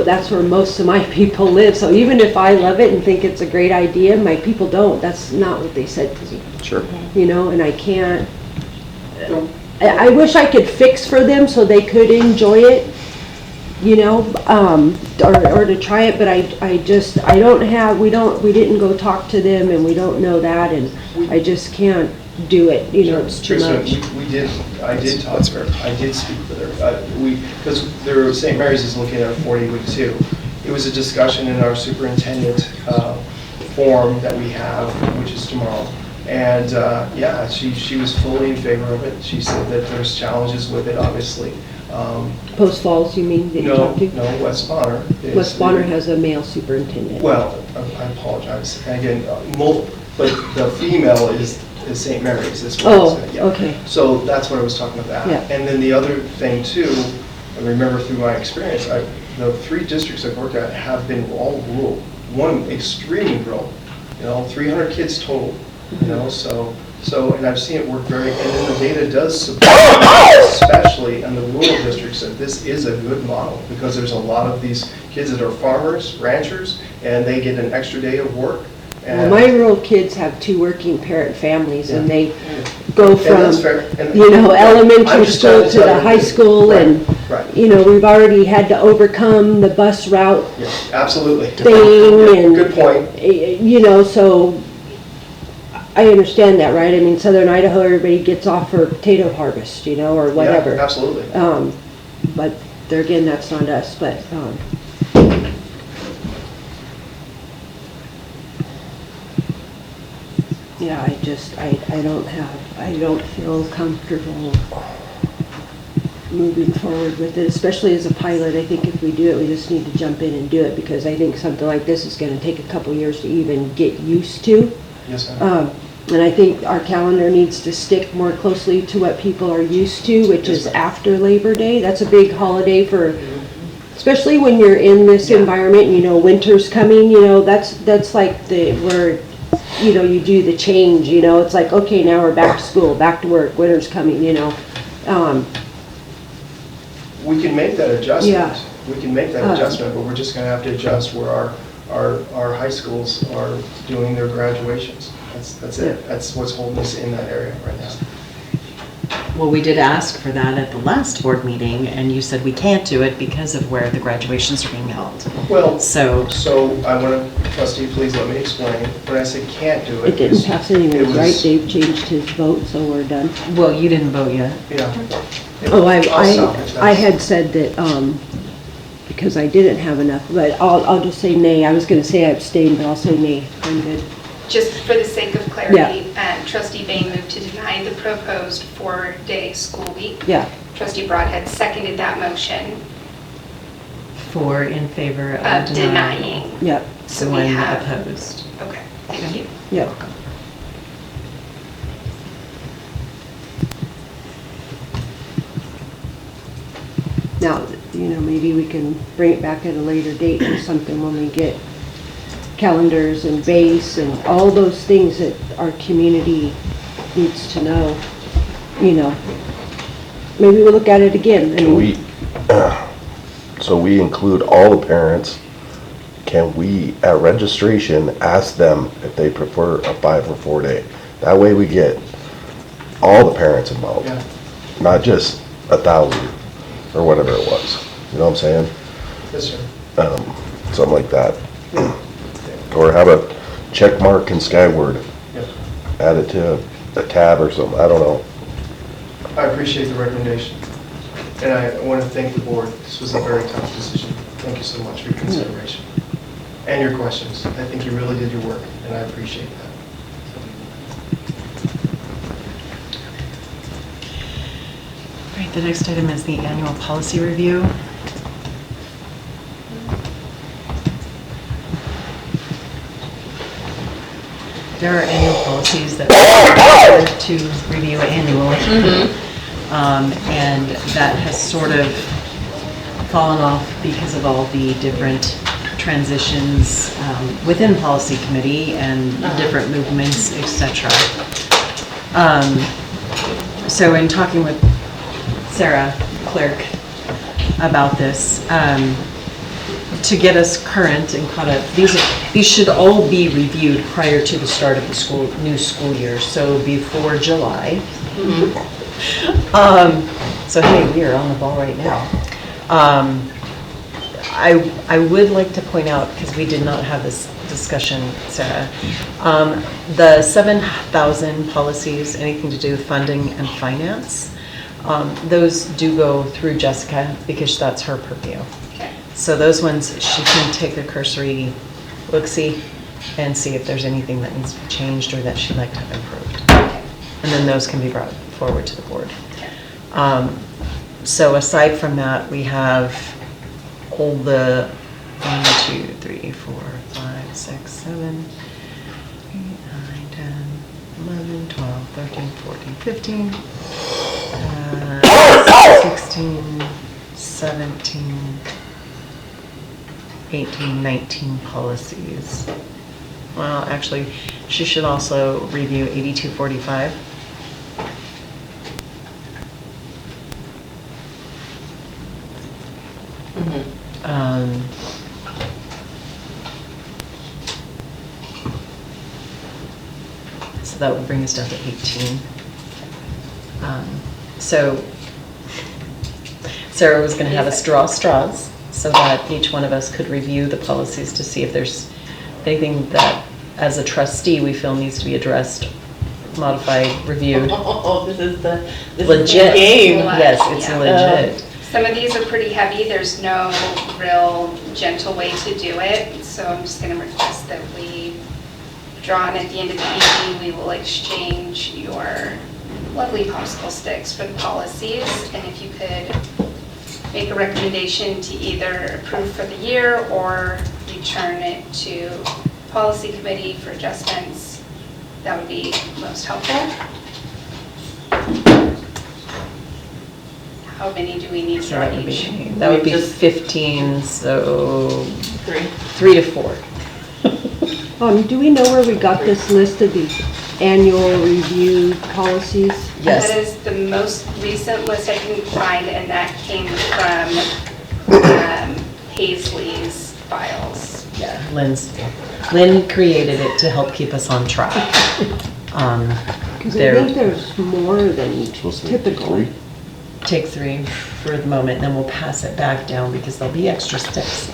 that's where most of my people live. So even if I love it and think it's a great idea, my people don't. That's not what they said to me. Sure. You know, and I can't. I wish I could fix for them so they could enjoy it. You know, or to try it, but I don't have. We didn't go talk to them, and we don't know that, and I just can't do it, you know, it's too Kristen, much. I did talk to her, I did speak with her. Because St. Mary's is looking at a 40-week too. It was a discussion in our superintendent forum that we have, which is tomorrow. And yeah, she was fully in favor of it. She said that there's challenges with it, obviously. Post Falls, you mean, that you talked to? No, West Bonner. West Bonner has a male superintendent. Well, I apologize. Again, but the female is St. Mary's. Is what I said, yeah. Okay. So that's what I was talking about. Yeah. And then the other thing too, I remember through my experience, the 3 districts I've worked at have been all rural. One extremely rural, 300 kids total, so, and I've seen it work and then the data does support, especially in the rural districts, that this is a good model, because there's a lot of these kids that are farmers, ranchers, and they get an extra day of work. Well, my rural kids have 2 working parent families, and they go from, elementary school to the high school, and, we've already had to overcome the bus route absolutely thing, and, good point. So I understand that, right? I mean, Southern Idaho, everybody gets off for potato harvest, or whatever. Yeah, absolutely. But there again, that's not us, but, yeah, I don't feel comfortable moving forward with it, especially as a pilot. I think if we do it, we just need to jump in and do it, because I think something like this is going to take a couple years to even get used to. Yes, ma'am. And I think our calendar needs to stick more closely to what people are used to, which is after Labor Day. That's a big holiday for, especially when you're in this environment, winter's coming, that's like where you do the change, it's like, okay, now we're back to school, back to work, winter's coming, We can make that adjustment. Yeah. We can make that adjustment, but we're just going to have to adjust where our high schools are doing their graduations. That's it. That's what's holding us in that area right now. Well, we did ask for that at the last board meeting, and you said we can't do it because of where the graduations are being held. Well, so I want to, trustee, please let me explain. When I say can't do it, it didn't pass anyways, right? Dave changed his vote, so we're done. Well, you didn't vote yet. Yeah. Oh, I had said that, because I didn't have enough, but I'll just say nay. I was going to say I abstained, but I'll say nay. I'm good. Just for the sake of clarity, Trustee Bain moved to deny the proposed 4-day school week. Yeah. Trustee Broadhead seconded that motion. In favor of denying. Yep. So when opposed. Okay, thank you. Yep. Now, maybe we can bring it back at a later date or something when we get calendars and base and all those things that our community needs to know, Maybe we'll look at it again. So we include all the parents. Can we, at registration, ask them if they prefer a 5 or 4 day? That way we get all the parents involved, not just 1,000 or whatever it was. You know what I'm saying? Yes, sir. Something like that. Or have a check mark in Skyward. Add it to a tab or something. I don't know. I appreciate the recommendation. And I want to thank the board. This was a very tough decision. Thank you so much for your consideration and your questions. I think you really did your work, and I appreciate that. All right, the next item is the annual policy review. There are annual policies that we're required to review annually. And that has sort of fallen off because of all the different transitions within policy committee and different movements, etc. So in talking with Sarah, clerk, about this, to get us current and caught up, these should all be reviewed prior to the start of the new school year, so before July. So hey, we're on the ball right now. I would like to point out, because we did not have this discussion, Sarah. The 7,000 policies, anything to do with funding and finance, those do go through Jessica because that's her purview. So those ones, she can take a cursory look-see and see if there's anything that needs to be changed or that she'd like to have improved. And then those can be brought forward to the board. So aside from that, we have all the 1, 2, 3, 4, 5, 6, 7, 8, 9, 10, 11, 12, 13, 14, 15, 16, 17, 18, 19 policies. Well, actually, she should also review 8245. So that would bring us down to 18. So Sarah was going to have us draw straws so that each one of us could review the policies to see if there's anything that, as a trustee, we feel needs to be addressed, modified, reviewed. Oh, this is the Legit. game. Yes, it's legit. Some of these are pretty heavy. There's no real gentle way to do it. So I'm just going to request that we draw, and at the end of the evening, we will exchange your lovely popsicle sticks for the policies. And if you could make a recommendation to either approve for the year or return it to policy committee for adjustments, that would be most helpful. How many do we need So for that would each? be, that would be 15, so 3 to 4. Do we know where we got this list of these annual review policies? Yes. That is the most recent list I can find, and that came from Paisley's files. Yeah, Lynn created it to help keep us on track. Because I think there's more than typical. Take 3 for the moment, and then we'll pass it back down because there'll be extra sticks.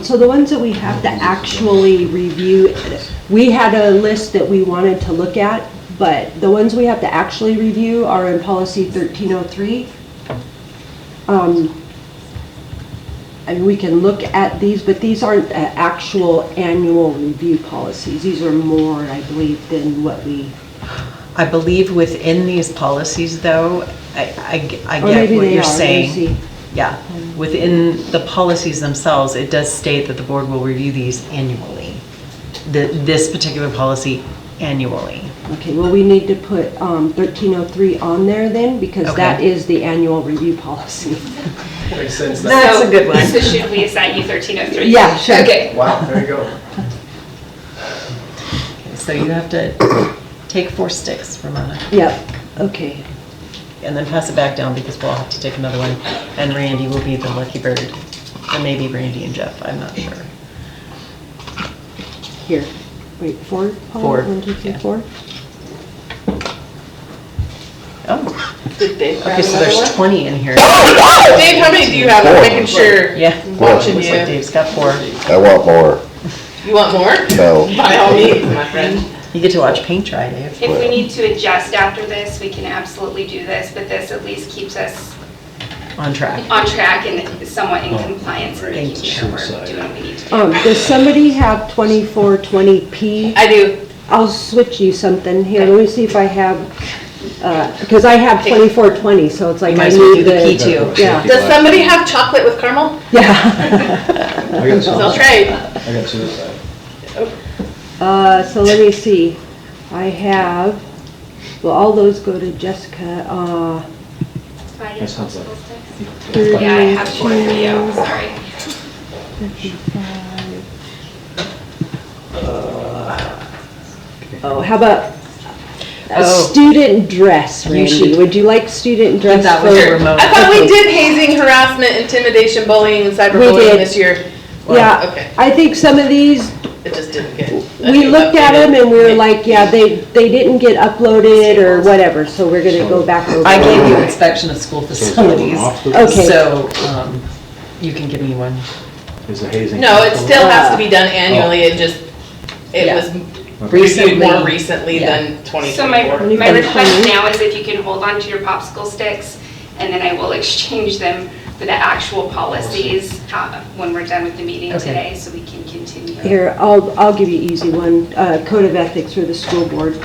So the ones that we have to actually review, we had a list that we wanted to look at, but the ones we have to actually review are in policy 1303. And we can look at these, but these aren't actual annual review policies. These are more, I believe, than what we... I believe within these policies, though, I get what you're saying. Yeah, within the policies themselves, it does state that the board will review these annually. This particular policy annually. Okay, well, we need to put 1303 on there then, because that is the annual review policy. Makes sense. That's a good one. So should we assign you 1303? Yeah, sure. Okay. Wow, there you go. So you have to take 4 sticks, Ramona. Yep, okay. And then pass it back down because we'll have to take another one. And Randy will be the lucky bird. Or maybe Randy and Jeff, I'm not sure. Here, wait, 4? 4. 1, 2, 3, 4. Oh. Did Dave grab Okay, so another there's one? 20 in here. Dave, how many do you have? I'm making sure. Yeah. Watching Looks you. like Dave's got 4. I want more. You want more? No. By all means, my friend. You get to watch paint dry, Dave. If we need to adjust after this, we can absolutely do this, but this at least keeps us On track. on track and somewhat in compliance and making Thank sure we're doing what we need to do. Does somebody have 2420P? I do. I'll switch you something here. Let me see if I have, because I have 2420, so it's like You might I as well need do the the... P2. Yeah. Does somebody have chocolate with caramel? Yeah. I got some. I'll trade. I got suicide. So let me see. I have, well, all those go to Jessica. That sounds like. Yeah, I have 4 for you, sorry. 55. Oh, how about a student dress, Randy? should- Would you like student dress? That was for- remote. I thought we did hazing, harassment, intimidation, bullying, and We cyberbullying did. this year. Well, Yeah, okay. I think some of these, It just didn't get. we looked at them and we were like, yeah, they didn't get uploaded or whatever, so we're gonna go back over. I gave you inspection of school facilities. Okay. So, you can give me one. Is the hazing? No, it still has to be done annually, it just, it Yeah. was reviewed more recently Yeah. than 2024. So my request now is if you can hold on to your popsicle sticks, and then I will exchange them for the actual policies when we're done with the meeting Okay. today, so we can continue. Here, I'll give you an easy one, Code of Ethics for the school board,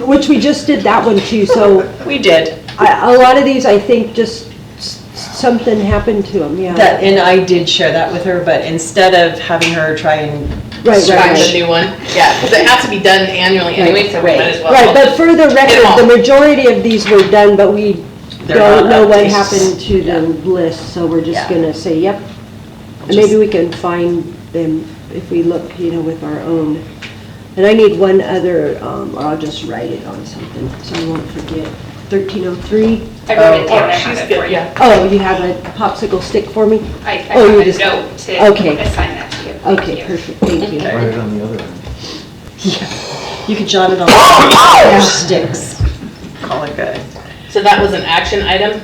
which we just did that one too, so. We did. A lot of these, I think, just something happened to them, yeah. That, and I did share that with her, but instead of having her try and Find the new one, yeah, because it has to be done annually anyway, so we might as well. Right, but for the Hit 'em all. record, the majority of these were done, but we They're don't not know what updated. happened to the list, so we're just Yeah. gonna say, yep. And maybe we can find them if we look, with our own. And I need one other, or I'll just write it on something, so I won't forget. 1303. I wrote it down, I have it for you. Oh, you have a popsicle stick for me? I Oh, you have a just- note to okay. assign that to you. Thank Okay, you. perfect, thank you. Write it on the other end. You could jot it on the sticks. Call it good. So that was an action item?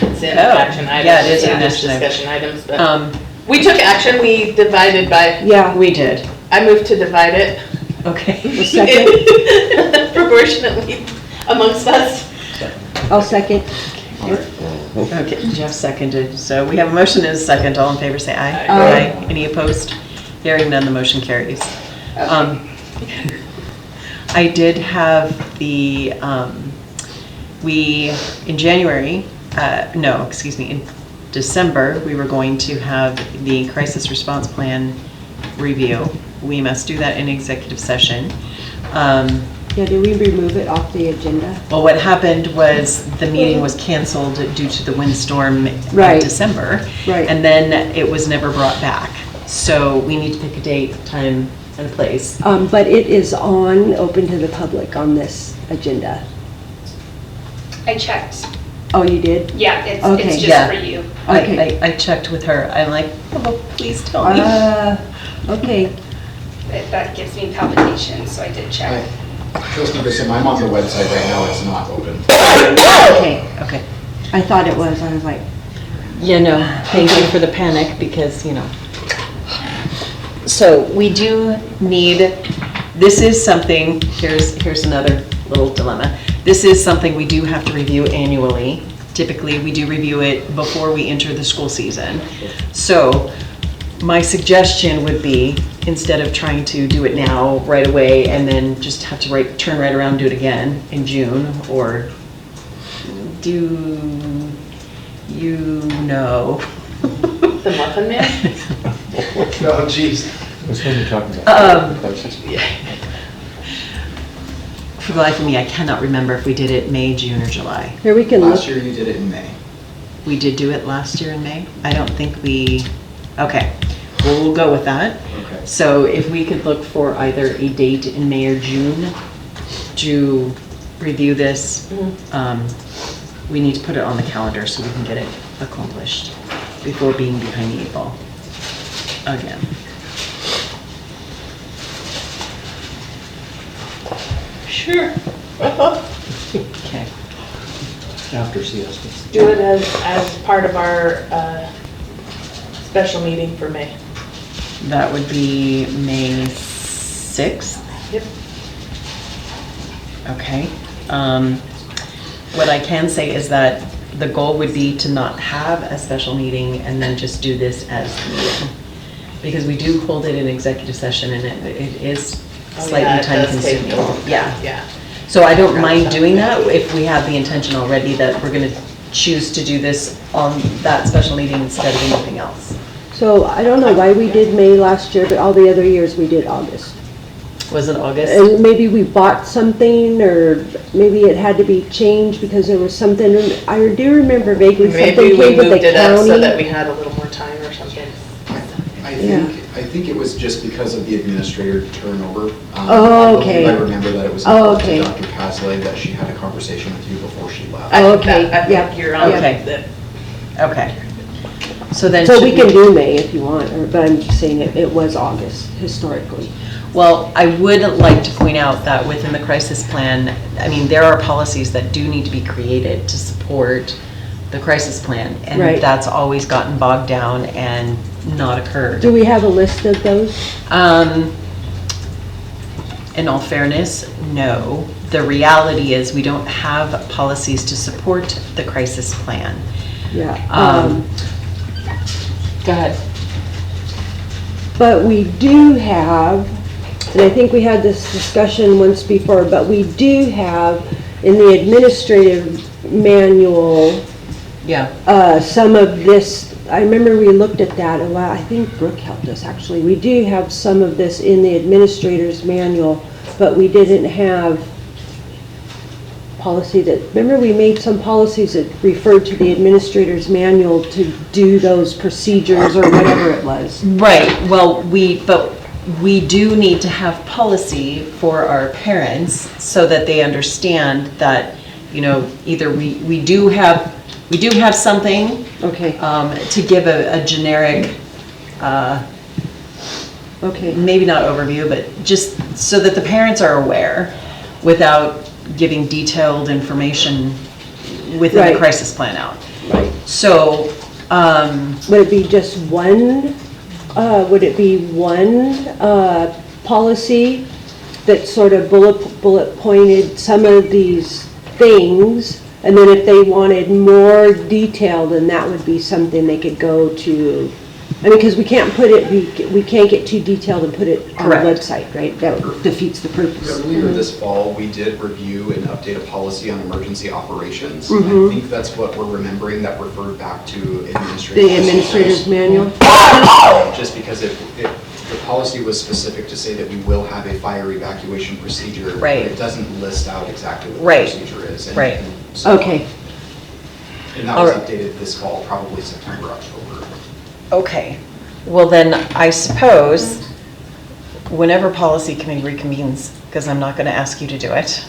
It's in Oh, action items. yeah, it is in an this action item. discussion items, but we took action, we divided by. Yeah. We did. I moved to divide it. Okay. A second? Proportionately amongst us. I'll second. Okay, Jeff seconded. So we have a motion and a second. All in favor, say aye. Aye. Any opposed? Hearing none, the motion carries. I did have the, in January, in December, we were going to have the crisis response plan review. We must do that in executive session. Yeah, did we remove it off the agenda? Well, what happened was the meeting was canceled due to the windstorm in Right. December. Right. And then it was never brought back. So we need to pick a date, time, and a place. But it is open to the public on this agenda. I checked. Oh, you did? Yeah, it's Okay, just yeah. for you. Okay. I checked with her. I'm like, oh, please tell me. Okay. That gives me palpitations, so I did check. Trustee Grissom, I'm on the website right now, it's not open. Okay. I thought it was, I was like. Yeah, no, thank you for the panic because, So we do need, this is something, here's another little dilemma. This is something we do have to review annually. Typically, we do review it before we enter the school season. So my suggestion would be, instead of trying to do it now, right away, and then just have to turn right around and do it again in June, or do you know? The Muffin Man? Oh, jeez. Which one are you talking about? For the life of me, I cannot remember if we did it May, June, or July. Here we can look. Last year you did it in May. We did do it last year in May? I don't think okay. Well, we'll go with that. Okay. So if we could look for either a date in May or June to review this, we need to put it on the calendar so we can get it accomplished before being behind the eight ball again. Sure. Okay. After siesta. Do it as part of our special meeting for May. That would be May 6th. Yep. Okay. What I can say is that the goal would be to not have a special meeting and then just do this as a meeting. Because we do hold it in executive session and it is slightly time consuming. Yeah. So I don't mind doing that if we have the intention already that we're gonna choose to do this on that special meeting instead of anything else. So I don't know why we did May last year, but all the other years we did August. Was it August? And maybe we bought something, or maybe it had to be changed because there was something, I do remember vaguely something Maybe we came with the moved it up so that county. we had a little more time or something. I think it was just because of the administrator turnover. Oh, okay. I remember that it was Oh, important to okay. Dr. Pasley that she had a conversation with you before she left. Oh, okay, I think yeah. you're on Okay. Okay. So then. So should we can do May if you want, but I'm saying it was August historically. Well, I would like to point out that within the crisis plan, I mean, there are policies that do need to be created to support the crisis plan. And Right. that's always gotten bogged down and not occurred. Do we have a list of those? In all fairness, no. The reality is we don't have policies to support the crisis plan. Yeah. Go ahead. But we do have, and I think we had this discussion once before, but we do have in the administrative manual, some of this. I remember we looked at that a while. I think Brooke helped us actually. We do have some of this in the administrator's manual, but we didn't have policy that, remember we made some policies that referred to the administrator's manual to do those procedures or whatever it was. Right, well, but we do need to have policy for our parents so that they understand that, you know, either we do have something to give a generic, maybe not overview, but just so that the parents are aware without giving detailed information within the crisis plan out. Right. So, would it be just one, policy that sort of bullet pointed some of these things, and then if they wanted more detail, then that would be something they could go to? I mean, because we can't put it, we can't get too detailed and put it on the website, right? That defeats the purpose. Earlier this fall, we did review and update a policy on emergency operations. I think that's what we're remembering, that referred back to administrative. The administrator's manual? Just because the policy was specific to say that we will have a fire evacuation procedure. Right. But it doesn't list out exactly what Right. the procedure is. And- Right. and so- Okay. And that was updated this fall, probably September, October. okay, well then, I suppose, whenever policy committee reconvenes, because I'm not gonna ask you to do it,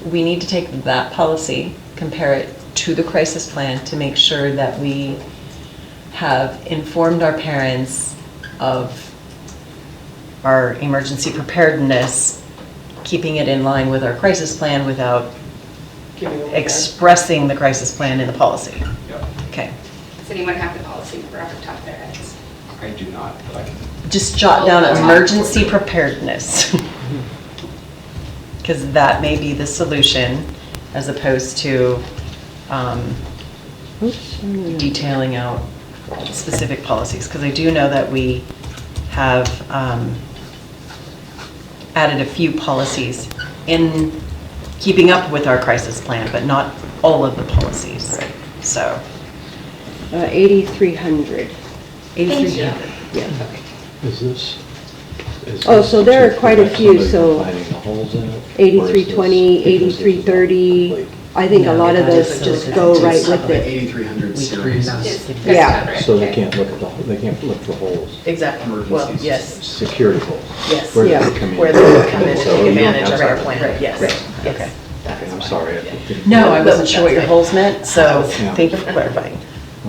we need to take that policy, compare it to the crisis plan to make sure that we have informed our parents of our emergency preparedness, keeping it in line with our crisis plan without expressing the crisis plan in the policy. Yep. Okay. Does anyone have the policy number off the top of their heads? I do not, but I can. Just jot down emergency preparedness. Because that may be the solution as opposed to detailing out specific policies. Because I do know that we have added a few policies in keeping up with our crisis plan, but not all of the policies. So. 8,300. 8,300. Yeah. So there are quite a few, so 8320, 8330, I think a lot of those just go right with it. 8300 series. Yeah. So they can't look at they can't look for holes. Exactly, well, yes, Security holes. yes. Where Yeah. they come in. Where they would come in and So take you don't advantage have of our that. plan, yes. Right. Okay. Okay, I'm sorry. I didn't- No, I wasn't sure what your holes meant, so Yeah. thank you for clarifying.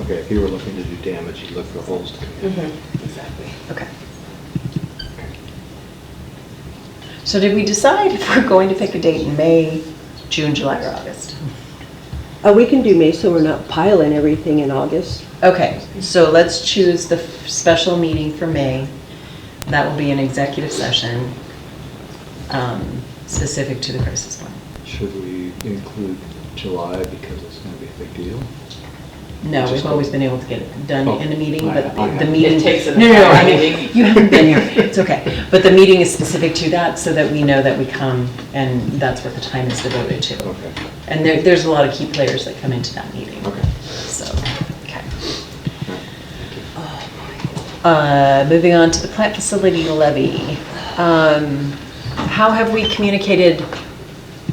Okay, if you were looking to do damage, you'd look for holes to come in. Exactly. Okay. So did we decide if we're going to pick a date in May, June, July, or August? We can do May, so we're not piling everything in August. Okay, so let's choose the special meeting for May. That will be an executive session specific to the crisis plan. Should we include July because it's going to be a big deal? No, we've always been able to get it done in a meeting, but the It meeting. takes an No, I entire mean, meeting. you haven't been here, it's okay. But the meeting is specific to that so that we know that we come and that's what the time is devoted to. Okay. And there's a lot of key players that come into that meeting. Okay. So, okay. Moving on to the plant facility levy. How have we communicated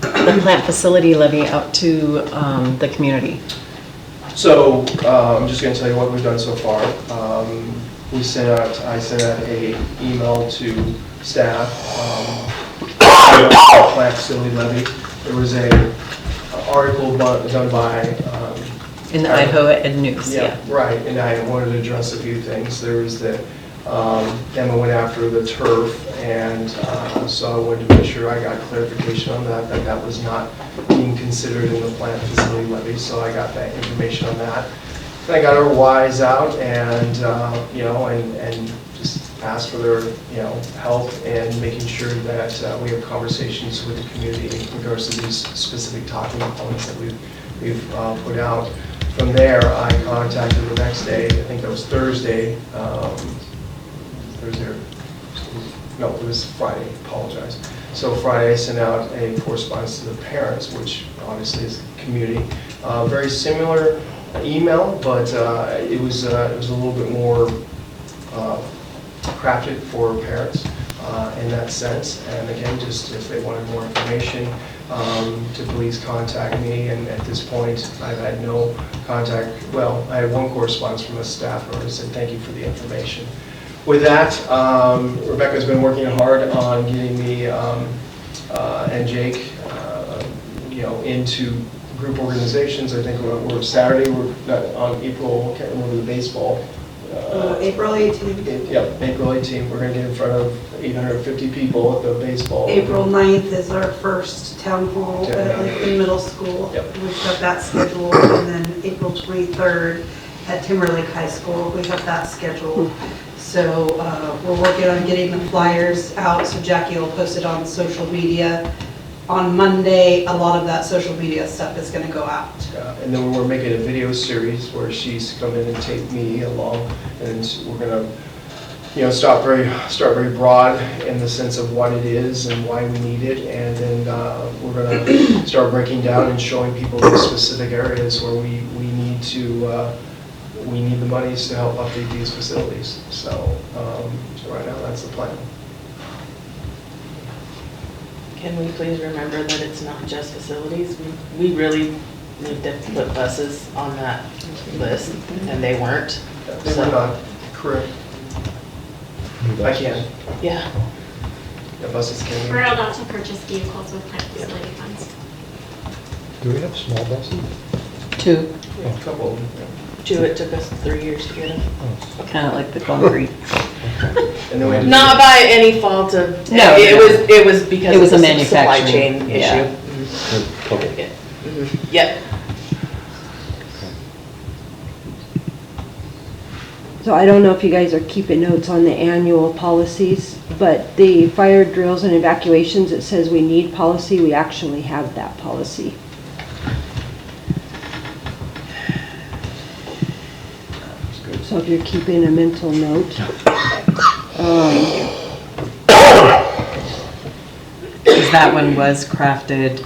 the plant facility levy out to the community? So, I'm just gonna tell you what we've done so far. I sent out a email to staff, plant facility levy. There was a article done by. In the Idaho Ed News, yeah. Right, and I wanted to address a few things. There was the Emma went after the turf, and so I wanted to make sure I got clarification on that that was not being considered in the plant facility levy, so I got that information on that. Then I got our whys out, and and just asked for their help in making sure that we have conversations with the community in regards to these specific talking points that we've put out. From there, I contacted the next day, I think that was Thursday. No, it was Friday, apologize. So Friday I sent out a correspondence to the parents, which obviously is community. Very similar email, but it was a little bit more crafted for parents in that sense. And again, just if they wanted more information, to please contact me. And at this point, I've had no contact. Well, I had one correspondence from a staffer who said thank you for the information. With that, Rebecca's been working hard on getting me and Jake, into group organizations. I think we're Saturday. We're on April. I can't remember the baseball. April 18th. Yep, April 18th. We're going to get in front of 850 people at the baseball. April 9th is our first town hall at Lakeland Middle School. Yep. We've got that scheduled, and then April 23rd at Timberlake High School. We have that scheduled. So we're working on getting the flyers out, so Jackie will post it on social media. On Monday, a lot of that social media stuff is going to go out. And then we're making a video series where she's come in and take me along, and we're going to, start very broad in the sense of what it is and why we need it, and then we're going to start breaking down and showing people the specific areas where we need to. We need the monies to help update these facilities. So right now, that's the plan. Can we please remember that it's not just facilities? We really need to put buses on that list, and they weren't. They were not, correct. I can. Yeah. The buses can. We're allowed to purchase vehicles with plant facility funds. Do we have small buses? 2. A couple of them. 2, it took us 3 years to get them. Kind of like the concrete. And then we had to Not by any fault of, No, it was because it was of a the supply manufacturing, chain yeah. issue. Yeah. Mhm. Yep. So I don't know if you guys are keeping notes on the annual policies, but the fire drills and evacuations, it says we need policy. We actually have that policy. So if you're keeping a mental note. Because that one was crafted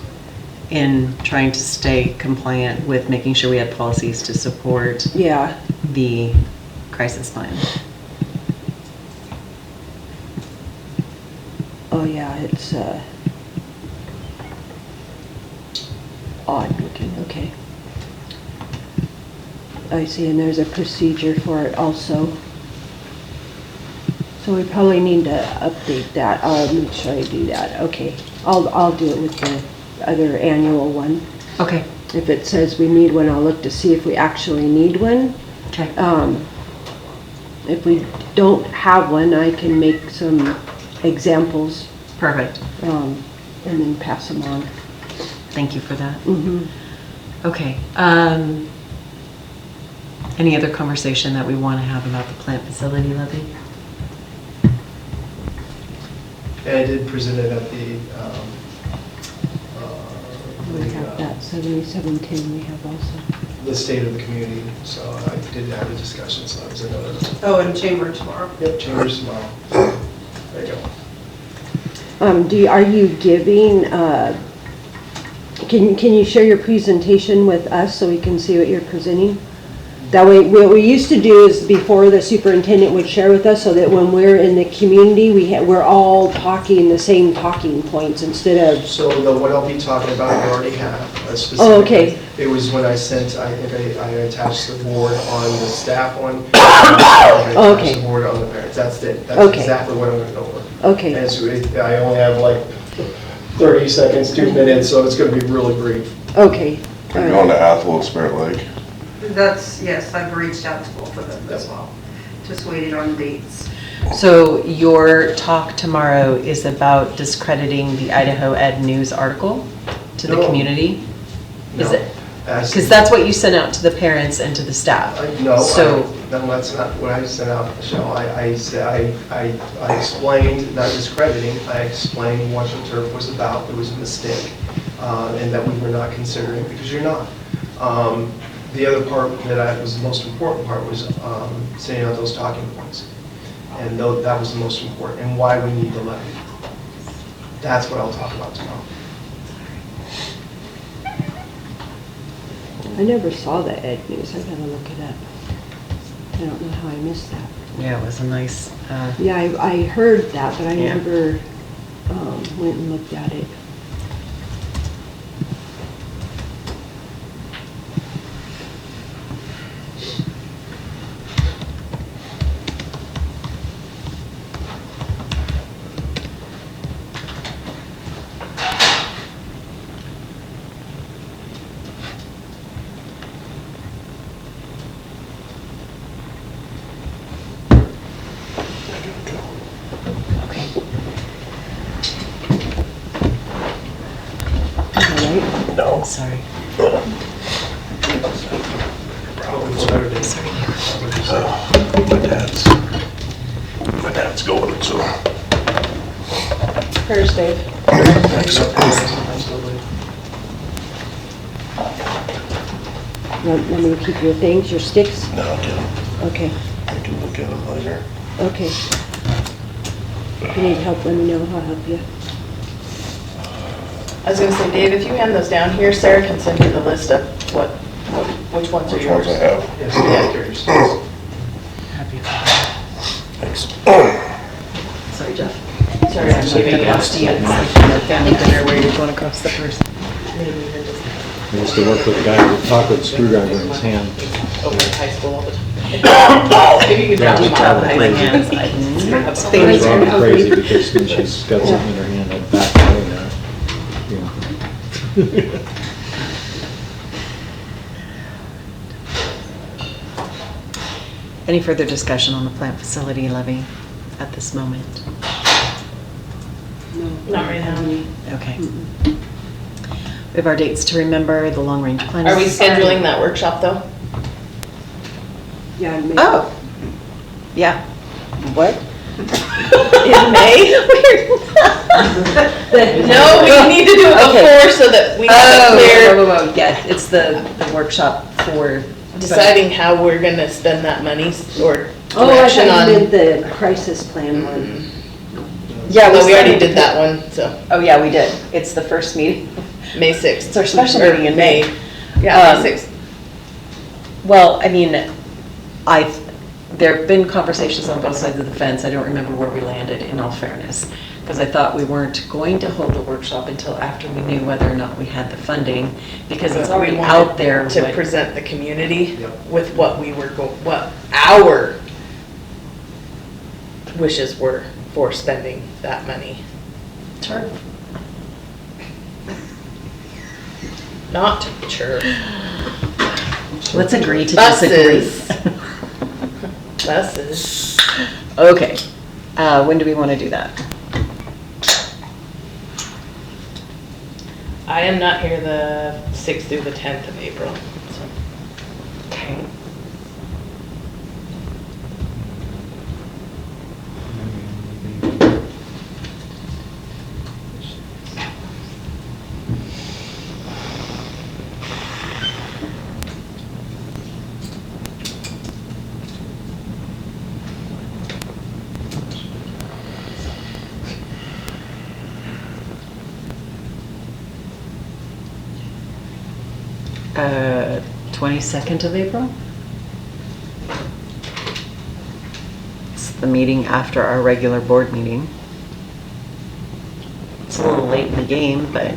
in trying to stay compliant with making sure we had policies to support the crisis plan. Oh yeah, it's odd looking, okay. I see, and there's a procedure for it also. So we probably need to update that. I'll make sure I do that. Okay, I'll do it with the other annual one. Okay. If it says we need one, I'll look to see if we actually need one. Okay. If we don't have one, I can make some examples. Perfect. And then pass them on. Thank you for that. Mm-hmm. Okay. Any other conversation that we want to have about the plant facility levy? And I did present it at the. We have that 7710 we have also. The state of the community, so I did have a discussion, so that was another. Oh, and chamber tomorrow. Yep, chambers tomorrow. There you go. Are you giving, can you share your presentation with us so we can see what you're presenting? That way, what we used to do is before the superintendent would share with us so that when we're in the community, we're all talking the same talking points instead of. So what I'll be talking about, I already have a specific. Oh, okay. It was when I sent, I think I attached the board on the staff one. I attached Okay. the board on the parents, that's it. That's Okay. exactly what I'm going to go over. Okay. And so I only have like 30 seconds, 2 minutes, so it's going to be really brief. Okay. Are you going to Athol, Spirit Lake? That's, yes, I've reached out to both of them as well. Just waiting on dates. So your talk tomorrow is about discrediting the Idaho Ed News article to the No. community? Is No. it? Because that's what you sent out to the parents and to the staff. No, So, no, that's not what I sent out, Michelle. I explained, not discrediting, I explained what the TURF was about. It was a mistake, and that we were not considering, because you're not. The other part that was the most important part was sending out those talking points. And that was the most important, and why we need the levy. That's what I'll talk about tomorrow. I never saw the Ed News. I gotta look it up. I don't know how I missed that. yeah, it was a nice, Yeah, I heard that, but I Yeah. never went and looked at it. no. Sorry. My dad's going, so. Prayers, Dave. Want me to keep your things, your sticks? No, I'll get them. Okay, I can look at them later. okay. If you need help, let me know. I'll help you. I was gonna say, Dave, if you hand those down here, Sarah can send you the list of which ones are Which yours. ones I have? Yes, Yeah. Happy. Thanks. Sorry, Jeff. Sorry, I'm Sorry, leaving I asked you at the family dinner where you're going across the first. I used to work with a guy who talked with a screwdriver in his hand. Over in high school all the time. Maybe you could drop them off. My hands. It's driving me crazy because when she's got something in her hand, I back away now. You know. Any further discussion on the plant facility levy at this moment? Not right now. Okay. We have our dates to remember, the long-range plan. Are we scheduling that workshop, though? Yeah, maybe. Oh, yeah. What? In May? No, we need to do it before so that we have it clear. Yeah, it's the workshop for Deciding how we're gonna spend that money or Oh, I direction thought you on. meant the crisis plan one. Yeah, No, we already did that one, so. Oh, yeah, we did. It's the first meeting. May 6th. It's our special meeting in May. Yeah, May 6th. Well, I mean, there have been conversations on both sides of the fence. I don't remember where we landed, in all fairness, because I thought we weren't going to hold the workshop until after we knew whether or not we had the funding, because it's already We out wanted there. to present the community with what we were, what our wishes were for spending that money. Sure. Not sure. Let's agree to disagree. Buses. Okay. When do we want to do that? I am not here the 6th through the 10th of April. So. Okay. Uh, 22nd of April? It's the meeting after our regular board meeting. It's a little late in the game, but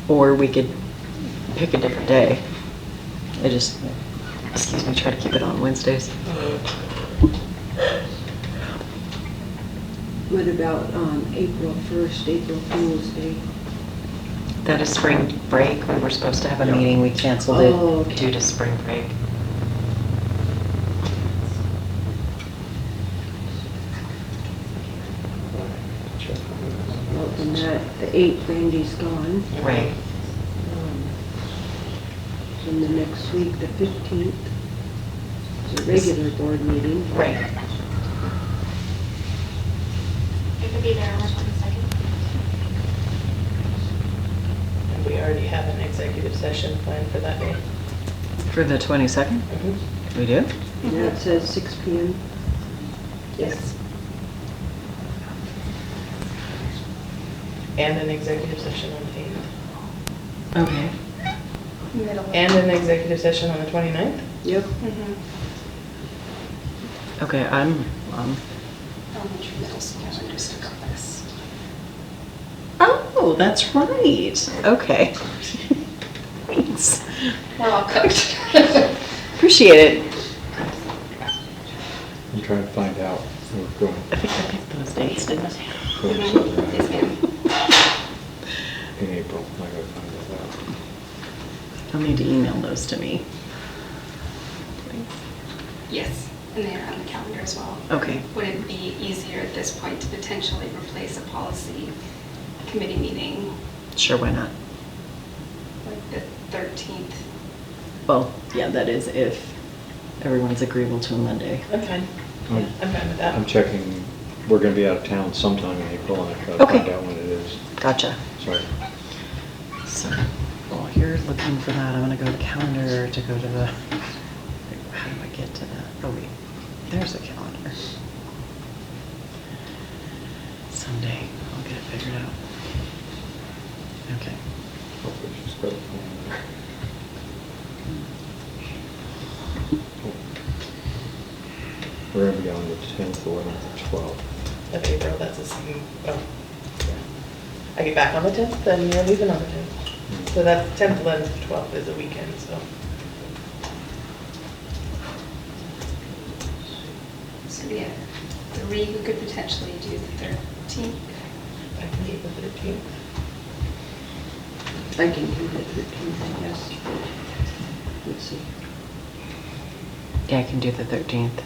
or we could pick a different day. I just, excuse me, try to keep it on Wednesdays. What about April 1st, April Fool's Day? That is spring break. We were supposed to have a Yeah. meeting. We canceled Oh, it okay. due to spring break. Well, and that, the 8th, Randy's gone. Right. And the next week, the 15th, is a regular board meeting. Right. I could be there on the 22nd. And we already have an executive session planned for that day. For the 22nd? We do? Yeah, it says 6 PM. Yes. And an executive session on the 8th. Okay. Middle. And an executive session on the 29th? Yep. Mhm. Okay, I'm, Elementary, middle school, I just took on this. oh, that's right. Okay. Thanks. We're all cooked. Appreciate it. I'm trying to find out. We're going. I think I picked those dates, didn't I? going Yes, somewhere ma'am. in April. I gotta find that out. You'll need to email those to me. Yes, and they are on the calendar as well. Okay. Would it be easier at this point to potentially replace a policy committee meeting Sure, why not? like the 13th? Well, yeah, that is if everyone's agreeable to a Monday. I'm fine. I'm- I'm fine with that. I'm checking, we're gonna be out of town sometime in April, and I gotta Okay. find out when it is. Gotcha. Sorry. So, while you're looking for that, I'm gonna go to the calendar to go to the, how do I get to that? Oh wait, there's a calendar. Someday, I'll get it figured out. Okay. Hopefully she's got it on there. We're gonna be on the 10th, 11th, and 12th. Of April, that's the same, oh, yeah. I get back on the 10th, then you're leaving on the 10th. So that's 10th, 11th, 12th is a weekend, so. So we have 3 who could potentially do the 13th. I can do the 13th. I can do the 13th, I guess. Let's see. Yeah, I can do the 13th.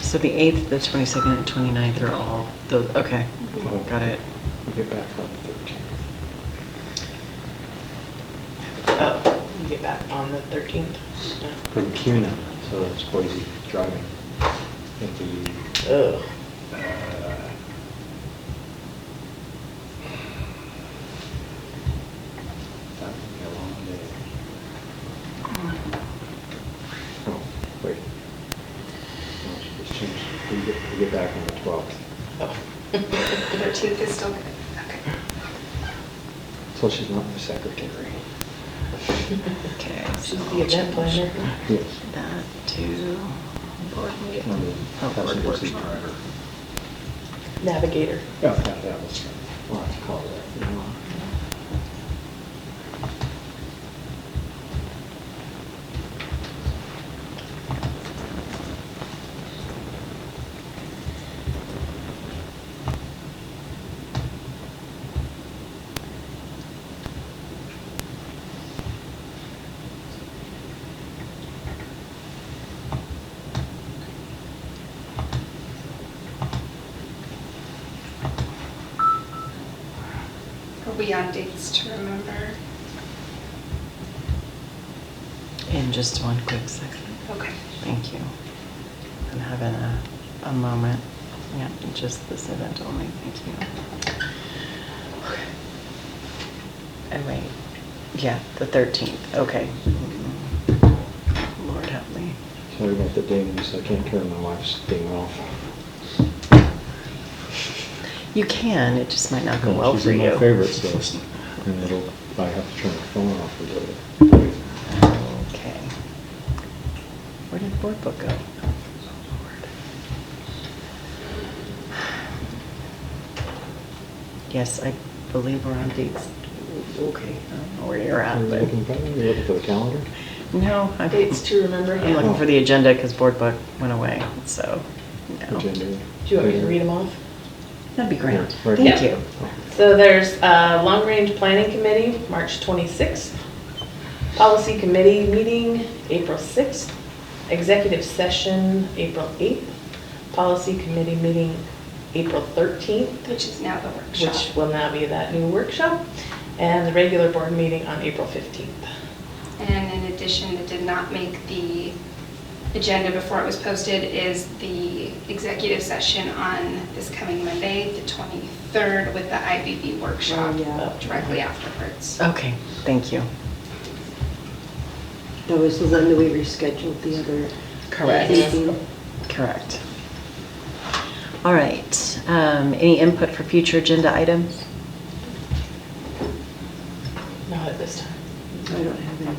So the 8th, the 22nd, and 29th are all, those. Okay, got it. We get back on the 13th. Oh, you get back on the 13th? From CUNA, so it's Boise driving. It'll be, Ugh. that would be a long day. Oh, wait. No, she just changed. We get back on the 12th. Oh. 13th is still good. Okay. So she's not my secretary. Okay. She's the event planner. Yes. That to board meeting. I'm the Oh, board passenger seat workshop. driver. Navigator. Yeah, that was, well, I have to call it that. You know. Are we on dates to remember? In just one quick second. Okay. Thank you. I'm having a moment. Yeah, just this event only. Thank you. Okay. And wait. Yeah, the 13th. Okay. Lord help me. Sorry about the dings. I can't turn my wife's ding off. You can, it just might not go No, well she's for in you. my favorites list, and it'll, I have to turn the phone off or whatever. Okay. Where did the board book go? Yes, I believe we're on dates. Okay, I don't know where you're Are at, you but. looking for the calendar? No, I'm. Dates to remember, I'm yeah. looking for the agenda because board book went away, so, no. Agenda. Do you want me to read them off? That'd be great. Yeah, right. Thank you. So there's Long Range Planning Committee, March 26th. Policy Committee meeting, April 6th. Executive session, April 8th. Policy Committee meeting, April 13th. Which is now the workshop. Which will now be that new workshop. And the regular board meeting on April 15th. And in addition, that did not make the agenda before it was posted is the executive session on this coming Monday, the 23rd, with the IBB workshop directly afterwards. Okay, thank you. That was the one that we rescheduled the other. Correct. meeting. Correct. All right, any input for future agenda items? Not at this time. I don't have any.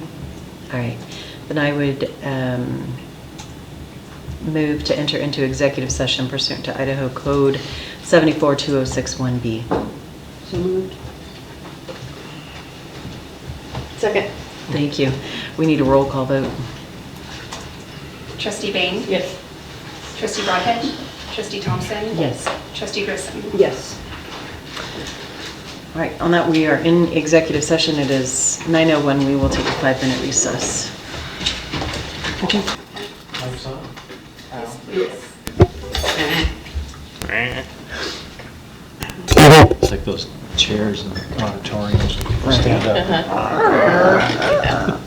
All right, then I would move to enter into executive session pursuant to Idaho Code 742061B. So moved. Second. Thank you. We need a roll call vote. Trustee Bain? Yes. Trustee Broadhead? Trustee Thompson? Yes. Trustee Grissom? Yes. All right, on that, we are in executive session. It is 9:01. We will take a 5-minute recess. Okay. It's like those chairs in auditoriums, people stand up.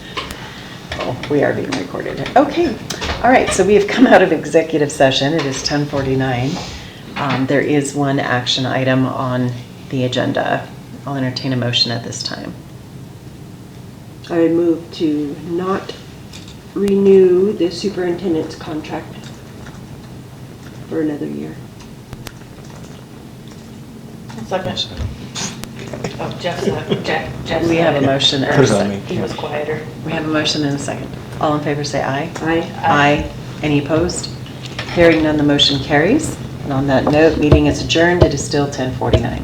Oh, we are being recorded. Okay, all right, so we have come out of executive session. It is 10:49. There is one action item on the agenda. I'll entertain a motion at this time. I would move to not renew the superintendent's contract for another year. Second. Oh, Jeff said. We have a motion. and a Put it on second. He was quieter. We have a motion and a second. All in favor, say aye. Aye. Aye. Any opposed? Hearing none, the motion carries. And on that note, meeting is adjourned. It is still 10:49.